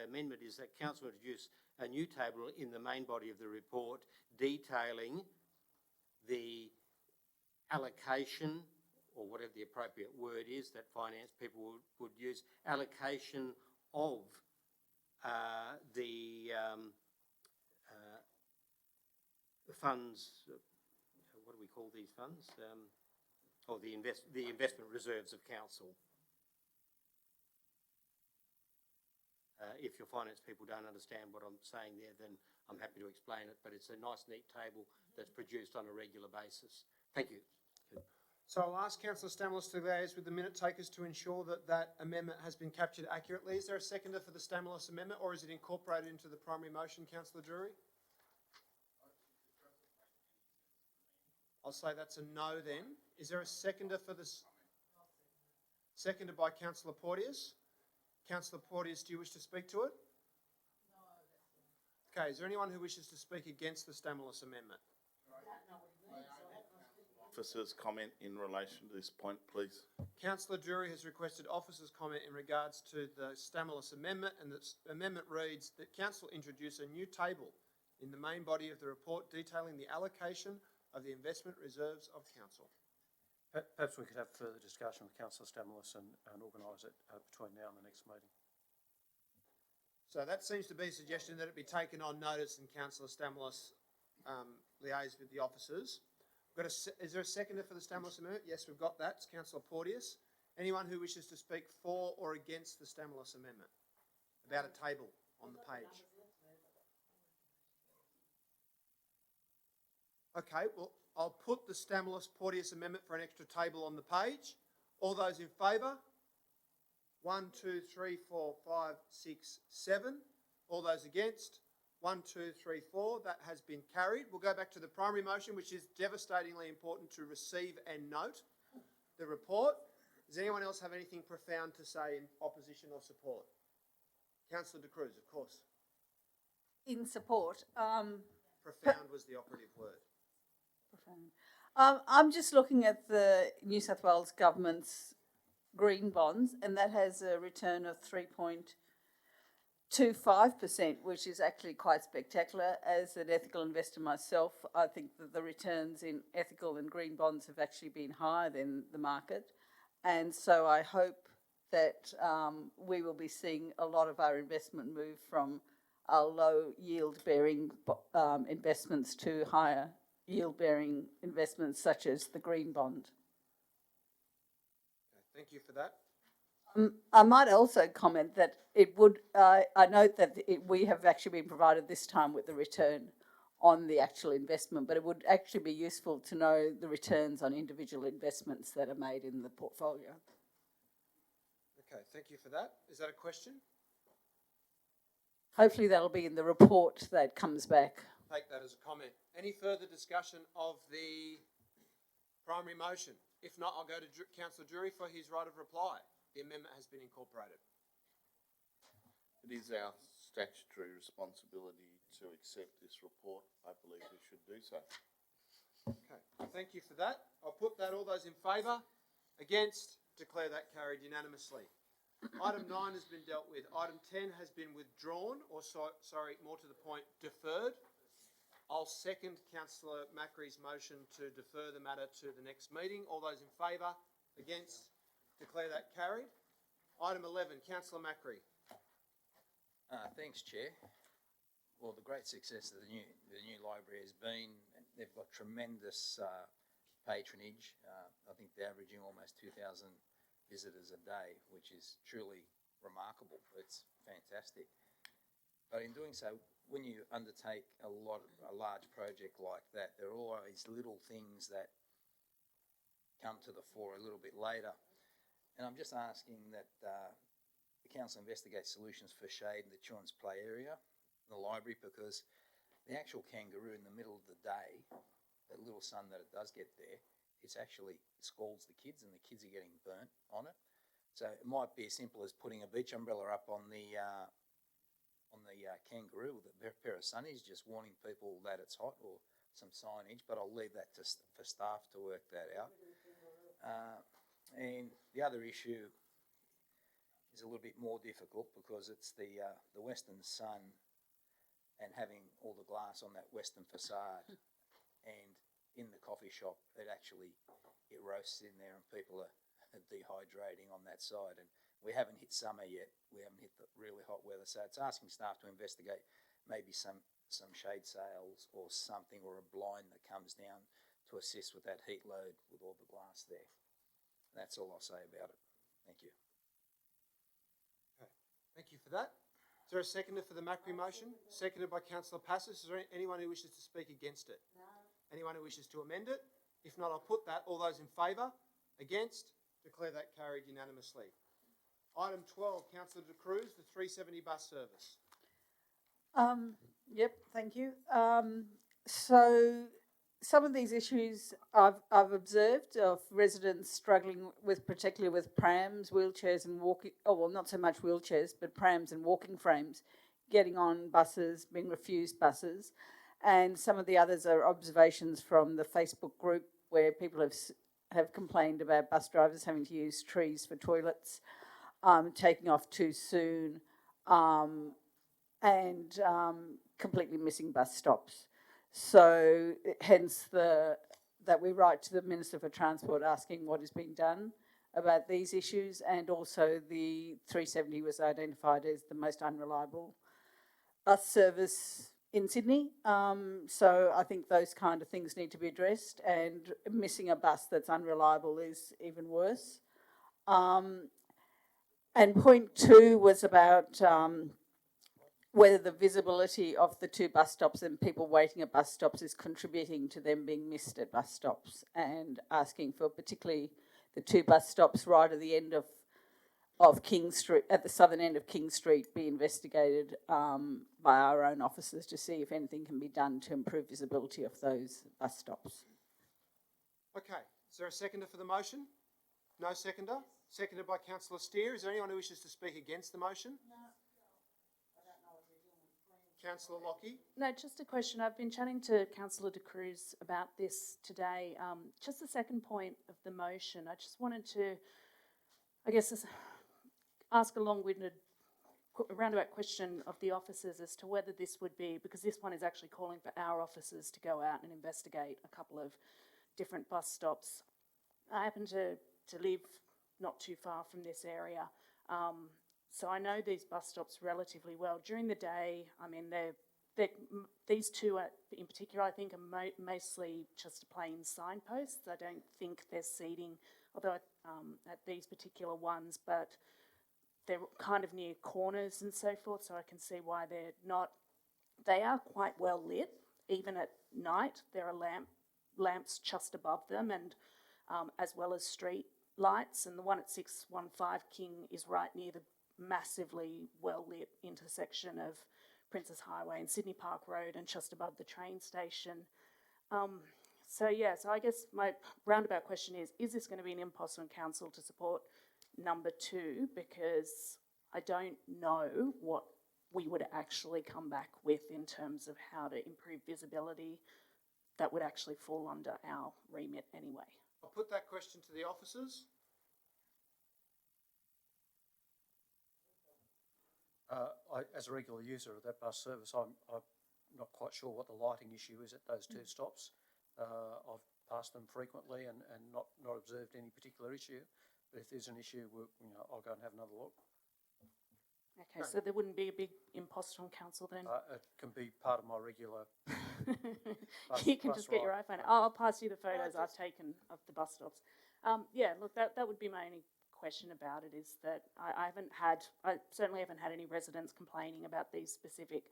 amendment is that council introduce a new table in the main body of the report detailing the allocation, or whatever the appropriate word is that finance people would use, allocation of the funds, what do we call these funds? Or the investment reserves of council. If your finance people don't understand what I'm saying there, then I'm happy to explain it, but it's a nice, neat table that's produced on a regular basis. Thank you. So I'll ask Councillor Stamoulis to liaise with the minute takers to ensure that that amendment has been captured accurately. Is there a seconder for the Stamoulis amendment, or is it incorporated into the primary motion, Councillor Drury? I'll say that's a no then. Is there a seconder for this? Seconded by Councillor Porteous. Councillor Porteous, do you wish to speak to it? No. Okay, is there anyone who wishes to speak against the Stamoulis amendment? Officers' comment in relation to this point, please. Councillor Drury has requested officers' comment in regards to the Stamoulis amendment, and the amendment reads that council introduce a new table in the main body of the report detailing the allocation of the investment reserves of council. Perhaps we could have further discussion with Councillor Stamoulis and organise it between now and the next meeting. So that seems to be a suggestion that it be taken on notice and Councillor Stamoulis liaise with the officers. Is there a seconder for the Stamoulis amendment? Yes, we've got that. It's Councillor Porteous. Anyone who wishes to speak for or against the Stamoulis amendment? About a table on the page. Okay, well, I'll put the Stamoulis-Porteous amendment for an extra table on the page. All those in favour? 1, 2, 3, 4, 5, 6, 7. All those against? 1, 2, 3, 4. That has been carried. We'll go back to the primary motion, which is devastatingly important to receive and note the report. Does anyone else have anything profound to say in opposition or support? Councillor De Cruz, of course. In support. Profound was the operative word. I'm just looking at the New South Wales government's green bonds, and that has a return of 3.25%, which is actually quite spectacular. As an ethical investor myself, I think that the returns in ethical and green bonds have actually been higher than the market. And so I hope that we will be seeing a lot of our investment move from our low yield bearing investments to higher yield bearing investments such as the green bond. Thank you for that. I might also comment that it would, I note that we have actually been provided this time with the return on the actual investment, but it would actually be useful to know the returns on individual investments that are made in the portfolio. Okay, thank you for that. Is that a question? Hopefully that'll be in the report that comes back. Take that as a comment. Any further discussion of the primary motion? If not, I'll go to Councillor Drury for his right of reply. The amendment has been incorporated. It is our statutory responsibility to accept this report. I believe we should do so. Okay, thank you for that. I'll put that. All those in favour? Against? Declare that carried unanimously. Item 9 has been dealt with. Item 10 has been withdrawn, or sorry, more to the point, deferred. I'll second Councillor Macquarie's motion to defer the matter to the next meeting. All those in favour? Against? Declare that carried. Item 11, Councillor Macquarie. Thanks, Chair. Well, the great success of the new library has been, they've got tremendous patronage. I think they're averaging almost 2,000 visitors a day, which is truly remarkable. It's fantastic. But in doing so, when you undertake a large project like that, there are always little things that come to the fore a little bit later. And I'm just asking that the council investigate solutions for shade in the children's play area, the library, because the actual kangaroo in the middle of the day, that little sun that it does get there, it actually scalds the kids, and the kids are getting burnt on it. So it might be as simple as putting a beach umbrella up on the kangaroo with a pair of sunnies, just warning people that it's hot, or some signage. But I'll leave that for staff to work that out. And the other issue is a little bit more difficult because it's the western sun and having all the glass on that western facade, and in the coffee shop, it roasts in there and people are dehydrating on that side. And we haven't hit summer yet. We haven't hit the really hot weather. So it's asking staff to investigate maybe some shade sails or something, or a blind that comes down to assist with that heat load with all the glass there. That's all I'll say about it. Thank you. Okay, thank you for that. Is there a seconder for the Macquarie motion? Seconded by Councillor Passos. Is there anyone who wishes to speak against it? No. Anyone who wishes to amend it? If not, I'll put that. All those in favour? Against? Declare that carried unanimously. Item 12, Councillor De Cruz, the 370 bus service. Yep, thank you. So some of these issues I've observed of residents struggling with, particularly with prams, wheelchairs and walking, oh well, not so much wheelchairs, but prams and walking frames, getting on buses, being refused buses. And some of the others are observations from the Facebook group where people have complained about bus drivers having to use trees for toilets, taking off too soon, and completely missing bus stops. So hence that we write to the Minister for Transport asking what is being done about these issues, and also the 370 was identified as the most unreliable bus service in Sydney. So I think those kind of things need to be addressed, and missing a bus that's unreliable is even worse. And point 2 was about whether the visibility of the 2 bus stops and people waiting at bus stops is contributing to them being missed at bus stops, and asking for particularly the 2 bus stops right at the end of King Street, at the southern end of King Street, be investigated by our own officers to see if anything can be done to improve visibility of those bus stops. Okay, is there a seconder for the motion? No seconder? Seconded by Councillor Steer. Is there anyone who wishes to speak against the motion? No. Councillor Lockie. No, just a question. I've been chatting to Councillor De Cruz about this today. Just the second point of the motion, I just wanted to, I guess, ask a long-winded, roundabout question of the officers as to whether this would be, because this one is actually calling for our officers to go out and investigate a couple of different bus stops. I happen to live not too far from this area. So I know these bus stops relatively well. During the day, I mean, these 2 in particular, I think, are mostly just plain signposts. I don't think there's seating, although at these particular ones, but they're kind of near corners and so forth, so I can see why they're not. They are quite well lit, even at night, there are lamps just above them, and as well as street lights. And the one at 615 King is right near the massively well-lit intersection of Princess Highway and Sydney Park Road, and just above the train station. So I guess my roundabout question is this going to be an impost on council to support number 2? Because I don't know what we would actually come back with in terms of how to improve visibility that would actually fall under our remit anyway. I'll put that question to the officers. As a regular user of that bus service, I'm not quite sure what the lighting issue is at those 2 stops. I've passed them frequently and not observed any particular issue. But if there's an issue, I'll go and have another look. Okay, so there wouldn't be a big impost on council then? It can be part of my regular You can just get your iPhone. I'll pass you the photos I've taken of the bus stops. Look, that would be my only question about it, is that I certainly haven't had any residents complaining about these specific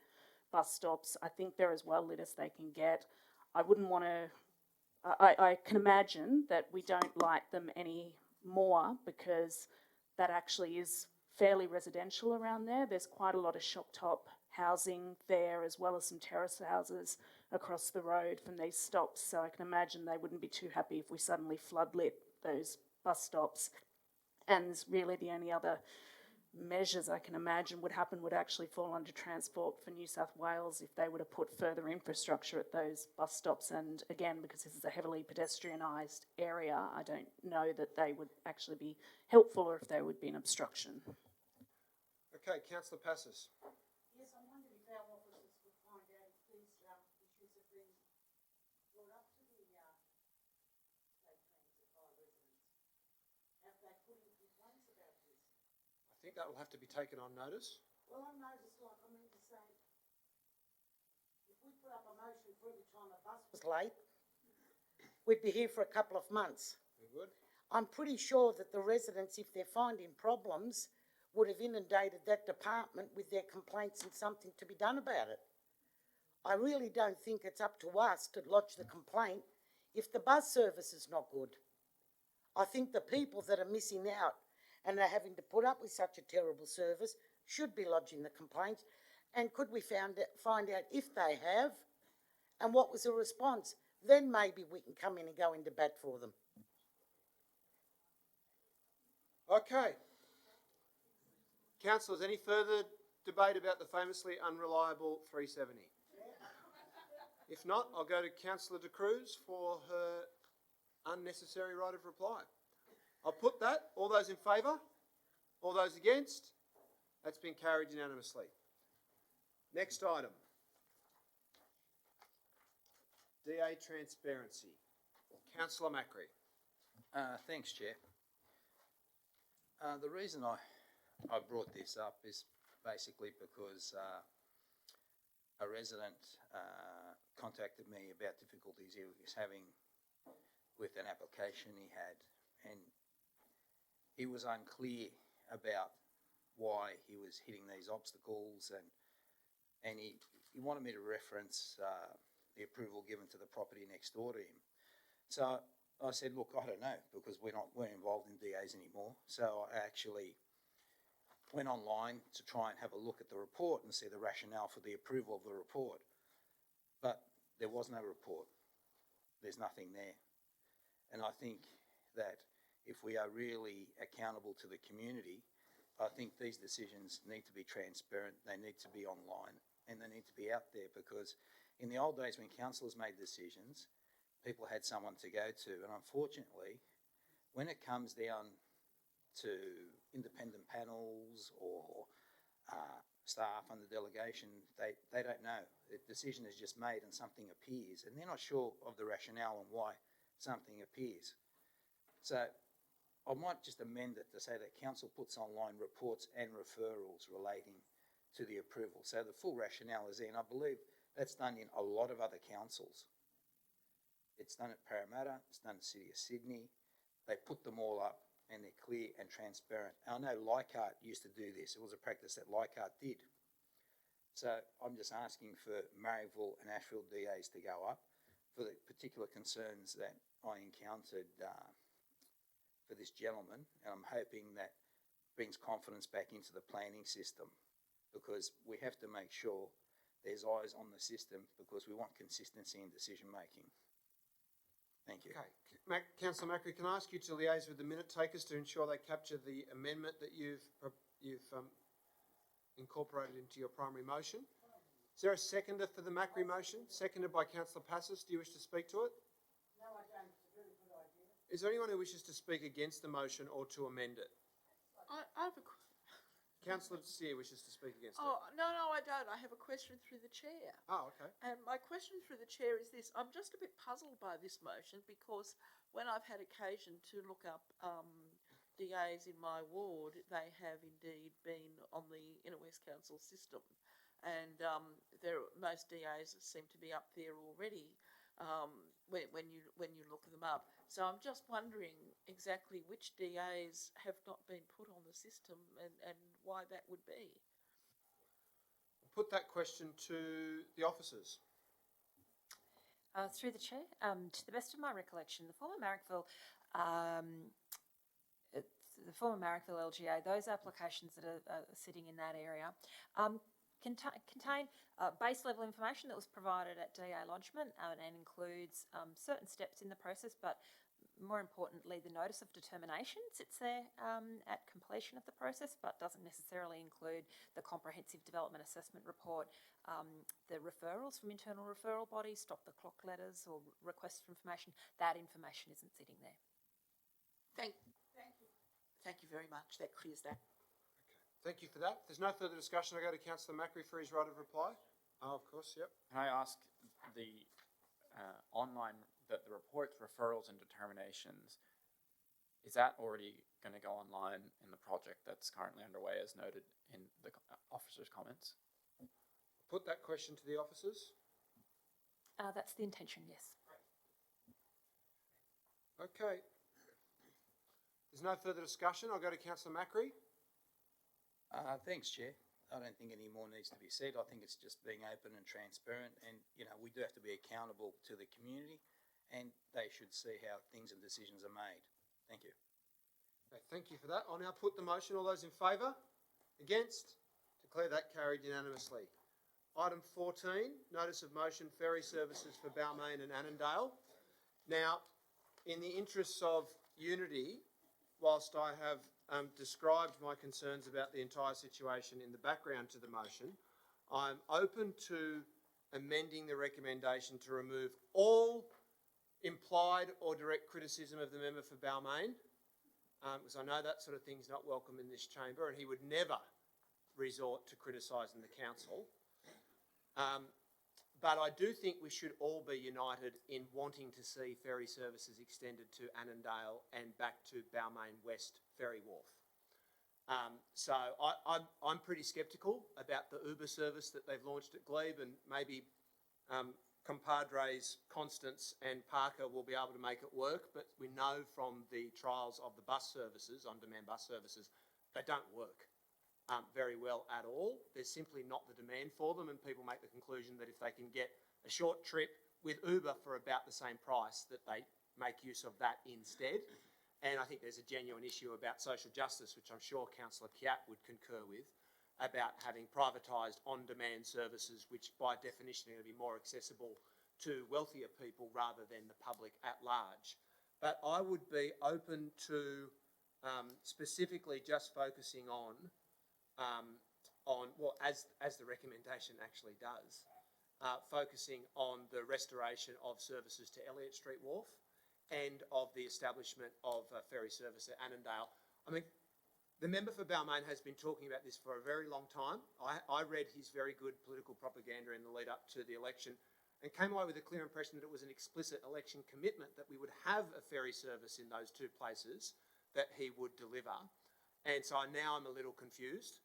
bus stops. I think they're as well lit as they can get. I wouldn't want to, I can imagine that we don't light them any more because that actually is fairly residential around there. There's quite a lot of shop top housing there, as well as some terrace houses across the road from these stops. So I can imagine they wouldn't be too happy if we suddenly floodlit those bus stops. And really the only other measures I can imagine would happen would actually fall under Transport for New South Wales if they were to put further infrastructure at those bus stops. And again, because this is a heavily pedestrianised area, I don't know that they would actually be helpful or if they would be an obstruction. Okay, Councillor Passos. Yes, I wondered if our officers could find out if these issues have been brought up to the state transit by residents. Have they put in complaints about this? I think that will have to be taken on notice. Well, I noticed, to say, if we put up a motion for every time a bus was late, we'd be here for a couple of months. We would. I'm pretty sure that the residents, if they're finding problems, would have inundated that department with their complaints and something to be done about it. I really don't think it's up to us to lodge the complaint if the bus service is not good. I think the people that are missing out and are having to put up with such a terrible service should be lodging the complaints. And could we find out if they have and what was the response? Then maybe we can come in and go into bat for them. Okay. Councillors, any further debate about the famously unreliable 370? If not, I'll go to Councillor De Cruz for her unnecessary right of reply. I'll put that. All those in favour? All those against? That's been carried unanimously. Next item. DA transparency. Councillor Macri. Thanks, Chair. The reason I brought this up is basically because a resident contacted me about difficulties he was having with an application he had, and he was unclear about why he was hitting these obstacles, and he wanted me to reference the approval given to the property next door to him. So I said, look, I don't know, because we're involved in DAs anymore. So I actually went online to try and have a look at the report and see the rationale for the approval of the report. But there was no report. There's nothing there. And I think that if we are really accountable to the community, I think these decisions need to be transparent, they need to be online, and they need to be out there, because in the old days when councillors made decisions, people had someone to go to, and unfortunately, when it comes down to independent panels or staff under delegation, they don't know. The decision is just made and something appears, and they're not sure of the rationale and why something appears. So I might just amend it to say that council puts online reports and referrals relating to the approval. So the full rationale is there, and I believe that's done in a lot of other councils. It's done at Parramatta, it's done at the City of Sydney. They put them all up and they're clear and transparent. And I know Leichhardt used to do this. It was a practice that Leichhardt did. So I'm just asking for Marrickville and Ashfield DAs to go up for the particular concerns that I encountered for this gentleman, and I'm hoping that brings confidence back into the planning system, because we have to make sure there's eyes on the system, because we want consistency in decision making. Thank you. Okay, Councillor Macri, can I ask you to liaise with the minute takers to ensure they capture the amendment that you've incorporated into your primary motion? Is there a seconder for the Macri motion? Seconded by Councillor Passos. Do you wish to speak to it? No, I don't. It's a very good idea. Is there anyone who wishes to speak against the motion or to amend it? I have a Councillor Sear wishes to speak against Oh, no, I don't. I have a question through the chair. Oh, okay. And my question through the chair is this. I'm just a bit puzzled by this motion, because when I've had occasion to look up DAs in my ward, they have indeed been on the Inner West Council system. And most DAs seem to be up there already when you look them up. So I'm just wondering exactly which DAs have not been put on the system and why that would be. Put that question to the officers. Through the chair, to the best of my recollection, the former Marrickville LGA, those applications that are sitting in that area contain base level information that was provided at DA lodgement and includes certain steps in the process, but more importantly, the notice of determination sits there at completion of the process, but doesn't necessarily include the comprehensive development assessment report, the referrals from internal referral bodies, stop the clock letters or requests for information. That information isn't sitting there. Thank you. Thank you very much. That clears that. Thank you for that. If there's no further discussion, I go to Councillor Macri for his right of reply. Oh, of course, yep. Can I ask the the reports, referrals and determinations, is that already going to go online in the project that's currently underway as noted in the officers' comments? Put that question to the officers. That's the intention, yes. Okay. There's no further discussion. I'll go to Councillor Macri. Thanks, Chair. I don't think any more needs to be said. I think it's just being open and transparent, and we do have to be accountable to the community, and they should see how things and decisions are made. Thank you. Okay, thank you for that. I'll now put the motion. All those in favour? Against? Declare that carried unanimously. Item 14, notice of motion, ferry services for Balmain and Annandale. Now, in the interests of unity, whilst I have described my concerns about the entire situation in the background to the motion, I'm open to amending the recommendation to remove all implied or direct criticism of the member for Balmain, because I know that sort of thing's not welcome in this chamber, and he would never resort to criticising the council. But I do think we should all be united in wanting to see ferry services extended to Annandale and back to Balmain West Ferry Wharf. So I'm pretty sceptical about the Uber service that they've launched at Glebe, and maybe compadres Constance and Parker will be able to make it work, but we know from the trials of the bus services, on-demand bus services, they don't work very well at all. There's simply not the demand for them, and people make the conclusion that if they can get a short trip with Uber for about the same price, that they make use of that instead. And I think there's a genuine issue about social justice, which I'm sure Councillor Kiat would concur with, about having privatised on-demand services, which by definition are going to be more accessible to wealthier people rather than the public at large. But I would be open to specifically just focusing on well, as the recommendation actually does, focusing on the restoration of services to Elliott Street Wharf and of the establishment of a ferry service at Annandale. I mean, the member for Balmain has been talking about this for a very long time. I read his very good political propaganda in the lead up to the election and came away with a clear impression that it was an explicit election commitment that we would have a ferry service in those two places that he would deliver. And so now I'm a little confused.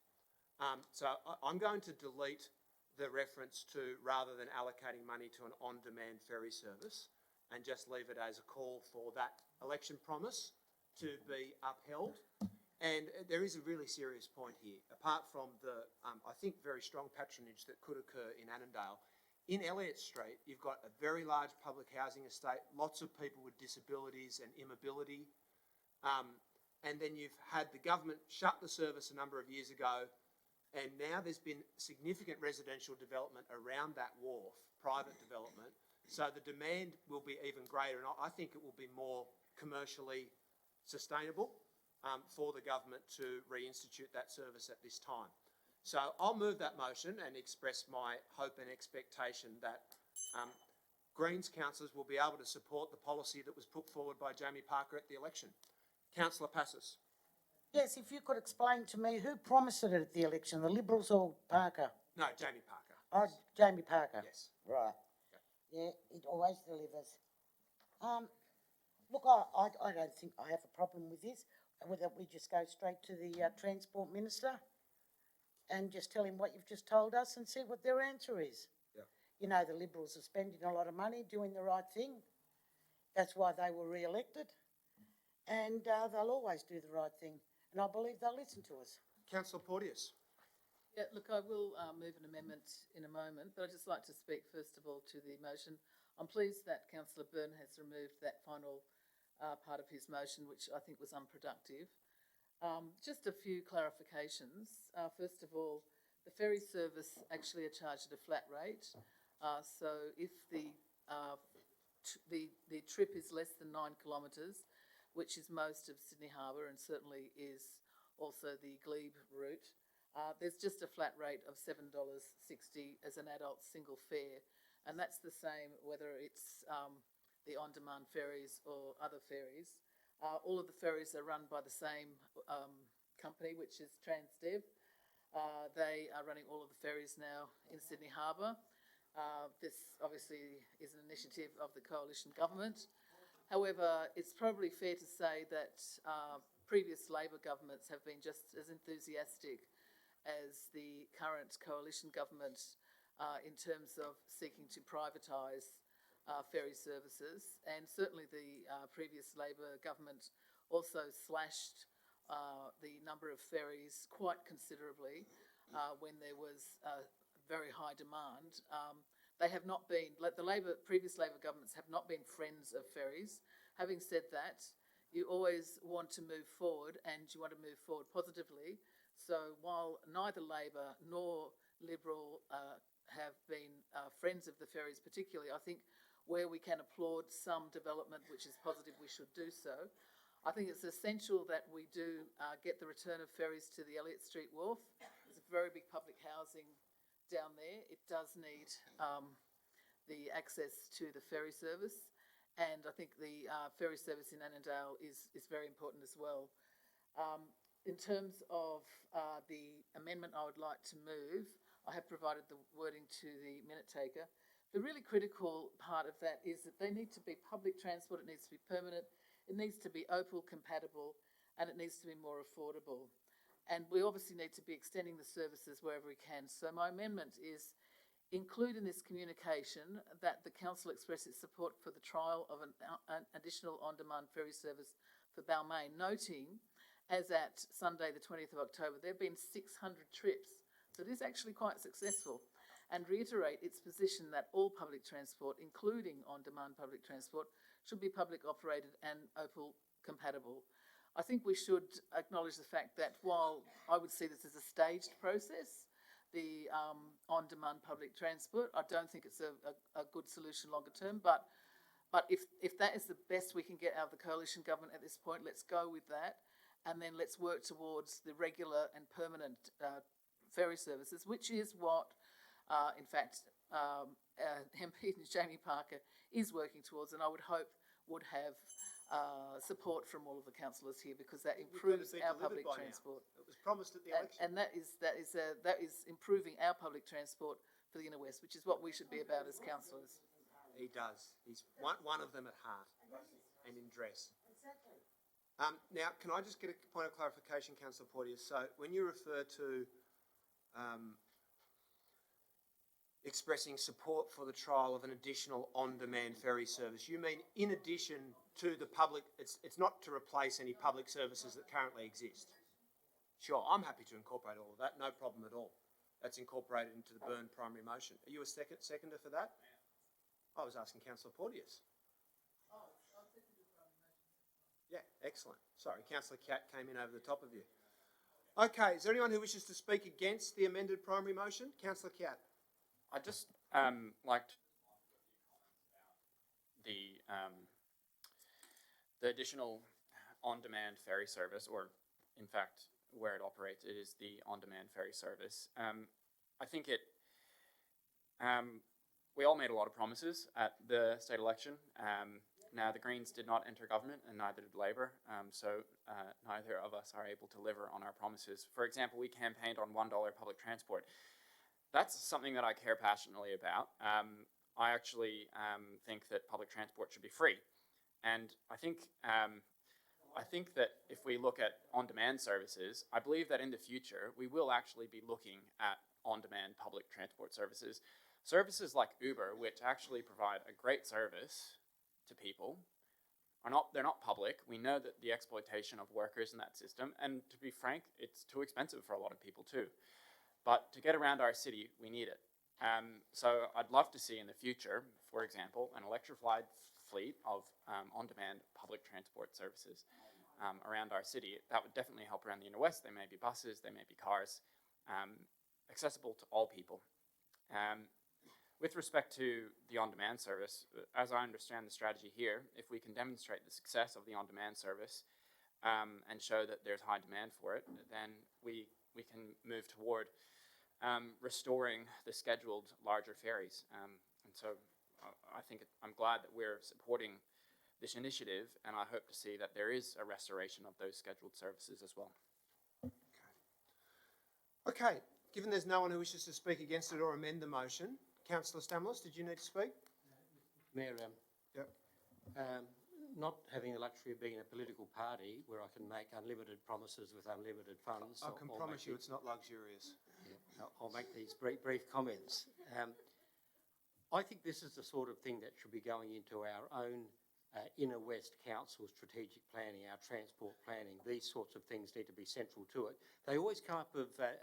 So I'm going to delete the reference to rather than allocating money to an on-demand ferry service and just leave it as a call for that election promise to be upheld. And there is a really serious point here. Apart from the, I think, very strong patronage that could occur in Annandale, in Elliott Street, you've got a very large public housing estate, lots of people with disabilities and immobility. And then you've had the government shut the service a number of years ago, and now there's been significant residential development around that wharf, private development. So the demand will be even greater, and I think it will be more commercially sustainable for the government to reinstitute that service at this time. So I'll move that motion and express my hope and expectation that Greens councillors will be able to support the policy that was put forward by Jamie Parker at the election. Councillor Passos. Yes, if you could explain to me who promised it at the election, the Liberals or Parker? No, Jamie Parker. Oh, Jamie Parker. Yes. Right. Yeah, it always delivers. Look, I don't think I have a problem with this, whether we just go straight to the Transport Minister and just tell him what you've just told us and see what their answer is. Yeah. You know, the Liberals are spending a lot of money doing the right thing. That's why they were re-elected. And they'll always do the right thing. And I believe they'll listen to us. Councillor Porteous. Yeah, look, I will move an amendment in a moment, but I'd just like to speak first of all to the motion. I'm pleased that Councillor Byrne has removed that final part of his motion, which I think was unproductive. Just a few clarifications. First of all, the ferry service actually are charged at a flat rate. So if the trip is less than 9 kilometres, which is most of Sydney Harbour and certainly is also the Glebe route, there's just a flat rate of $7.60 as an adult single fare. And that's the same whether it's the on-demand ferries or other ferries. All of the ferries are run by the same company, which is Transdev. They are running all of the ferries now in Sydney Harbour. This obviously is an initiative of the coalition government. However, it's probably fair to say that previous Labor governments have been just as enthusiastic as the current coalition government in terms of seeking to privatise ferry services. And certainly the previous Labor government also slashed the number of ferries quite considerably when there was very high demand. They have not been, like the previous Labor governments have not been friends of ferries. Having said that, you always want to move forward and you want to move forward positively. So while neither Labor nor Liberal have been friends of the ferries particularly, I think where we can applaud some development which is positive, we should do so. I think it's essential that we do get the return of ferries to the Elliott Street Wharf. There's a very big public housing down there. It does need the access to the ferry service, and I think the ferry service in Annandale is very important as well. In terms of the amendment I would like to move, I have provided the wording to the minute taker. The really critical part of that is that they need to be public transport, it needs to be permanent, it needs to be Opal compatible, and it needs to be more affordable. And we obviously need to be extending the services wherever we can. So my amendment is include in this communication that the council expresses support for the trial of an additional on-demand ferry service for Balmain, noting as at Sunday the 20th of October there have been 600 trips. So it is actually quite successful. And reiterate its position that all public transport, including on-demand public transport, should be public operated and Opal compatible. I think we should acknowledge the fact that while I would see this as a staged process, the on-demand public transport, I don't think it's a good solution longer term, but if that is the best we can get out of the coalition government at this point, let's go with that, and then let's work towards the regular and permanent ferry services, which is what, in fact, MP Jamie Parker is working towards, and I would hope would have support from all of the councillors here, because that improves our public transport. It was promised at the election. And that is improving our public transport for the Inner West, which is what we should be about as councillors. He does. He's one of them at heart and in dress. Now, can I just get a point of clarification, Councillor Porteous? So when you refer to expressing support for the trial of an additional on-demand ferry service, you mean in addition to the public, it's not to replace any public services that currently exist? Sure, I'm happy to incorporate all of that, no problem at all. That's incorporated into the Byrne primary motion. Are you a seconder for that? I was asking Councillor Porteous. Yeah, excellent. Sorry, Councillor Catt came in over the top of you. Okay, is there anyone who wishes to speak against the amended primary motion? Councillor Catt. I just liked the additional on-demand ferry service, or in fact, where it operates, it is the on-demand ferry service. I think we all made a lot of promises at the state election. Now, the Greens did not enter government, and neither did Labor, so neither of us are able to deliver on our promises. For example, we campaigned on $1 public transport. That's something that I care passionately about. I actually think that public transport should be free, and I think that if we look at on-demand services, I believe that in the future we will actually be looking at on-demand public transport services. Services like Uber, which actually provide a great service to people, they're not public. We know that the exploitation of workers in that system, and to be frank, it's too expensive for a lot of people too. But to get around our city, we need it. So I'd love to see in the future, for example, an electrified fleet of on-demand public transport services around our city. That would definitely help around the inner west. There may be buses, there may be cars, accessible to all people. With respect to the on-demand service, as I understand the strategy here, if we can demonstrate the success of the on-demand service and show that there's high demand for it, then we can move toward restoring the scheduled larger ferries. And so I'm glad that we're supporting this initiative, and I hope to see that there is a restoration of those scheduled services as well. Okay, given there's no one who wishes to speak against it or amend the motion, Councillor Stamoulis, did you need to speak? Mayor, Yep. not having the luxury of being a political party where I can make unlimited promises with unlimited funds. I can promise you it's not luxurious. Yeah, I'll make these brief comments. I think this is the sort of thing that should be going into our own Inner West Council strategic planning, our transport planning. These sorts of things need to be central to it. They always come up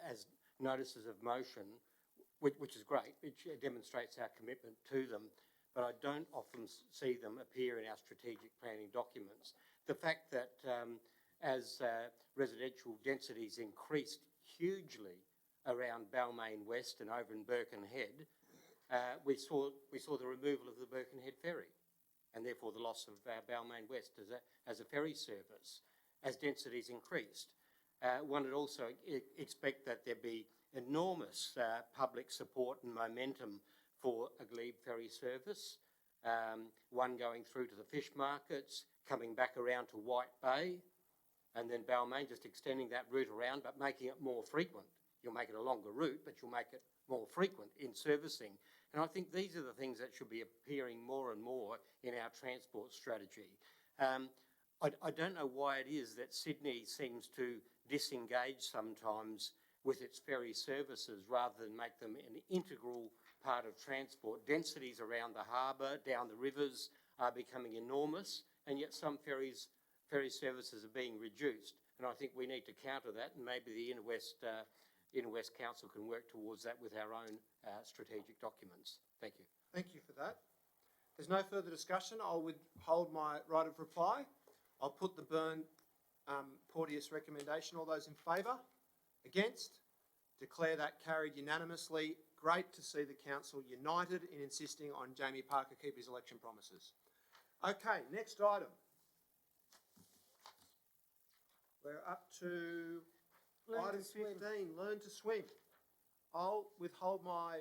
as notices of motion, which is great, which demonstrates our commitment to them, but I don't often see them appear in our strategic planning documents. The fact that as residential densities increased hugely around Balmain West and over in Birkenhead, we saw the removal of the Birkenhead ferry, and therefore the loss of Balmain West as a ferry service as densities increased. One would also expect that there be enormous public support and momentum for a glebe ferry service, one going through to the fish markets, coming back around to White Bay, and then Balmain, just extending that route around but making it more frequent. You'll make it a longer route, but you'll make it more frequent in servicing. And I think these are the things that should be appearing more and more in our transport strategy. I don't know why it is that Sydney seems to disengage sometimes with its ferry services rather than make them an integral part of transport. Densities around the harbour, down the rivers are becoming enormous, and yet some ferry services are being reduced. And I think we need to counter that, and maybe the Inner West Council can work towards that with our own strategic documents. Thank you. Thank you for that. There's no further discussion. I'll withhold my right of reply. I'll put the Byrne Porteous recommendation. All those in favour? Against? Declare that carried unanimously. Great to see the council united in insisting on Jamie Parker keep his election promises. Okay, next item. We're up to item 15, learn to swim. I'll withhold my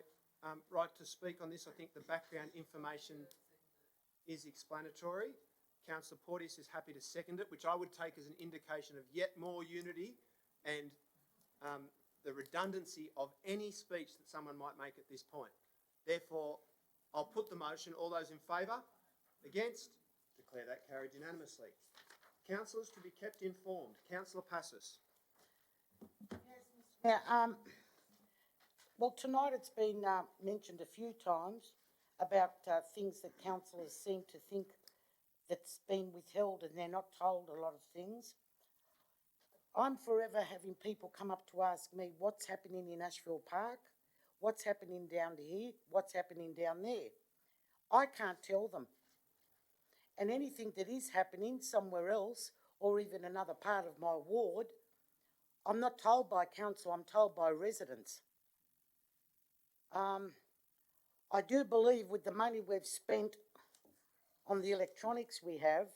right to speak on this. I think the background information is explanatory. Councillor Porteous is happy to second it, which I would take as an indication of yet more unity and the redundancy of any speech that someone might make at this point. Therefore, I'll put the motion. All those in favour? Against? Declare that carried unanimously. Councillors to be kept informed. Councillor Passis. Yeah, well, tonight it's been mentioned a few times about things that councillors seem to think that's been withheld and they're not told a lot of things. I'm forever having people come up to ask me what's happening in Ashfield Park, what's happening down here, what's happening down there. I can't tell them. And anything that is happening somewhere else, or even another part of my ward, I'm not told by council, I'm told by residents. I do believe with the money we've spent on the electronics we have,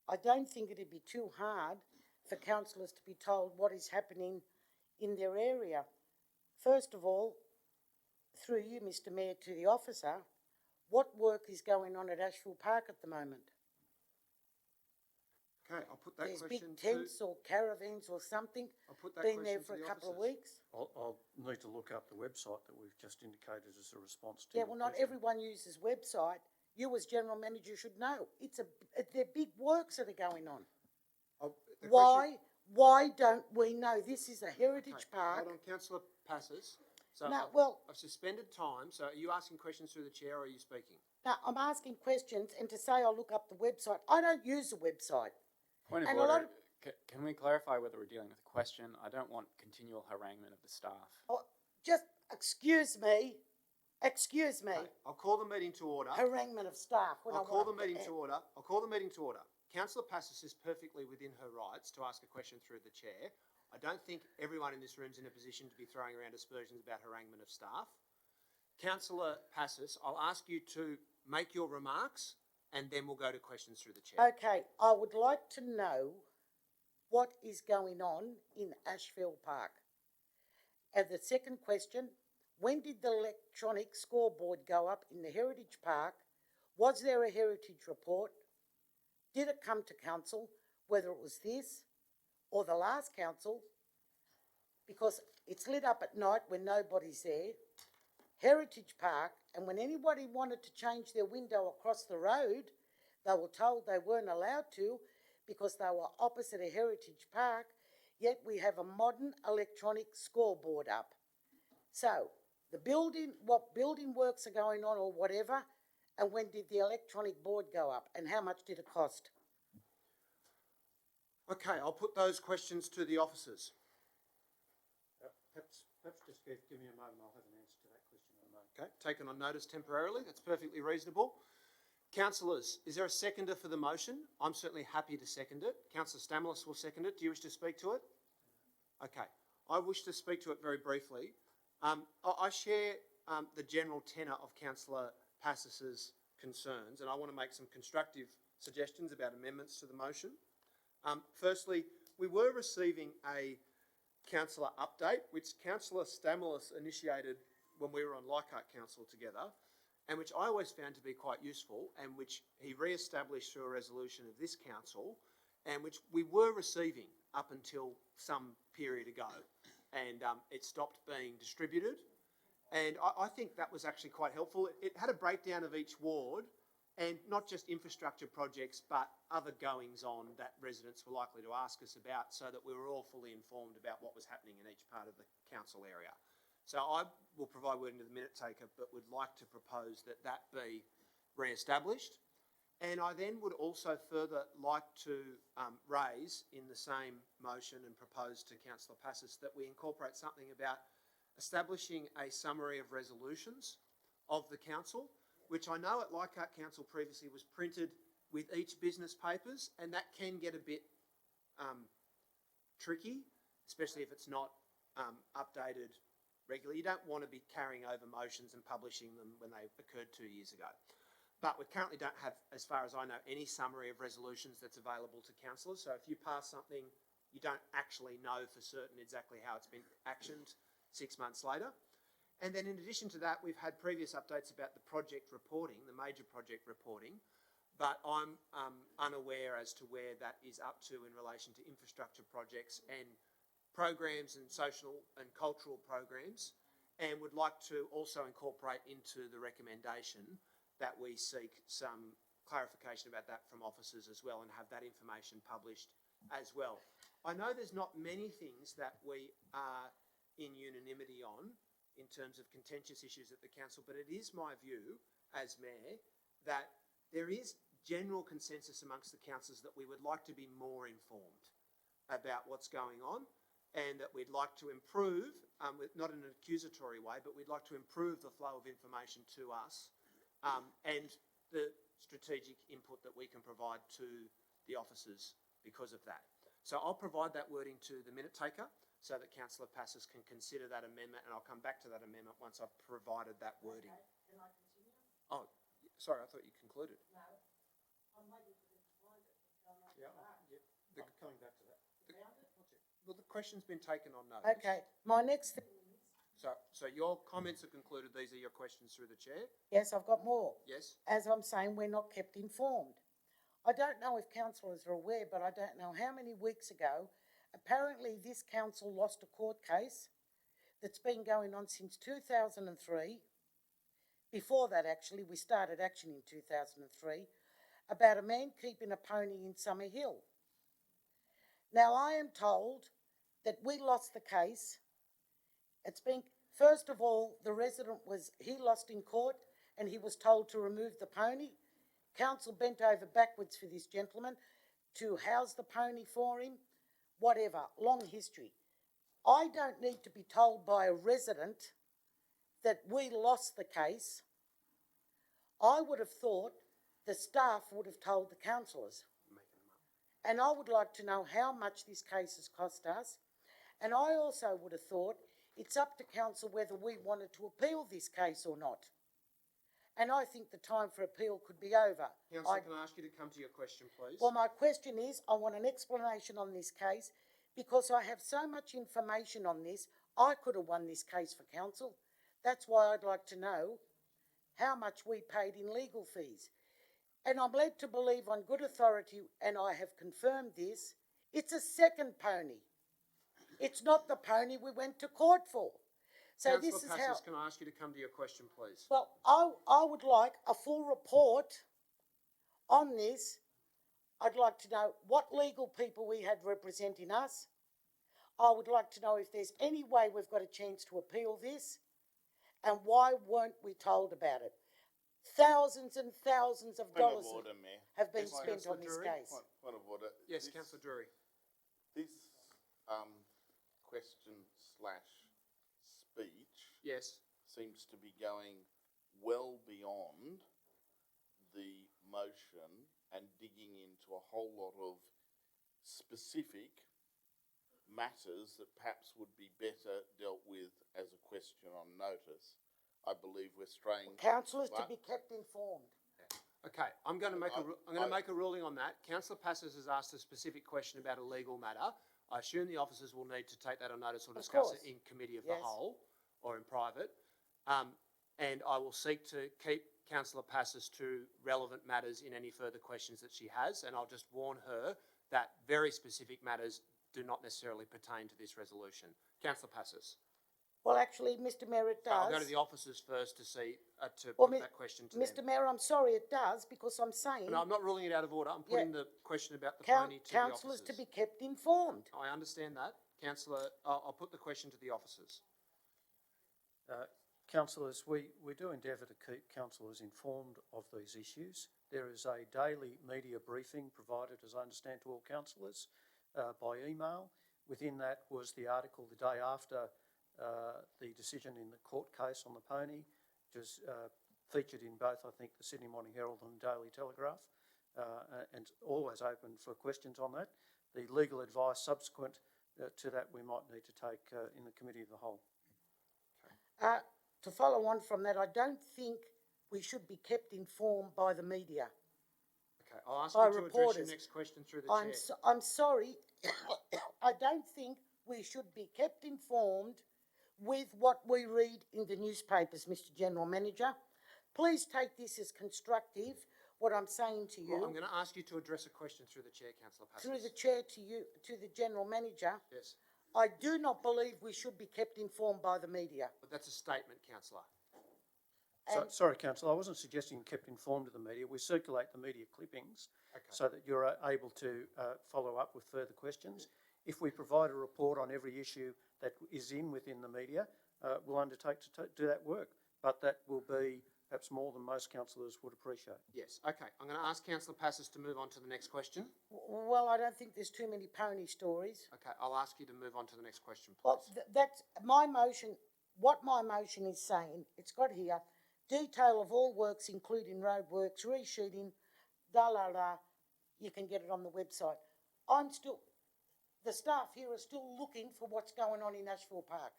I don't think it'd be too hard for councillors to be told what is happening in their area. First of all, through you, Mr Mayor, to the officer, what work is going on at Ashfield Park at the moment? Okay, I'll put that There's question big tents or caravans or something I'll put that been there question for to a the couple of officers. weeks. I'll need to look up the website that we've just indicated as a response to Yeah, your well, not question. everyone uses website. You as general manager should know. They're big works that are going on. The Why don't we know? This is a heritage park. Hold on, Councillor Passes. So No, well- I've suspended time, so are you asking questions through the chair or are you speaking? Now, I'm asking questions, and to say I'll look up the website, I don't use the website. Point of And a lot order, can we clarify whether we're dealing with a question? I don't want continual haranguement of the staff. Oh, just excuse me. Excuse me. Okay, I'll call the meeting to order. Haranguement of staff. When I'll I call want the meeting to to order. I'll call the meeting to order. Councillor Passes is perfectly within her rights to ask a question through the chair. I don't think everyone in this room is in a position to be throwing around aspersions about haranguement of staff. Councillor Passes, I'll ask you to make your remarks and then we'll go to questions through the chair. Okay, I would like to know what is going on in Ashfield Park. And the second question, when did the electronic scoreboard go up in the Heritage Park? Was there a heritage report? Did it come to council, whether it was this or the last council? Because it's lit up at night when nobody's there. Heritage Park, and when anybody wanted to change their window across the road, they were told they weren't allowed to because they were opposite a Heritage Park, yet we have a modern electronic scoreboard up. So, what building works are going on or whatever, and when did the electronic board go up, and how much did it cost? Okay, I'll put those questions to the officers. Perhaps just give me a moment, I'll have an answer to that question in a moment. Okay, taken on notice temporarily, that's perfectly reasonable. Councillors, is there a seconder for the motion? I'm certainly happy to second it. Councillor Stamoulis will second it. Do you wish to speak to it? Okay, I wish to speak to it very briefly. I share the general tenor of Councillor Passis's concerns, and I want to make some constructive suggestions about amendments to the motion. Firstly, we were receiving a councillor update, which Councillor Stamoulis initiated when we were on Leichhardt Council together, and which I always found to be quite useful, and which he re-established through a resolution of this council, and which we were receiving up until some period ago, and it stopped being distributed. And I think that was actually quite helpful. It had a breakdown of each ward, and not just infrastructure projects, but other goings-on that residents were likely to ask us about, so that we were all fully informed about what was happening in each part of the council area. So I will provide wording to the minute taker, but would like to propose that that be re-established. And I then would also further like to raise in the same motion and propose to Councillor Passis that we incorporate something about establishing a summary of resolutions of the council, which I know at Leichhardt Council previously was printed with each business papers, and that can get a bit tricky, especially if it's not updated regularly. You don't want to be carrying over motions and publishing them when they occurred 2 years ago. But we currently don't have, as far as I know, any summary of resolutions that's available to councillors. So if you pass something, you don't actually know for certain exactly how it's been actioned 6 months later. And then in addition to that, we've had previous updates about the project reporting, the major project reporting, but I'm unaware as to where that is up to in relation to infrastructure projects and programs and social and cultural programs, and would like to also incorporate into the recommendation that we seek some clarification about that from officers as well and have that information published as well. I know there's not many things that we are in unanimity on in terms of contentious issues at the council, but it is my view as mayor that there is general consensus amongst the councillors that we would like to be more informed. about what's going on, and that we'd like to improve, not in an accusatory way, but we'd like to improve the flow of information to us, and the strategic input that we can provide to the officers because of that. So I'll provide that wording to the minute taker so that Councillor Passos can consider that amendment, and I'll come back to that amendment once I've provided that wording. Okay, can I continue? Oh, sorry, I thought you concluded. No, I'm waiting for them to find it. Yeah, I'm coming back to that. Well, the question's been taken on notice. Okay, my next thing is, So your comments are concluded. These are your questions through the chair. yes, I've got more. Yes? As I'm saying, we're not kept informed. I don't know if councillors are aware, but I don't know how many weeks ago, apparently this council lost a court case that's been going on since 2003. Before that, actually, we started action in 2003, about a man keeping a pony in Summer Hill. Now, I am told that we lost the case. It's been, first of all, the resident he lost in court and he was told to remove the pony. Council bent over backwards for this gentleman to house the pony for him, whatever, long history. I don't need to be told by a resident that we lost the case. I would have thought the staff would have told the councillors. And I would like to know how much this case has cost us. And I also would have thought it's up to council whether we wanted to appeal this case or not. And I think the time for appeal could be over. Councillor, can I ask you to come to your question, please? Well, my question is, I want an explanation on this case because I have so much information on this. I could have won this case for council. That's why I'd like to know how much we paid in legal fees. And I'm led to believe on good authority, and I have confirmed this, it's a second pony. It's not the pony we went to court for. So Councillor this is Passos, how... can I ask you to come to your question, please? Well, I would like a full report on this. I'd like to know what legal people we had representing us. I would like to know if there's any way we've got a chance to appeal this, and why weren't we told about it? Thousands and thousands of Point of dollars order, Mayor. have been Yes, spent on Councillor this Drury. case. Point of order. Yes, Councillor Drury. This question / speech Yes. seems to be going well beyond the motion and digging into a whole lot of specific matters that perhaps would be better dealt with as a question on notice. I believe we're straying. Councillors to be kept informed. Okay, I'm going to make a ruling on that. Councillor Passos has asked a specific question about a legal matter. I assume the officers will need to take that on notice or discuss it in committee of the whole or in private. And I will seek to keep Councillor Passos to relevant matters in any further questions that she has. And I'll just warn her that very specific matters do not necessarily pertain to this resolution. Councillor Passos. Well, actually, Mr Mayor, it does. I'll go to the officers first to see, put that question to Mr them. Mayor, I'm sorry, it does, because I'm saying... No, I'm not ruling it out of order. I'm putting the question about the pony to the officers. Councillors to be kept informed. I understand that. Councillor, I'll put the question to the officers. Councillors, we do endeavour to keep councillors informed of these issues. There is a daily media briefing provided, as I understand, to all councillors by email. Within that was the article the day after the decision in the court case on the pony, which was featured in both, I think, the Sydney Morning Herald and the Daily Telegraph, and always open for questions on that. The legal advice subsequent to that we might need to take in the Committee of the Whole. To follow on from that, I don't think we should be kept informed by the media. Okay, I'll ask you to address your next question through the chair. I'm sorry, I don't think we should be kept informed with what we read in the newspapers, Mr General Manager. Please take this as constructive, what I'm saying to you. Well, I'm going to ask you to address a question through the chair, Councillor Passos. Through the chair to you, to the General Manager. Yes. I do not believe we should be kept informed by the media. But that's a statement, Councillor. Sorry, Councillor, I wasn't suggesting kept informed of the media. We circulate the media clippings so that you're able to follow up with further questions. If we provide a report on every issue that is within the media, we'll undertake to do that work. But that will be perhaps more than most councillors would appreciate. Yes, okay. I'm going to ask Councillor Passos to move on to the next question. Well, I don't think there's too many pony stories. Okay, I'll ask you to move on to the next question, please. Well, that's my motion. What my motion is saying, it's got here, detail of all works including road works, reshooting, you can get it on the website. The staff here are still looking for what's going on in Ashfield Park.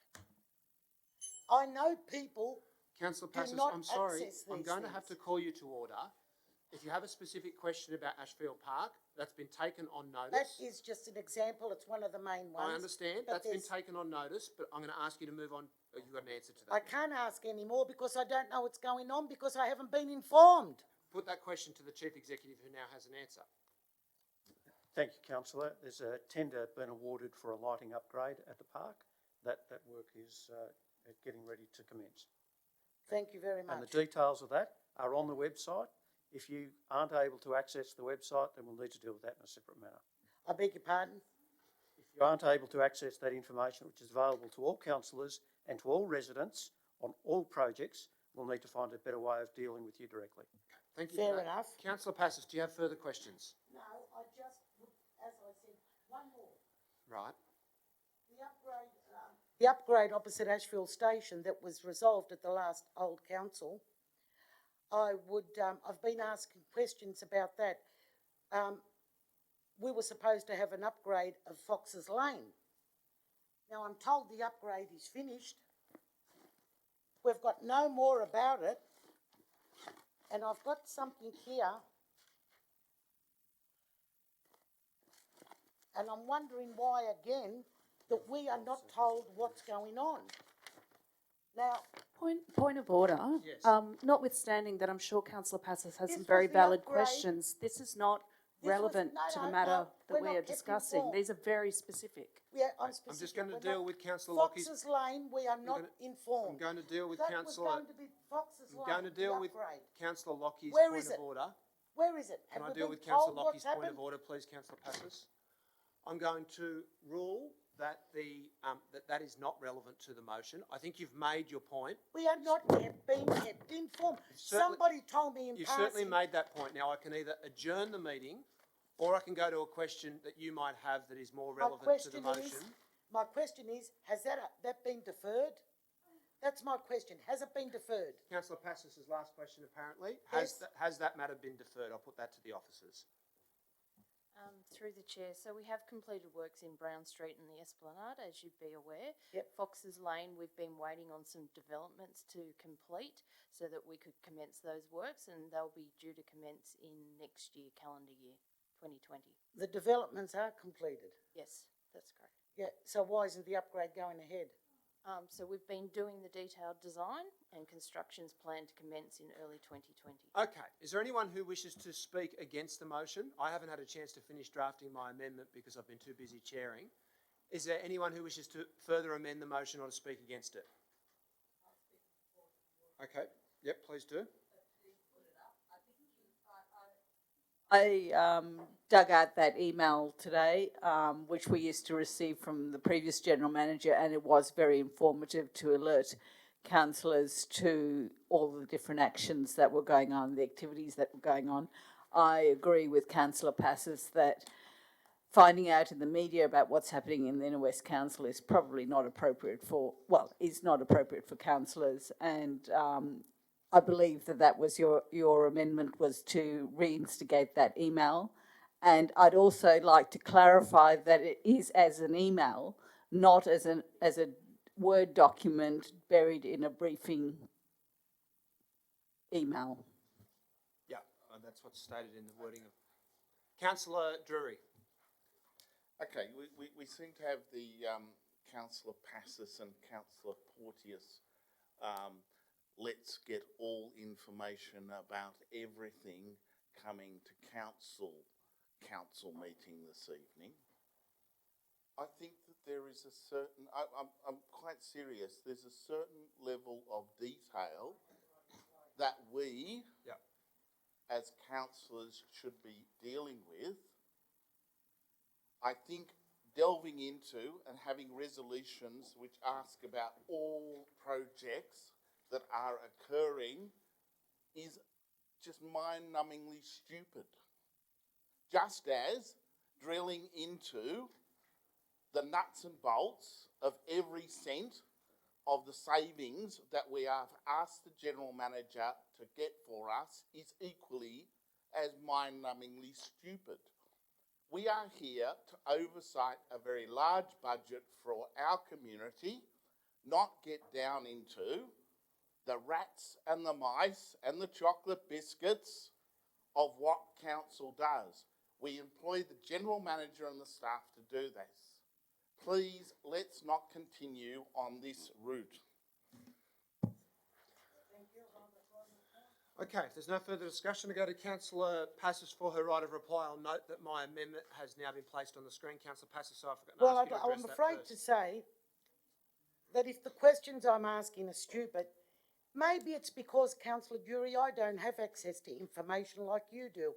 I know people Councillor do Passos, not I'm sorry, access I'm these going to have to things. call you to order. If you have a specific question about Ashfield Park, that's been taken on That notice. is just an example, it's one of the main ones. I understand, but that's been there's- taken on notice, but I'm going to ask you to move on. You've got an answer to that. I can't ask any more because I don't know what's going on because I haven't been informed. Put that question to the Chief Executive, who now has an answer. Thank you, councillor. There's a tender been awarded for a lighting upgrade at the park. That work is getting ready to commence. Thank you very much. And the details of that are on the website. If you aren't able to access the website, then we'll need to deal with that in a separate manner. I beg your pardon? If you aren't able to access that information, which is available to all councillors and to all residents on all projects, we'll need to find a better way of dealing with you directly. Thank you. Fair for that. enough. Councillor Passos, do you have further questions? No, I just, as I said, one more. Right. The upgrade opposite Ashfield Station that was resolved at the last old council, I've been asking questions about that. We were supposed to have an upgrade of Fox's Lane. Now I'm told the upgrade is finished. We've got no more about it. And I've got something here. And I'm wondering why again that we are not told what's going on. Now, Point of order. Yes. Notwithstanding that I'm sure Councillor Passos has This some very was the valid upgrade. questions, this is not This was- relevant no, to no, the matter no, that we're we not are kept discussing. informed. These are very specific. yeah, I'm I'm specific. just going to We're deal not- with Councillor Lockie's. Fox's Lane, we are not informed. I'm going to deal with That Councillor. was going to be Fox's I'm Lane, going to deal the with upgrade. Councillor Lockie's Where point is of it? order. Where is it? Can Have I we deal been with Councillor told what's Lockie's point of happened? order, please, Councillor Passos? I'm going to rule that that is not relevant to the motion. I think you've made your point. We are not yet being kept informed. Somebody told me in You've passing. certainly made that point. Now, I can either adjourn the meeting or I can go to a question that you might have that is more relevant to the motion. My question is, has that been deferred? That's my question. Has it been deferred? Councillor Passos' last question, apparently. Yes. Has that matter been deferred? I'll put that to the officers. Through the chair, so we have completed works in Brown Street and the Esplanade, as you'd be aware. Yep. Fox's Lane, we've been waiting on some developments to complete so that we could commence those works, and they'll be due to commence in next year, calendar year, 2020. The developments are completed. Yes, that's correct. Yeah, so why isn't the upgrade going ahead? So we've been doing the detailed design and construction's planned to commence in early 2020. Okay. Is there anyone who wishes to speak against the motion? I haven't had a chance to finish drafting my amendment because I've been too busy chairing. Is there anyone who wishes to further amend the motion or to speak against it? Okay. Yep, please do. I dug out that email today, which we used to receive from the previous general manager, and it was very informative to alert councillors to all the different actions that were going on, the activities that were going on. I agree with Councillor Passos that finding out in the media about what's happening in the Inner West Council is probably not appropriate is not appropriate for councillors, and I believe that was your amendment was to reinstigate that email. And I'd also like to clarify that it is as an email, not as a Word document buried in a briefing email. Yeah, that's what's stated in the wording of... Councillor Drury. Okay, we seem to have the Councillor Passos and Councillor Porteous let's get all information about everything coming to council meeting this evening. I think that there is a certain, I'm quite serious, there's a certain level of detail that we, as councillors, should be dealing with. I think delving into and having resolutions which ask about all projects that are occurring is just mind-numbingly stupid. Just as drilling into the nuts and bolts of every cent of the savings that we have asked the General Manager to get for us is equally as mind-numbingly stupid. We are here to oversight a very large budget for our community, not get down into the rats and the mice and the chocolate biscuits of what council does. We employ the General Manager and the staff to do this. Please, let's not continue on this route. Okay, if there's no further discussion, I go to Councillor Passos for her right of reply. I'll note that my amendment has now been placed on the screen. Councillor Passos, so I forgot to Well, ask you to address I'm that afraid first. to say that if the questions I'm asking are stupid, maybe it's because, Councillor Jury, I don't have access to information like you do.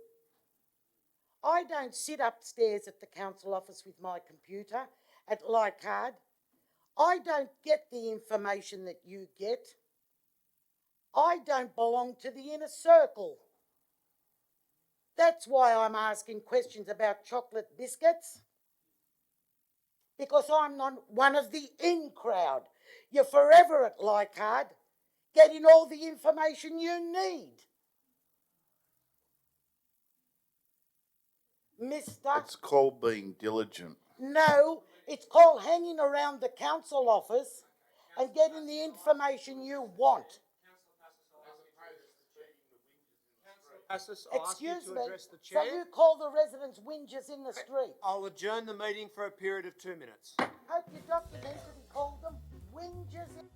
I don't sit upstairs at the council office with my computer at Leichhardt. I don't get the information that you get. I don't belong to the inner circle. That's why I'm asking questions about chocolate biscuits. Because I'm not one of the in crowd. You're forever at Leichhardt getting all the information you need. Mister? It's called being diligent. No, it's called hanging around the council office and getting the information you want. Passos, I'll ask you Excuse to me, address the so chair. you call the residents whingers in the street? I'll adjourn the meeting for a period of 2 minutes. Hope you documentally called them whingers in...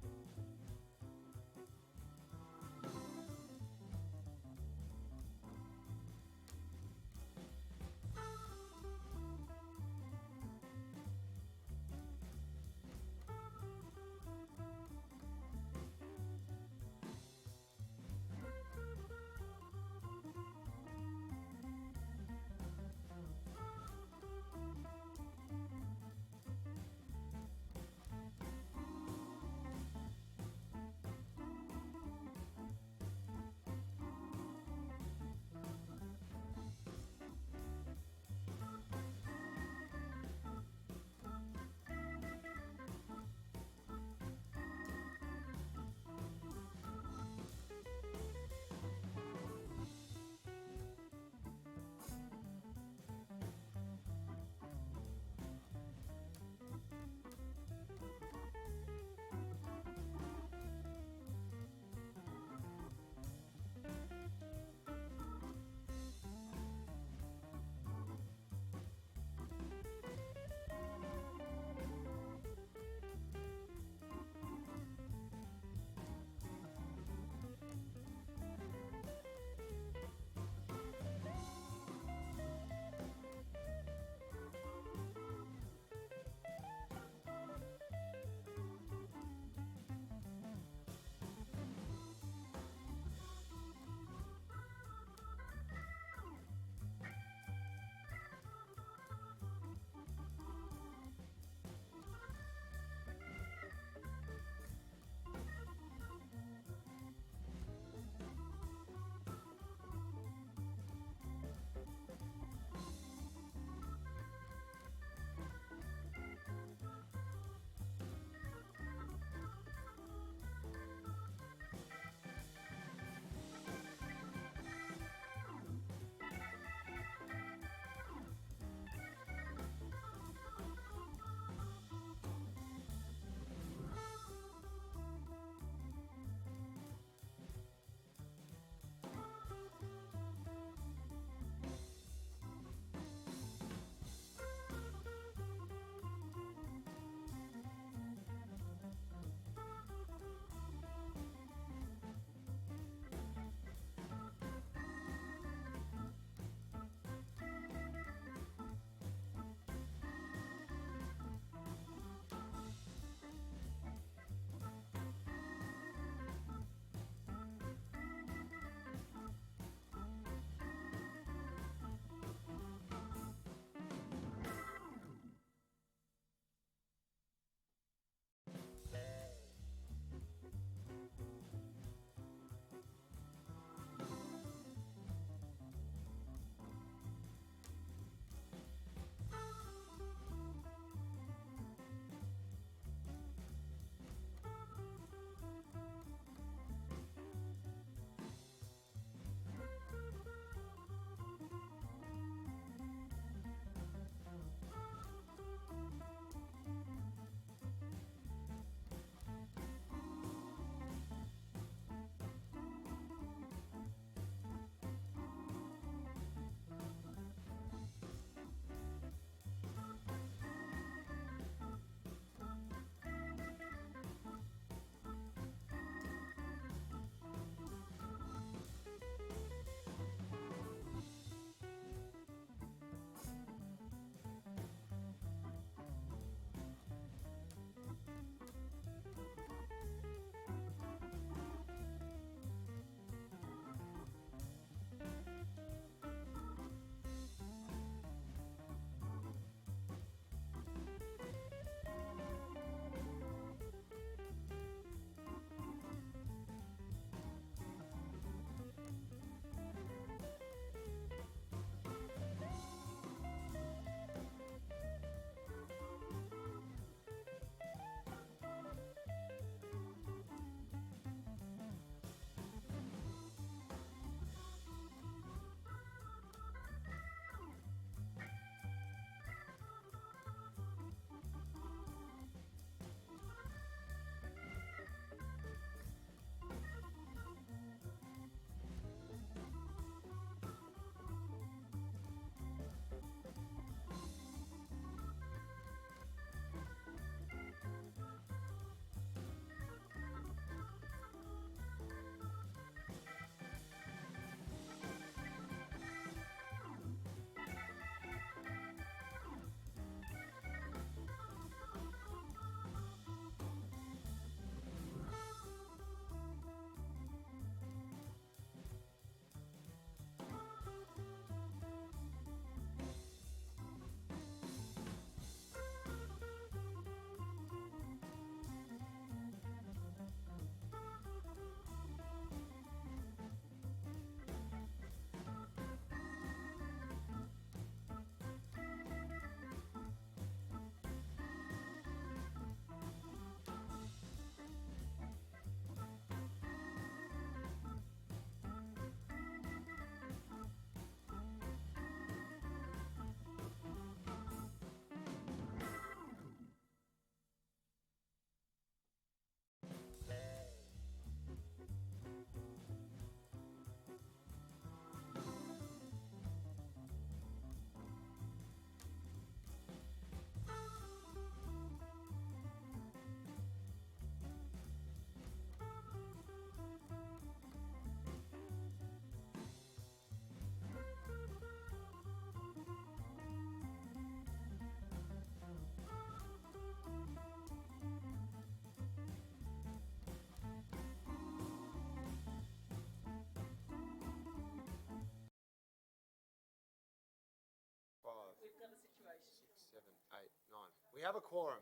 We have a quorum.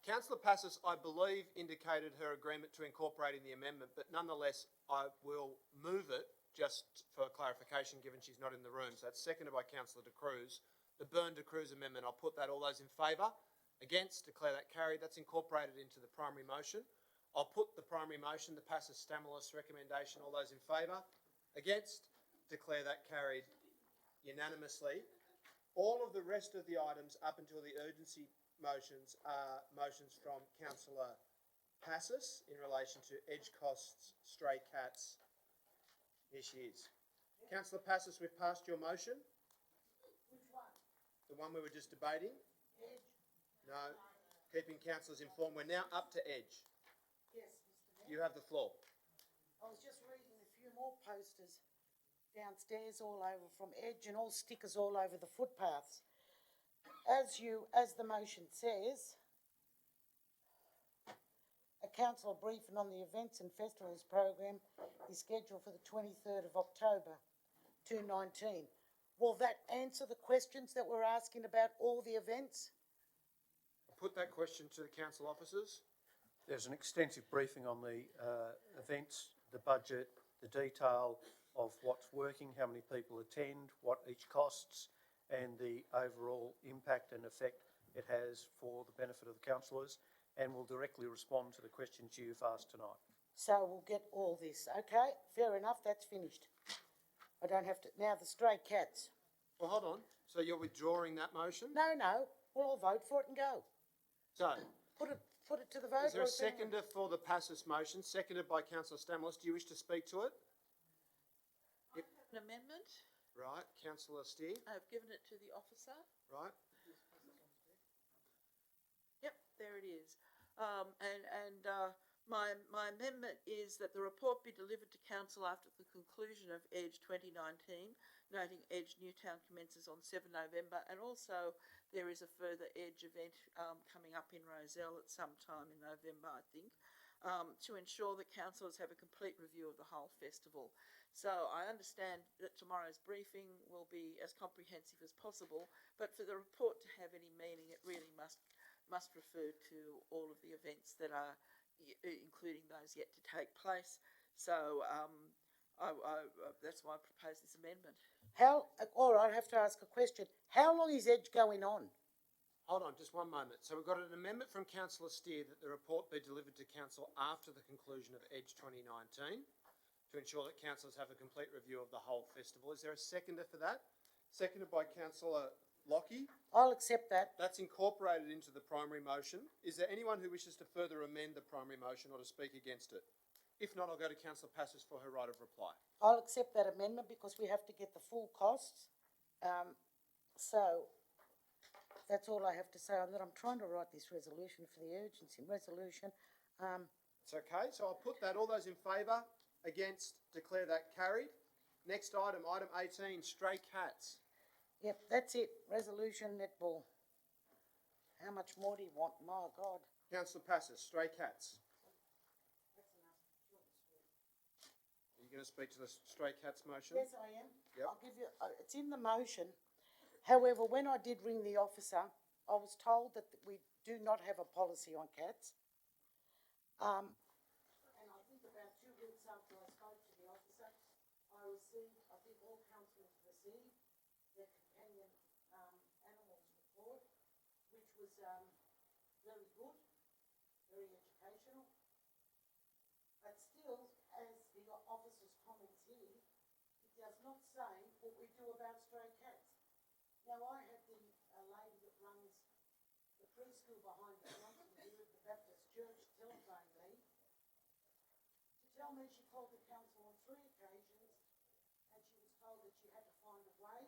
Councillor Passos, I believe, indicated her agreement to incorporating the amendment, but nonetheless, I will move it just for clarification, given she's not in the room. So that's seconded by Councillor De Cruz. The Byrne De Cruz amendment, I'll put that. All those in favour? Against? Declare that carried. That's incorporated into the primary motion. I'll put the primary motion, the Passos-Stamoulis recommendation. All those in favour? Against? Declare that carried unanimously. All of the rest of the items up until the urgency motions are motions from Councillor Passos in relation to edge costs, stray cats. Here she is. Councillor Passos, we've passed your motion. Which one? The one we were just debating? Edge? No. Keeping councillors informed. We're now up to edge. Yes, Mr Mayor. You have the floor. I was just reading a few more posters downstairs all over from Edge and all stickers all over the footpaths. As the motion says, a council briefing on the events and festivals program is scheduled for the 23rd of October 2019. Will that answer the questions that we're asking about all the events? I'll put that question to the council officers. There's an extensive briefing on the events, the budget, the detail of what's working, how many people attend, what each costs, and the overall impact and effect it has for the benefit of the councillors, and will directly respond to the questions you've asked tonight. So we'll get all this. Okay, fair enough, that's finished. I don't have to, now the stray cats. Well, hold on. So you're withdrawing that motion? No, we'll all vote for it and go. So, Put it to the vote. is there or a it's in- seconder for the Passos motion, seconded by Councillor Stamoulis? Do you wish to speak to it? I have an amendment. Right, Councillor Steer, I've given it to the officer. right? Yep, there it is. My amendment is that the report be delivered to council after the conclusion of Edge 2019, noting Edge Newtown commences on 7 November, and also there is a further Edge event coming up in Rozelle at some time in November, I think, to ensure that councillors have a complete review of the whole festival. So I understand that tomorrow's briefing will be as comprehensive as possible, but for the report to have any meaning, it really must refer to all of the events that are, including those yet to take place. So that's why I propose this amendment. All right, I have to ask a question. How long is Edge going on? Hold on, just one moment. So we've got an amendment from Councillor Steer that the report be delivered to council after the conclusion of Edge 2019 to ensure that councillors have a complete review of the whole festival. Is there a seconder for that? Seconded by Councillor Lockie. I'll accept that. That's incorporated into the primary motion. Is there anyone who wishes to further amend the primary motion or to speak against it? If not, I'll go to Councillor Passos for her right of reply. I'll accept that amendment because we have to get the full costs. So that's all I have to say on that. I'm trying to write this resolution for the urgency resolution. It's okay, so I'll put that. All those in favour? Against? Declare that carried. Next item, item 18, stray cats. Yep, that's it. Resolution netball. How much more do you want? My God. Councillor Passos, stray cats. Are you going to speak to the stray cats motion? Yes, I am. Yep. I'll give you, it's in the motion. However, when I did ring the officer, I was told that we do not have a policy on cats. And I think about 2 weeks after I spoke to the officer, I received, I think all councillors received, the companion animals report, which was very good, very educational. But still, as the officer's comments here, it does not say what we do about stray cats. Now, I had the lady that runs the preschool behind the council here at the Baptist Church telephone me to tell me she called the council on 3 occasions and she was told that she had to find a way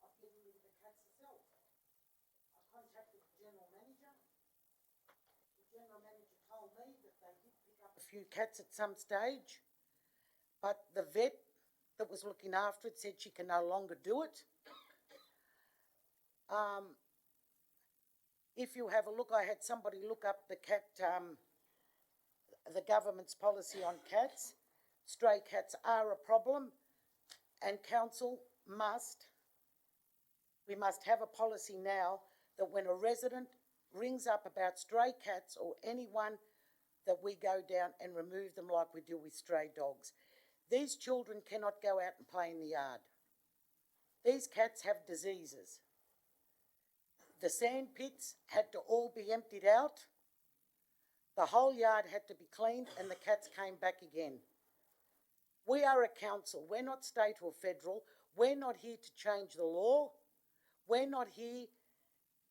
of getting rid of the cats herself. I contacted the general manager. The general manager told me that they did pick up a few cats at some stage, but the vet that was looking after it said she can no longer do it. If you have a look, I had somebody look up the cat, the government's policy on cats. Stray cats are a problem, and council we must have a policy now that when a resident rings up about stray cats or anyone that we go down and remove them like we do with stray dogs. These children cannot go out and play in the yard. These cats have diseases. The sand pits had to all be emptied out. The whole yard had to be cleaned and the cats came back again. We are a council. We're not state or federal. We're not here to change the law. We're not here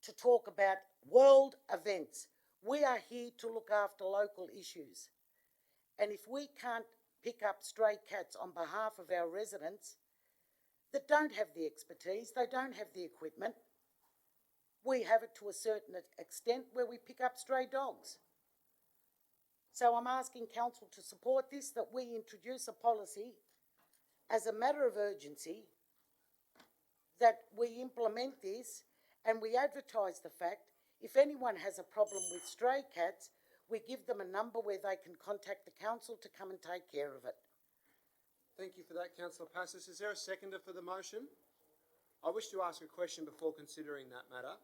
to talk about world events. We are here to look after local issues. And if we can't pick up stray cats on behalf of our residents that don't have the expertise, they don't have the equipment, we have it to a certain extent where we pick up stray dogs. So I'm asking council to support this, that we introduce a policy as a matter of urgency, that we implement this and we advertise the fact if anyone has a problem with stray cats, we give them a number where they can contact the council to come and take care of it. Thank you for that, Councillor Passos. Is there a seconder for the motion? I wish to ask a question before considering that matter.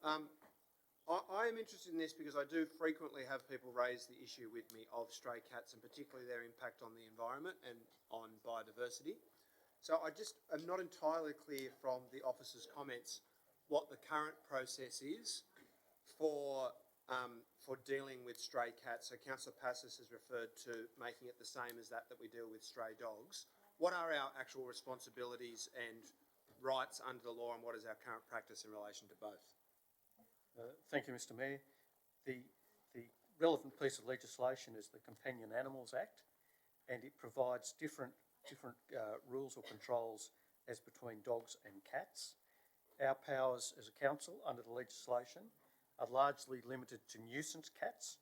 I am interested in this because I do frequently have people raise the issue with me of stray cats and particularly their impact on the environment and on biodiversity. So I just am not entirely clear from the officer's comments what the current process is for dealing with stray cats. So Councillor Passos has referred to making it the same as that we deal with stray dogs. What are our actual responsibilities and rights under the law, and what is our current practice in relation to both? Thank you, Mr Mayor. The relevant piece of legislation is the Companion Animals Act, and it provides different rules or controls as between dogs and cats. Our powers as a council under the legislation are largely limited to nuisance cats,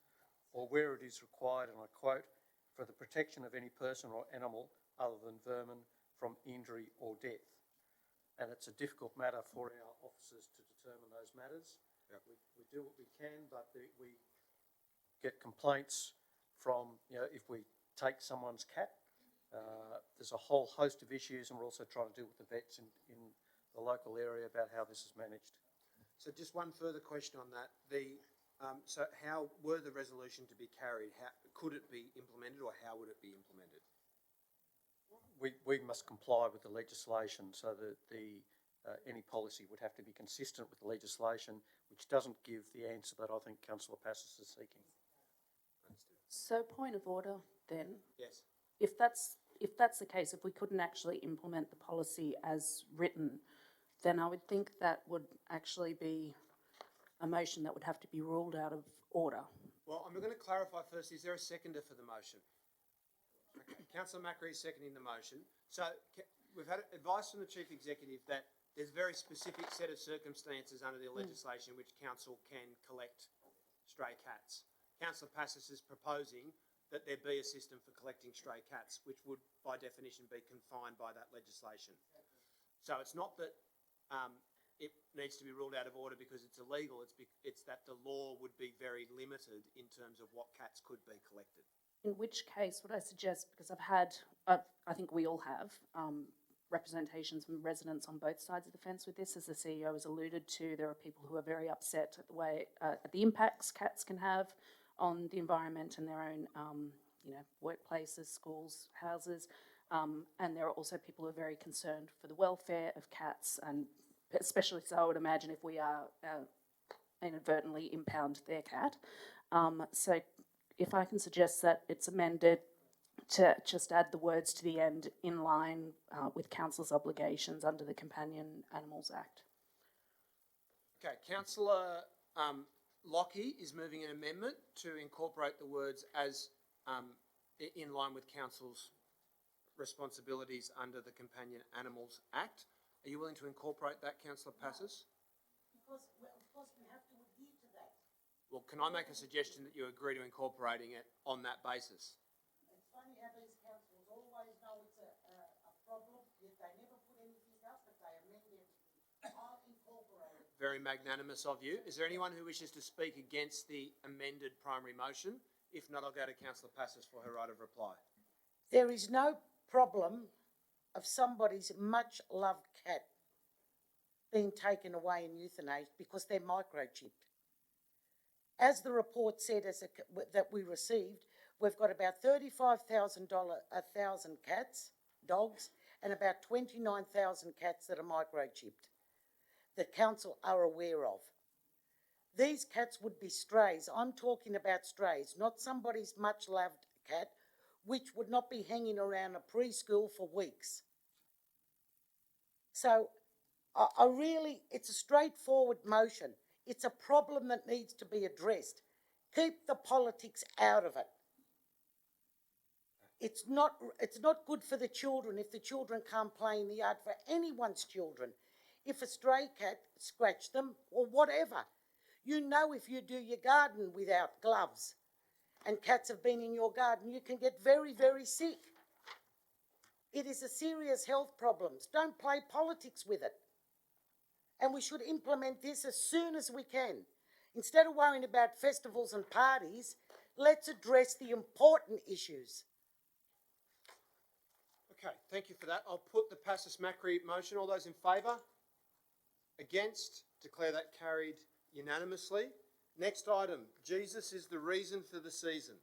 or where it is required, and I quote, for the protection of any person or animal other than vermin from injury or death. And it's a difficult matter for our officers to determine those matters. Yep. We do what we can, but we get complaints from, if we take someone's cat, there's a whole host of issues, and we're also trying to deal with the vets in the local area about how this is managed. So just one further question on that. So how were the resolution to be carried? Could it be implemented, or how would it be implemented? We must comply with the legislation, so that any policy would have to be consistent with the legislation, which doesn't give the answer that I think Councillor Passos is seeking. So, point of order then. Yes. If that's the case, if we couldn't actually implement the policy as written, then I would think that would actually be a motion that would have to be ruled out of order. Well, I'm going to clarify first. Is there a seconder for the motion? Okay. Councillor Macri is seconding the motion. So we've had advice from the Chief Executive that there's a very specific set of circumstances under the legislation which council can collect stray cats. Councillor Passos is proposing that there be a system for collecting stray cats, which would, by definition, be confined by that legislation. So it's not that it needs to be ruled out of order because it's illegal. It's that the law would be very limited in terms of what cats could be collected. In which case, would I suggest, because I think we all have, representations from residents on both sides of the fence with this, as the CEO has alluded to, there are people who are very upset at the way, at the impacts cats can have on the environment and their own, workplaces, schools, houses, and there are also people who are very concerned for the welfare of cats, and especially so I would imagine if we are inadvertently impound their cat. So if I can suggest that it's amended to just add the words to the end in line with council's obligations under the Companion Animals Act. Okay, Councillor Lockie is moving an amendment to incorporate the words as in line with council's responsibilities under the Companion Animals Act. Are you willing to incorporate that, Councillor Passos? Because, of course, we have to adhere to that. Well, can I make a suggestion that you agree to incorporating it on that basis? It's funny how these councils always know it's a problem, yet they never put anything up, but they amend everything. I'll incorporate it. Very magnanimous of you. Is there anyone who wishes to speak against the amended primary motion? If not, I'll go to Councillor Passos for her right of reply. There is no problem of somebody's much-loved cat being taken away and euthanized because they're microchipped. As the report said that we received, we've got about $35,000 cats, dogs, and about 29,000 cats that are microchipped. The council are aware of. These cats would be strays. I'm talking about strays, not somebody's much loved cat, which would not be hanging around a preschool for weeks. So it's a straightforward motion. It's a problem that needs to be addressed. Keep the politics out of it. It's not good for the children if the children can't play in the yard, for anyone's children. If a stray cat scratched them or whatever, you know, if you do your garden without gloves and cats have been in your garden, you can get very, very sick. It is a serious health problem. Don't play politics with it. And we should implement this as soon as we can. Instead of worrying about festivals and parties, let's address the important issues. Okay, thank you for that. I'll put the Passus Macri motion. All those in favour? Against? Declare that carried unanimously. Next item, Jesus is the reason for the season.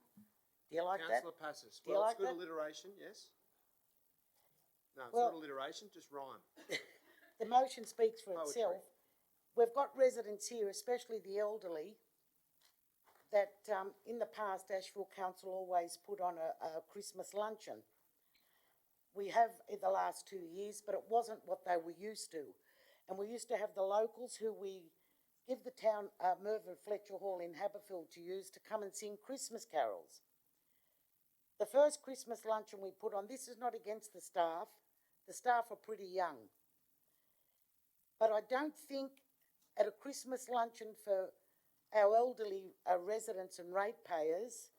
Do you like Councillor Passus. Do you like it's good that? alliteration, yes? No, it's Well- not alliteration, just rhyme. The motion speaks for Poetry. itself. We've got residents here, especially the elderly, that in the past Ashfield Council always put on a Christmas luncheon. We have in the last 2 years, but it wasn't what they were used to. And we used to have the locals who we give the town Mervyn Fletcher Hall in Haberfield to use to come and sing Christmas carols. The first Christmas luncheon we put on, this is not against the staff are pretty young. But I don't think at a Christmas luncheon for our elderly residents and ratepayers,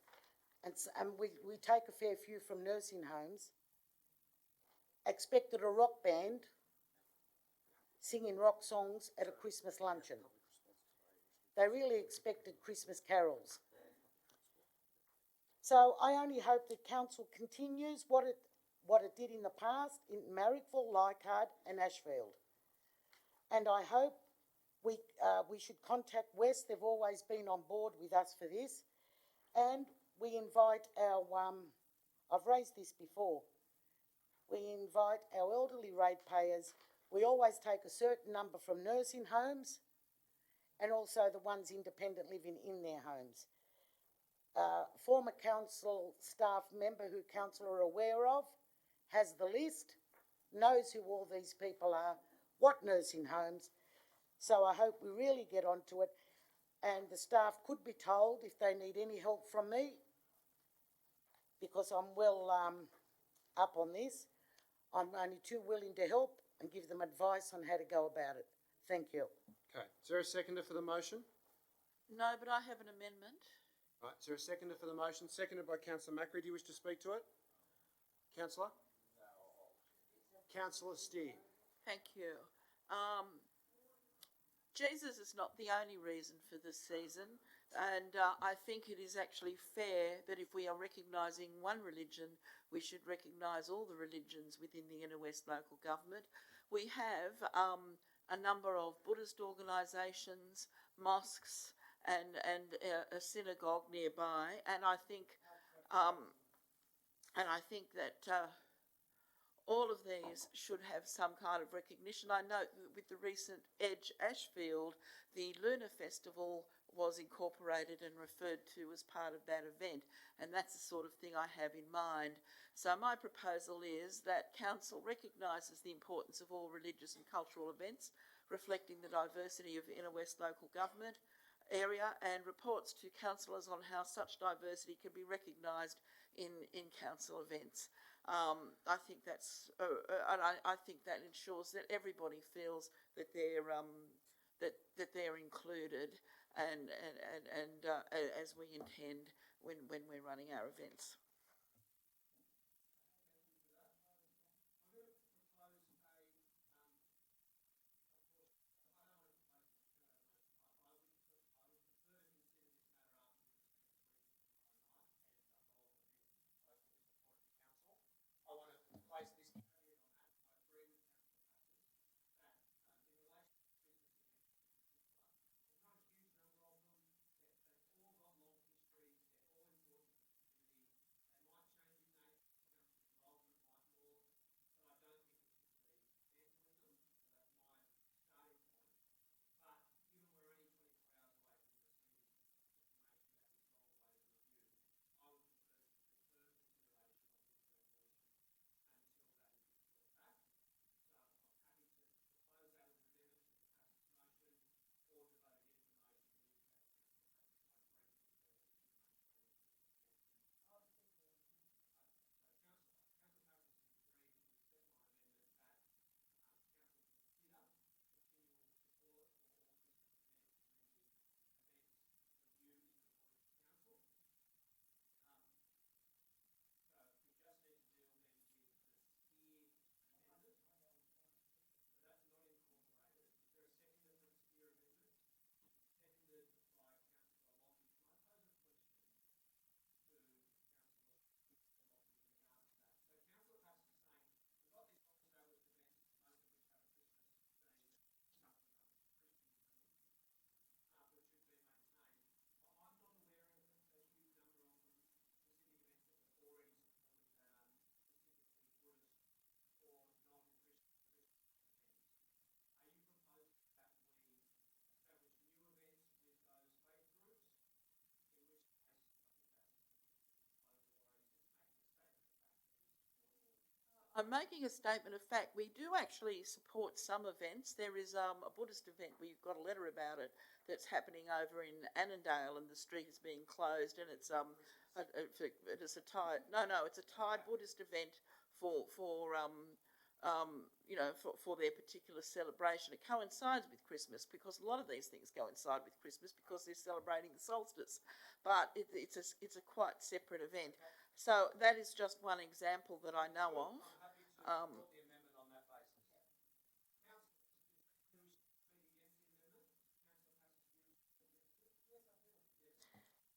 and we take a fair few from nursing homes, expected a rock band singing rock songs at a Christmas luncheon. They really expected Christmas carols. So I only hope that council continues what it did in the past in Marrickville, Leichhardt and Ashfield. And I hope we should contact West. They've always been on board with us for this. And we invite I've raised this before, we invite our elderly ratepayers. We always take a certain number from nursing homes and also the ones independent living in their homes. Former council staff member who council are aware of has the list, knows who all these people are, what nursing homes. So I hope we really get onto it, and the staff could be told if they need any help from me, because I'm well up on this. I'm only too willing to help and give them advice on how to go about it. Thank you. Okay, is there a seconder for the motion? No, but I have an amendment. Right, is there a seconder for the motion? Seconded by Councillor Macri. Do you wish to speak to it? Councillor? Councillor Steer. Thank you. Jesus is not the only reason for this season, and I think it is actually fair that if we are recognising one religion, we should recognise all the religions within the Inner West local government. We have a number of Buddhist organisations, mosques, and a synagogue nearby, and I think that all of these should have some kind of recognition. I note that with the recent Edge Ashfield, the Lunar Festival was incorporated and referred to as part of that event, and that's the sort of thing I have in mind. So my proposal is that Council recognises the importance of all religious and cultural events, reflecting the diversity of Inner West local government area, and reports to councillors on how such diversity can be recognised in council events. I think that's, and I think that ensures that everybody feels that they're included, and as we intend when we're running our events. I'm making a statement of fact. We do actually support some events. There is a Buddhist event, we've got a letter about it, that's happening over in Annandale, and the street is being closed, and it's it is a Thai, it's a Thai Buddhist event for their particular celebration. It coincides with Christmas, because a lot of these things coincide with Christmas because they're celebrating the solstice, but it's a quite separate event. So that is just one example that I know of.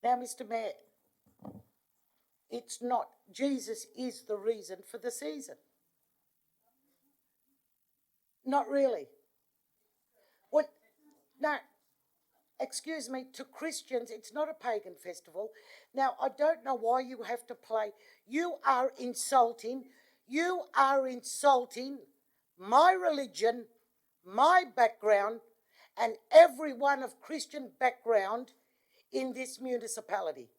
Now, Mr. Mayor, it's not. Jesus is the reason for the season. Not really. What? No. Excuse me, to Christians, it's not a pagan festival. Now, I don't know why you have to play. You are insulting my religion, my background, and everyone of Christian background in this municipality.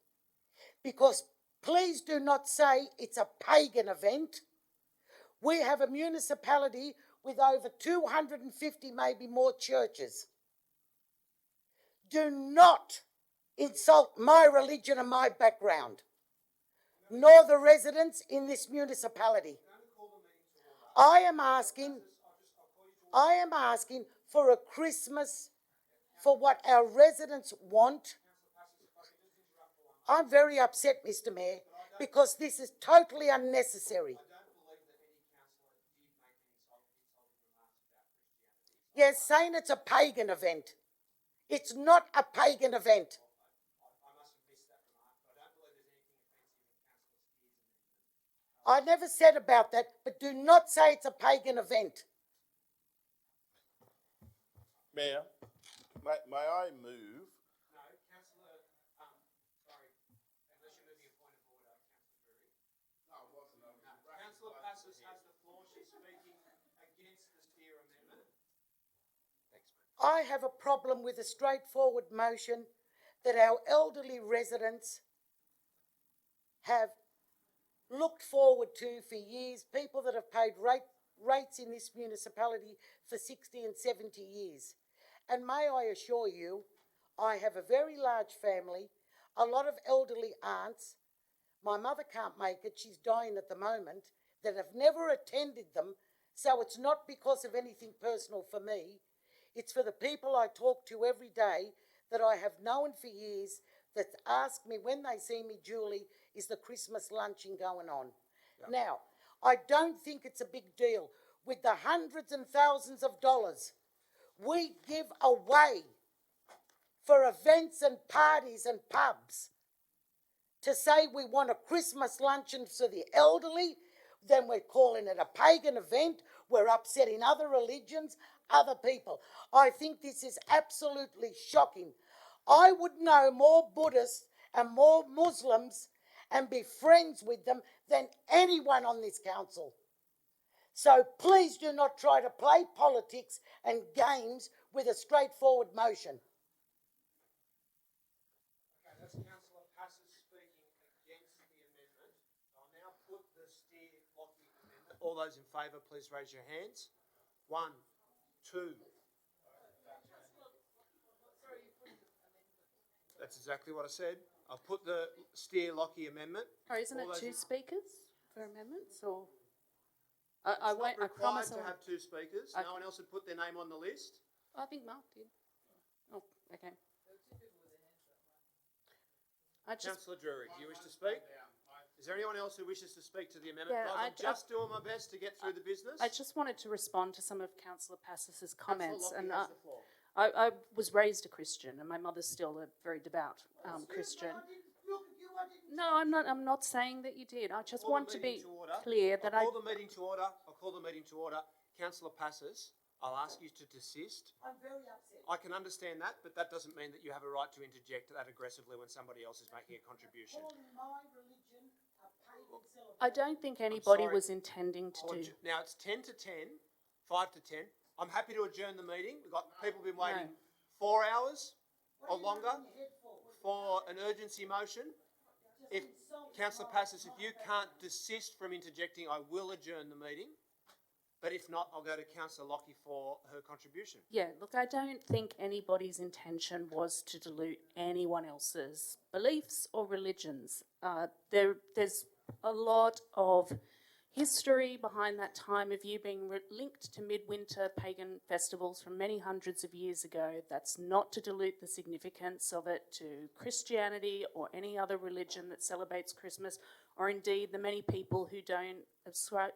Because please do not say it's a pagan event. We have a municipality with over 250, maybe more churches. Do not insult my religion and my background, nor the residents in this municipality. I am asking for a Christmas, for what our residents want. I'm very upset, Mr. Mayor, because this is totally unnecessary. Yes, saying it's a pagan event. It's not a pagan event. I never said about that, but do not say it's a pagan event. Mayor, may I move? No, Councillor, sorry, unless you're moving a point of order, Councillor Ferry. No, it wasn't. Councillor Passos has the floor. She's speaking against the steer amendment. I have a problem with a straightforward motion that our elderly residents have looked forward to for years, people that have paid rates in this municipality for 60 and 70 years. And may I assure you, I have a very large family, a lot of elderly aunts. My mother can't make it, she's dying at the moment, that have never attended them, so it's not because of anything personal for me. It's for the people I talk to every day that I have known for years that ask me when they see me, Julie, is the Christmas luncheon going on? Yep. Now, I don't think it's a big deal with the hundreds and thousands of dollars we give away for events and parties and pubs to say we want a Christmas luncheon for the elderly, then we're calling it a pagan event, we're upsetting other religions, other people. I think this is absolutely shocking. I would know more Buddhists and more Muslims and be friends with them than anyone on this council. So please do not try to play politics and games with a straightforward motion. Okay, that's Councillor Passos speaking against the amendment. I'll now put the steer locking amendment. All those in favour, please raise your hands. 1, 2. That's exactly what I said. I'll put the steer Lockie amendment. Or isn't it two speakers for amendments, or? I It's not required to I have 2 speakers. Okay. No one else had put their name on the list. I think Mark did. Oh, okay. Councillor Drury, do you wish to speak? Is there anyone else who wishes to speak to the amendment? Yeah, Guys, I'm just doing my best to get through the business. I just wanted to respond to some of Councillor Passos's comments, Councillor and Lockie has the floor. I was raised a Christian, and my mother's still a very devout Christian. No, I'm not saying that you did. I just want to be clear that I'll call the meeting to order. I'll call the meeting to order. Councillor Passos, I'll ask you to desist. I'm very upset. I can understand that, but that doesn't mean that you have a right to interject that aggressively when somebody else is making a contribution. My religion a pagan celebration. I don't think anybody was intending to do. Now it's 10 to 10, 5 to 10. I'm happy to adjourn the meeting. We've got people been waiting 4 hours or longer for an urgency motion. If Councillor Passos, if you can't desist from interjecting, I will adjourn the meeting. But if not, I'll go to Councillor Lockie for her contribution. Yeah, look, I don't think anybody's intention was to dilute anyone else's beliefs or religions. There's a lot of history behind that time of you being linked to midwinter pagan festivals from many hundreds of years ago. That's not to dilute the significance of it to Christianity or any other religion that celebrates Christmas, or indeed the many people who don't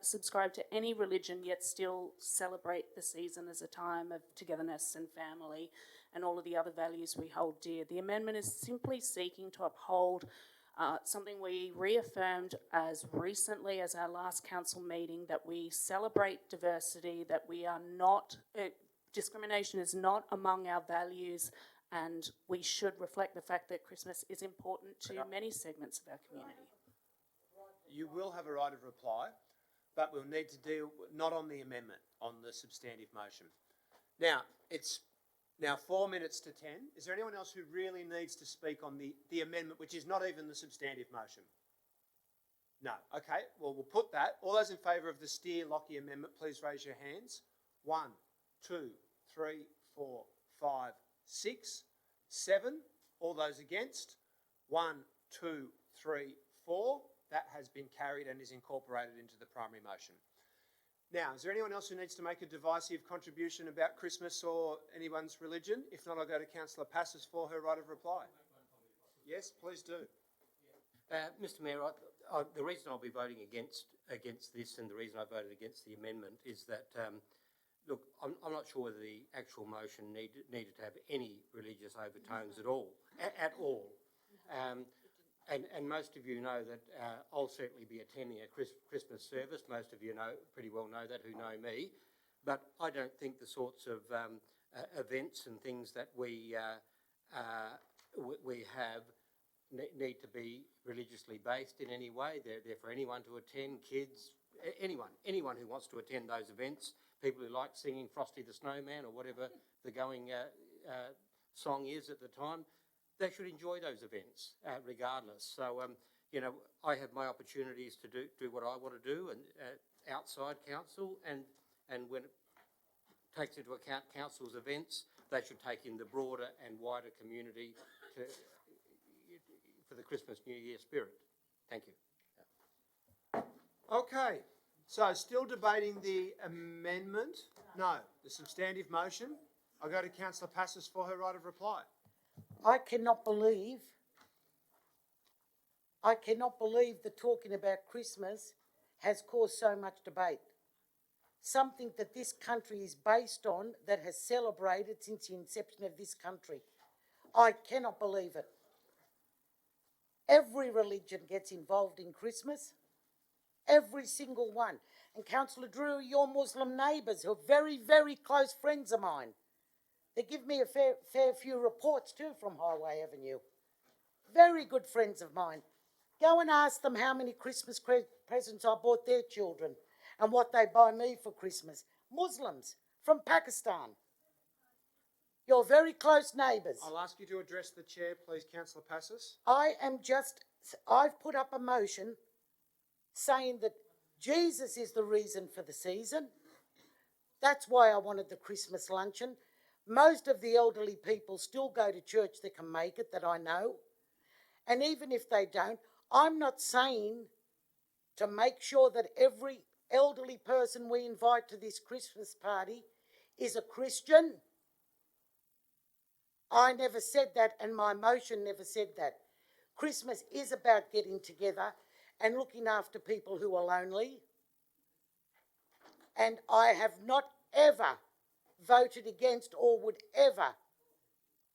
subscribe to any religion yet still celebrate the season as a time of togetherness and family and all of the other values we hold dear. The amendment is simply seeking to uphold something we reaffirmed as recently as our last council meeting, that we celebrate diversity, that we are not, discrimination is not among our values, and we should reflect the fact that Christmas is important to many segments of our community. You will have a right of reply, but we'll need to deal, not on the amendment, on the substantive motion. Now, it's now 4 minutes to 10. Is there anyone else who really needs to speak on the amendment, which is not even the substantive motion? No. Okay, well, we'll put that. All those in favour of the Steer-Lockie amendment, please raise your hands. 1, 2, 3, 4, 5, 6, 7. All those against? 1, 2, 3, 4. That has been carried and is incorporated into the primary motion. Now, is there anyone else who needs to make a divisive contribution about Christmas or anyone's religion? If not, I'll go to Councillor Passos for her right of reply. Yes, please do. Mr Mayor, the reason I'll be voting against this, and the reason I voted against the amendment, is that, look, I'm not sure whether the actual motion needed to have any religious overtones at all. And most of you know that I'll certainly be attending a Christmas service. Most of you pretty well know that, who know me. But I don't think the sorts of events and things that we have need to be religiously based in any way. They're for anyone to attend, kids, anyone who wants to attend those events, people who like singing Frosty the Snowman or whatever the going song is at the time. They should enjoy those events regardless. So, I have my opportunities to do what I want to do and outside council, and when it takes into account council's events, they should take in the broader and wider community for the Christmas New Year spirit. Thank you. Okay, so still debating the amendment? No, the substantive motion. I'll go to Councillor Passos for her right of reply. I cannot believe that talking about Christmas has caused so much debate. Something that this country is based on, that has celebrated since the inception of this country. I cannot believe it. Every religion gets involved in Christmas. Every single one. And Councillor Drew, your Muslim neighbours, who are very, very close friends of mine, they give me a fair few reports too from Highway Avenue. Very good friends of mine. Go and ask them how many Christmas presents I bought their children and what they buy me for Christmas. Muslims from Pakistan. You're very close neighbours. I'll ask you to address the chair, please, Councillor Passos. I've put up a motion saying that Jesus is the reason for the season. That's why I wanted the Christmas luncheon. Most of the elderly people still go to church that can make it, that I know. And even if they don't, I'm not saying to make sure that every elderly person we invite to this Christmas party is a Christian. I never said that, and my motion never said that. Christmas is about getting together and looking after people who are lonely. And I have not ever voted against, or would ever,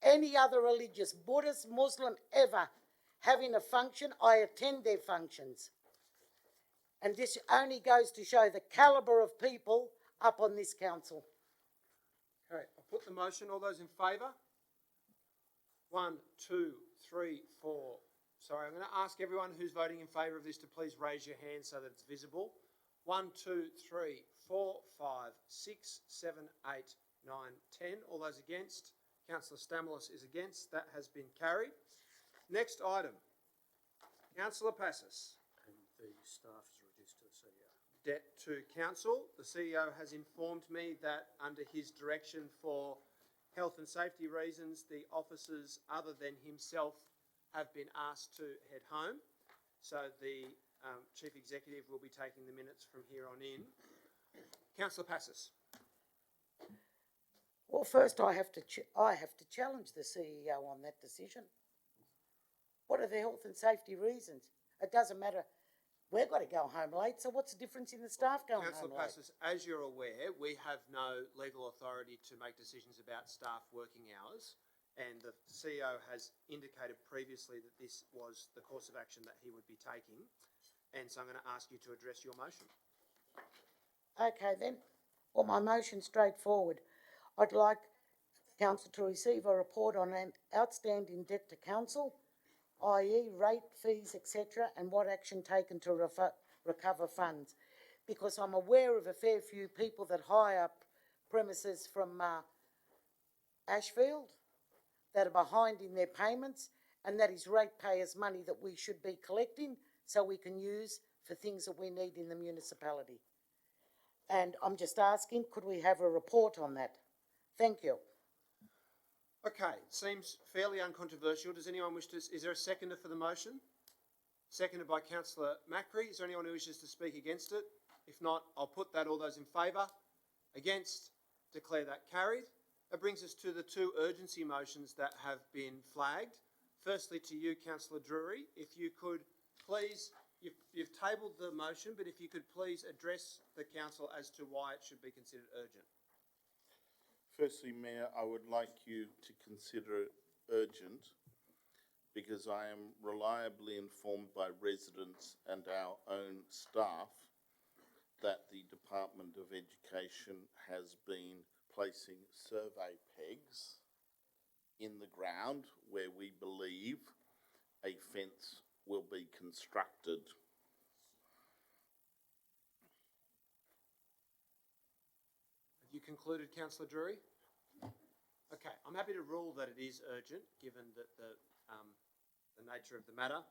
any other religious, Buddhist, Muslim, ever having a function. I attend their functions. And this only goes to show the calibre of people up on this council. Okay, I'll put the motion. All those in favour? 1, 2, 3, 4. Sorry, I'm going to ask everyone who's voting in favour of this to please raise your hand so that it's visible. 1, 2, 3, 4, 5, 6, 7, 8, 9, 10. All those against? Councillor Stamoulis is against. That has been carried. Next item. Councillor Passis. And the staff is reduced to the CEO. Debt to council. The CEO has informed me that under his direction for health and safety reasons, the officers other than himself have been asked to head home. So the Chief Executive will be taking the minutes from here on in. Councillor Passis. Well, first I have to challenge the CEO on that decision. What are the health and safety reasons? It doesn't matter. We've got to go home late, so what's the difference in the staff going Councillor home late? Passis, as you're aware, we have no legal authority to make decisions about staff working hours, and the CEO has indicated previously that this was the course of action that he would be taking, and so I'm going to ask you to address your motion. Okay then, well my motion's straightforward. I'd like council to receive a report on an outstanding debt to council, i.e. rate, fees, etc., and what action taken to recover funds. Because I'm aware of a fair few people that hire premises from Ashfield that are behind in their payments, and that is ratepayers' money that we should be collecting so we can use for things that we need in the municipality. And I'm just asking, could we have a report on that? Thank you. Okay, seems fairly uncontroversial. Does anyone wish to... Is there a seconder for the motion? Seconded by Councillor Macri. Is there anyone who wishes to speak against it? If not, I'll put that. All those in favour? Against? Declare that carried. That brings us to the two urgency motions that have been flagged. Firstly, to you, Councillor Drury, if you could please... You've tabled the motion, but if you could please address the council as to why it should be considered urgent. Firstly, Mayor, I would like you to consider it urgent because I am reliably informed by residents and our own staff that the Department of Education has been placing survey pegs in the ground where we believe a fence will be constructed. Have you concluded, Councillor Drury? Okay, I'm happy to rule that it is urgent, given that the nature of the matter.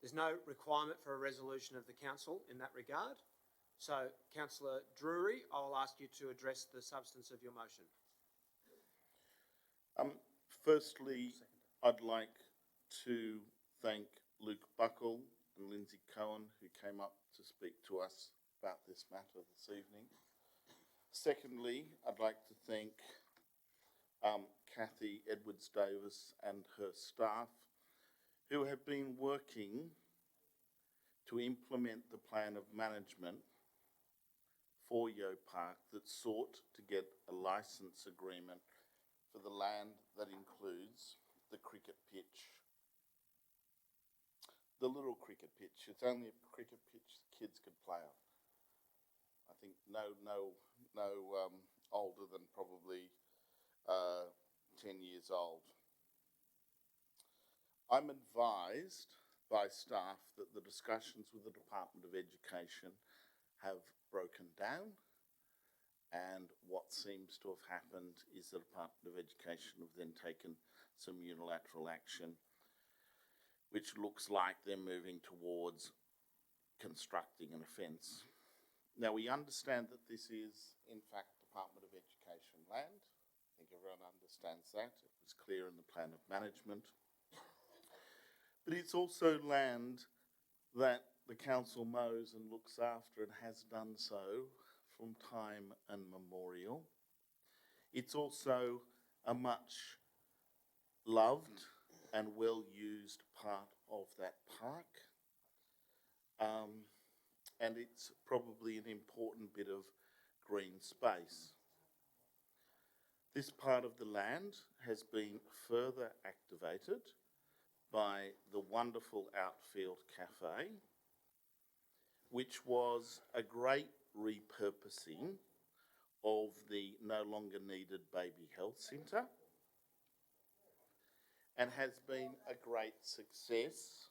There's no requirement for a resolution of the council in that regard. So, Councillor Drury, I will ask you to address the substance of your motion. Firstly, I'd like to thank Luke Buckle and Lindsay Cohen, who came up to speak to us about this matter this evening. Secondly, I'd like to thank Kathy Edwards-Davis and her staff, who have been working to implement the plan of management for Yo Park that sought to get a licence agreement for the land that includes the cricket pitch. The little cricket pitch. It's only a cricket pitch kids could play on. I think no older than probably 10 years old. I'm advised by staff that the discussions with the Department of Education have broken down, and what seems to have happened is the Department of Education have then taken some unilateral action, which looks like they're moving towards constructing an offence. Now, we understand that this is, in fact, Department of Education land. I think everyone understands that. It was clear in the plan of management. But it's also land that the council mows and looks after and has done so from time immemorial. It's also a much loved and well-used part of that park. And it's probably an important bit of green space. This part of the land has been further activated by the wonderful Outfield Cafe, which was a great repurposing of the no longer needed baby health centre, and has been a great success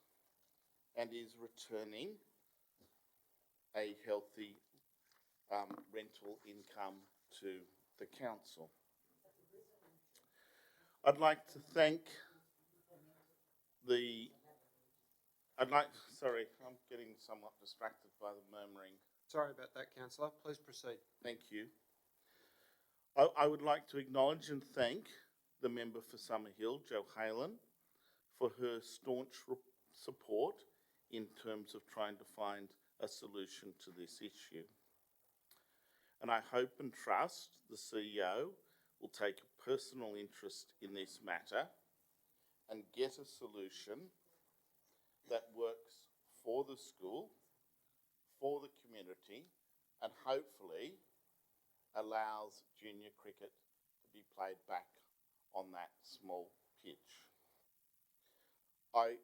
and is returning a healthy rental income to the council. I'd like to thank the Sorry, I'm getting somewhat distracted by the murmuring. Sorry about that, councillor. Please proceed. Thank you. I would like to acknowledge and thank the member for Summerhill, Jo Halen, for her staunch support in terms of trying to find a solution to this issue. And I hope and trust the CEO will take a personal interest in this matter and get a solution that works for the school, for the community, and hopefully allows junior cricket to be played back on that small pitch. I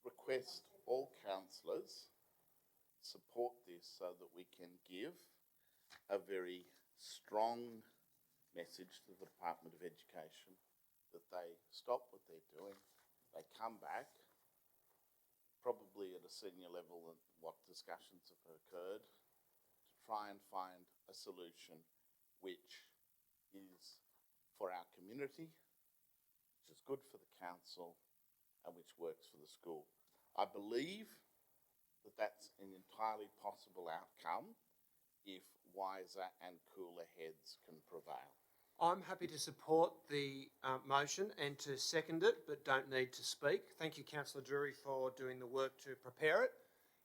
request all councillors support this so that we can give a very strong message to the Department of Education that they stop what they're doing, they come back, probably at a senior level and what discussions have occurred, to try and find a solution which is for our community, which is good for the council, and which works for the school. I believe that that's an entirely possible outcome if wiser and cooler heads can prevail. I'm happy to support the motion and to second it, but don't need to speak. Thank you, Councillor Drury, for doing the work to prepare it.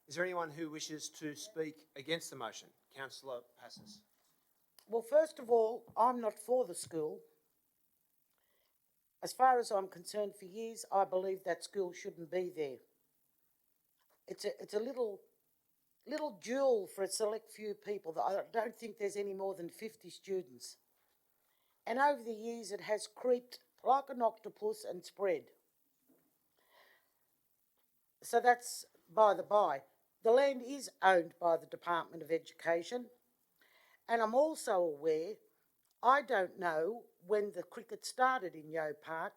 Is there anyone who wishes to speak against the motion? Councillor Passes. Well, first of all, I'm not for the school. As far as I'm concerned, for years, I believe that school shouldn't be there. It's a little jewel for a select few people. That I don't think there's any more than 50 students. And over the years, it has creeped like an octopus and spread. So that's by the by. The land is owned by the Department of Education. And I'm also aware, I don't know when the cricket started in Yeo Park,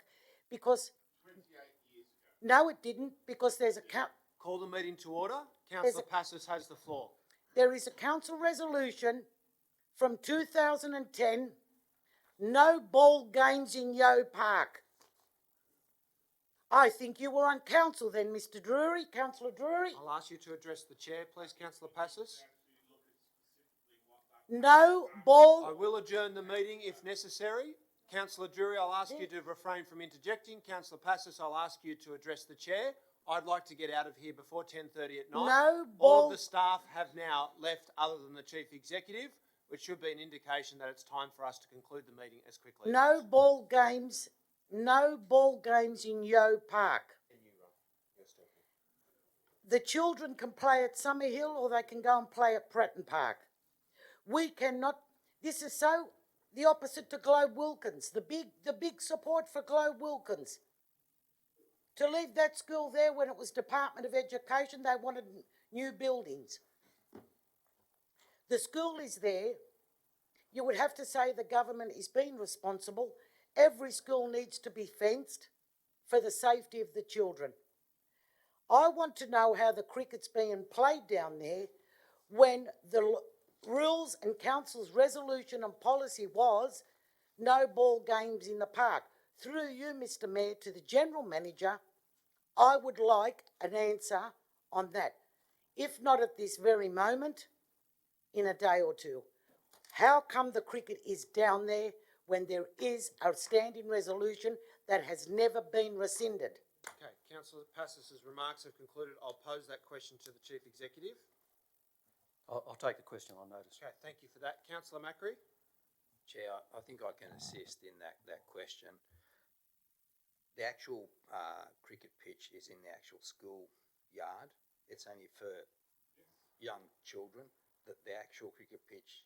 because... 28 years ago. No, it didn't, because there's a... Call the meeting to order. Councillor Passes has the floor. There is a council resolution from 2010, no ball games in Yeo Park. I think you were on council then, Mr. Drury, Councillor Drury. I'll ask you to address the chair, please, Councillor Passes. No ball... I will adjourn the meeting if necessary. Councillor Drury, I'll ask you to refrain from interjecting. Councillor Passes, I'll ask you to address the chair. I'd like to get out of here before 10:30 at night. No All ball... of the staff have now left other than the Chief Executive, which should be an indication that it's time for us to conclude the meeting as quickly as No ball games in Yeo Park. The children can play at Summerhill or they can go and play at Pratton Park. We cannot... This is so the opposite to Globe Wilkins, the big support for Globe Wilkins. To leave that school there when it was Department of Education, they wanted new buildings. The school is there. You would have to say the government is being responsible. Every school needs to be fenced for the safety of the children. I want to know how the cricket's being played down there when the rules and council's resolution and policy was no ball games in the park. Through you, Mr. Mayor, to the General Manager, I would like an answer on that. If not at this very moment, in a day or two. How come the cricket is down there when there is a standing resolution that has never been rescinded? Okay, Councillor Passes' remarks have concluded. I'll pose that question to the Chief Executive. I'll take the question on notice. Okay, thank you for that. Councillor Macri? Chair, I think I can assist in that question. The actual cricket pitch is in the actual school yard. It's only for young children. The actual cricket pitch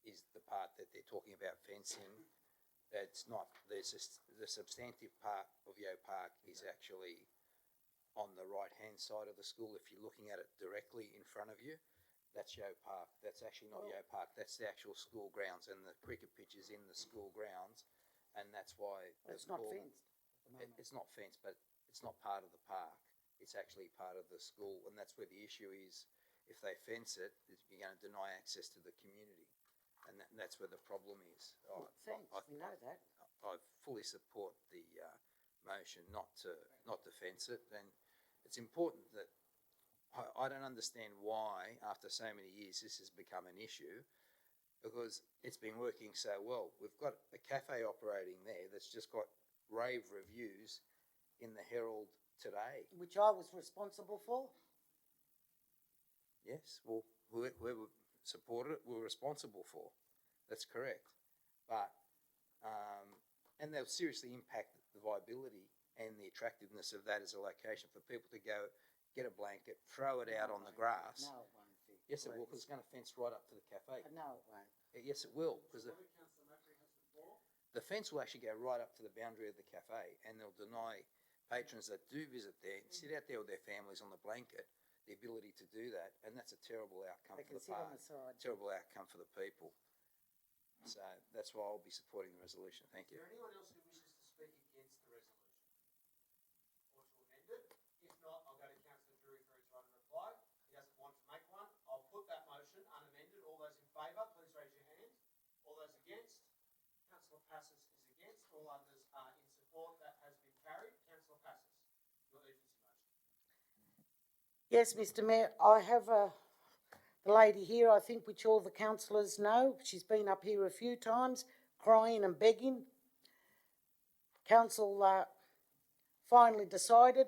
is the part that they're talking about fencing. It's not. The substantive part of Yeo Park is actually on the right-hand side of the school. If you're looking at it directly in front of you, that's Yeo Park. That's actually not Yeo Park. That's the actual school grounds, and the cricket pitch is in the school grounds, and that's why It's not fenced. It's not fenced, but it's not part of the park. It's actually part of the school, and that's where the issue is. If they fence it, you're going to deny access to the community, and that's where the problem is. We know that. I fully support the motion, not to fence it. And it's important that I don't understand why, after so many years, this has become an issue, because it's been working so well. We've got a cafe operating there that's just got rave reviews in the Herald today. Which I was responsible for. Yes, well, whoever supported it, we're responsible for. That's correct. But, and they'll seriously impact the viability and the attractiveness of that as a location for people to go get a blanket, throw it out on the grass. No, it won't be. Yes, it will, because it's going to fence right up to the cafe. No, it won't. Yes, it will, because the fence will actually go right up to the boundary of the cafe, and they'll deny patrons that do visit there and sit out there with their families on the blanket the ability to do that, and that's a terrible outcome They for can the sit on park, the side. terrible outcome for the people. So that's why I'll be supporting the resolution. Thank you. Is there anyone else who wishes to speak against the resolution? Or to amend it? If not, I'll go to Councillor Drury for his right of reply. He doesn't want to make one. I'll put that motion unamended. All those in favour, please raise your hand. All those against? Councillor Passes is against. All others are in support. That has been carried. Councillor Passes, your urgency motion. Yes, Mr Mayor, I have the lady here, I think, which all the councillors know. She's been up here a few times, crying and begging. Council finally decided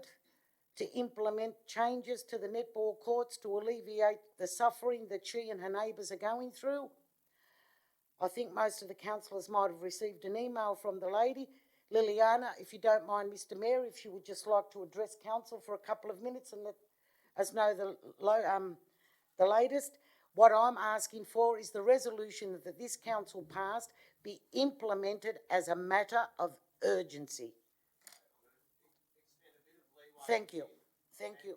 to implement changes to the netball courts to alleviate the suffering that she and her neighbours are going through. I think most of the councillors might have received an email from the lady. Liliana, if you don't mind, Mr Mayor, if you would just like to address council for a couple of minutes and let us know the latest. What I'm asking for is the resolution that this council passed be implemented as a matter of urgency. Thank you. Thank you.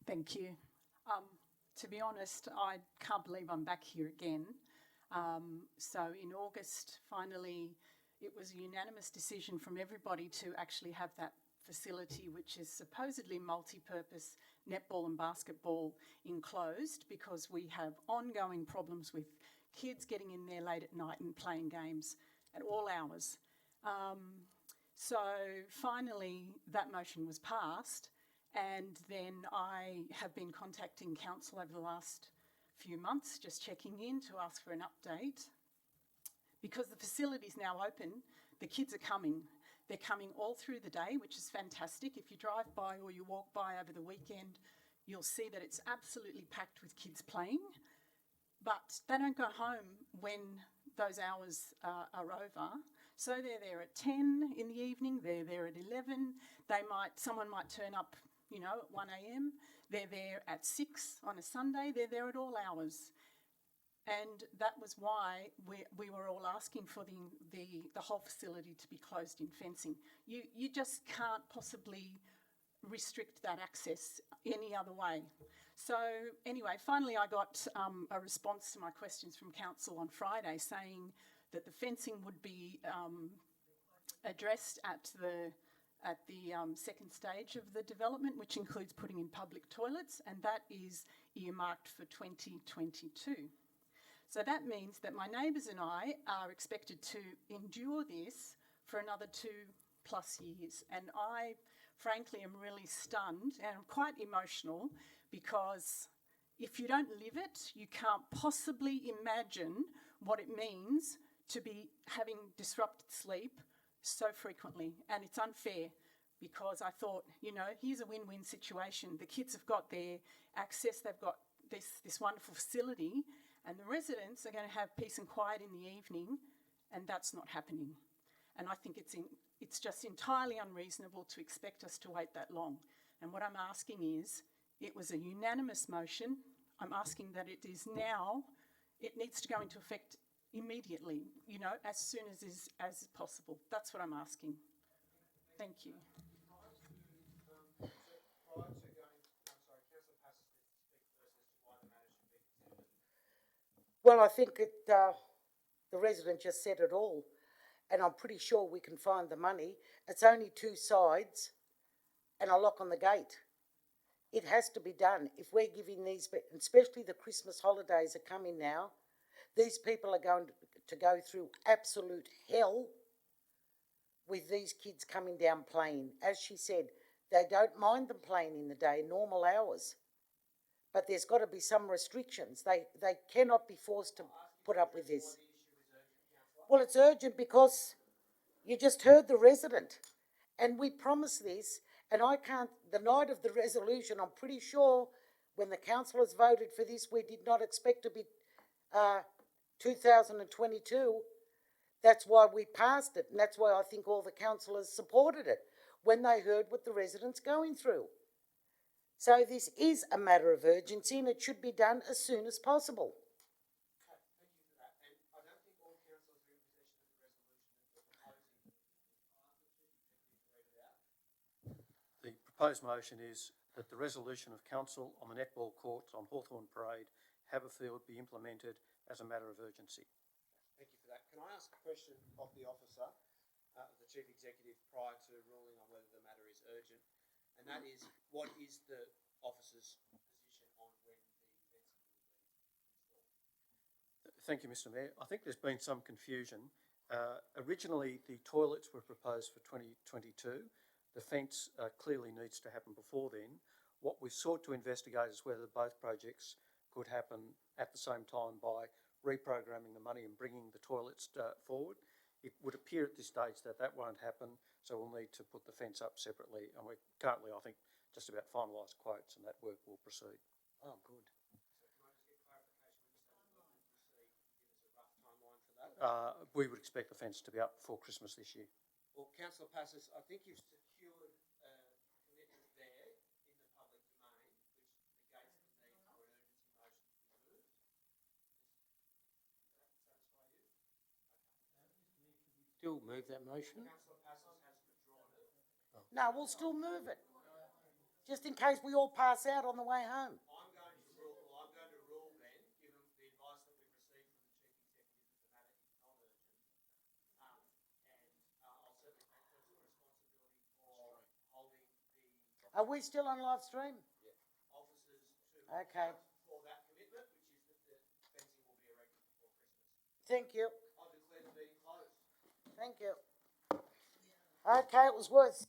Thank you. To be honest, I can't believe I'm back here again. So in August, finally, it was a unanimous decision from everybody to actually have that facility, which is supposedly multi-purpose netball and basketball, enclosed, because we have ongoing problems with kids getting in there late at night and playing games at all hours. So finally, that motion was passed, and then I have been contacting council over the last few months, just checking in to ask for an update. Because the facility is now open, the kids are coming. They're coming all through the day, which is fantastic. If you drive by or you walk by over the weekend, you'll see that it's absolutely packed with kids playing. But they don't go home when those hours are over. So they're there at 10 in the evening, they're there at 11. Someone might turn up, at 1 a.m. They're there at 6 on a Sunday. They're there at all hours. And that was why we were all asking for the whole facility to be closed in fencing. You just can't possibly restrict that access any other way. So anyway, finally I got a response to my questions from council on Friday saying that the fencing would be addressed at the second stage of the development, which includes putting in public toilets, and that is earmarked for 2022. So that means that my neighbours and I are expected to endure this for another 2+ years. And I, frankly, am really stunned and I'm quite emotional, because if you don't live it, you can't possibly imagine what it means to be having disrupted sleep so frequently. And it's unfair, because I thought, here's a win-win situation. The kids have got their access, they've got this wonderful facility, and the residents are going to have peace and quiet in the evening, and that's not happening. And I think it's just entirely unreasonable to expect us to wait that long. And what I'm asking is, it was a unanimous motion. I'm asking that it is now, it needs to go into effect immediately, as soon as possible. That's what I'm asking. Thank you. Well, I think the resident just said it all, and I'm pretty sure we can find the money. It's only 2 sides and a lock on the gate. It has to be done. If we're giving these, especially the Christmas holidays are coming now, these people are going to go through absolute hell with these kids coming down playing. As she said, they don't mind them playing in the day, normal hours. But there's got to be some restrictions. They cannot be forced to put up with this. Well, it's urgent because you just heard the resident. And we promised this, and I can't, the night of the resolution, I'm pretty sure when the councillors voted for this, we did not expect to be 2022. That's why we passed it, and that's why I think all the councillors supported it when they heard what the residents going through. So this is a matter of urgency, and it should be done as soon as possible. The proposed motion is that the resolution of council on the netball courts on Hawthorn Parade, Haverfield, be implemented as a matter of urgency. Thank you for that. Can I ask a question of the officer, the Chief Executive, prior to ruling on whether the matter is urgent? And that is, what is the officer's position on when the fencing will be installed? Thank you, Mr Mayor. I think there's been some confusion. Originally, the toilets were proposed for 2022. The fence clearly needs to happen before then. What we sought to investigate is whether both projects could happen at the same time by reprogramming the money and bringing the toilets forward. It would appear at this stage that that won't happen, so we'll need to put the fence up separately. And we're currently, I think, just about finalised quotes, and that work will proceed. Oh, good. So can I just get clarification when you say the work will proceed? Can you give us a rough timeline for that? We would expect the fence to be up before Christmas this year. Well, Councillor Passos, I think you've secured a commitment there in the public domain, which negates the need for an urgency motion to be moved. Does that satisfy you? Okay. Still move that motion? Councillor Passos has withdrawn it. No, we'll still move it, just in case we all pass out on the way home. I'm going to rule then, given the advice that we've received from the Chief Executive that the matter is not urgent. I'll certainly take personal responsibility for holding the Are we still on live stream? officers to Okay. for that commitment, which is that the fencing will be erected before Christmas. Thank you. I declare the meeting closed. Thank you. Okay, it was worth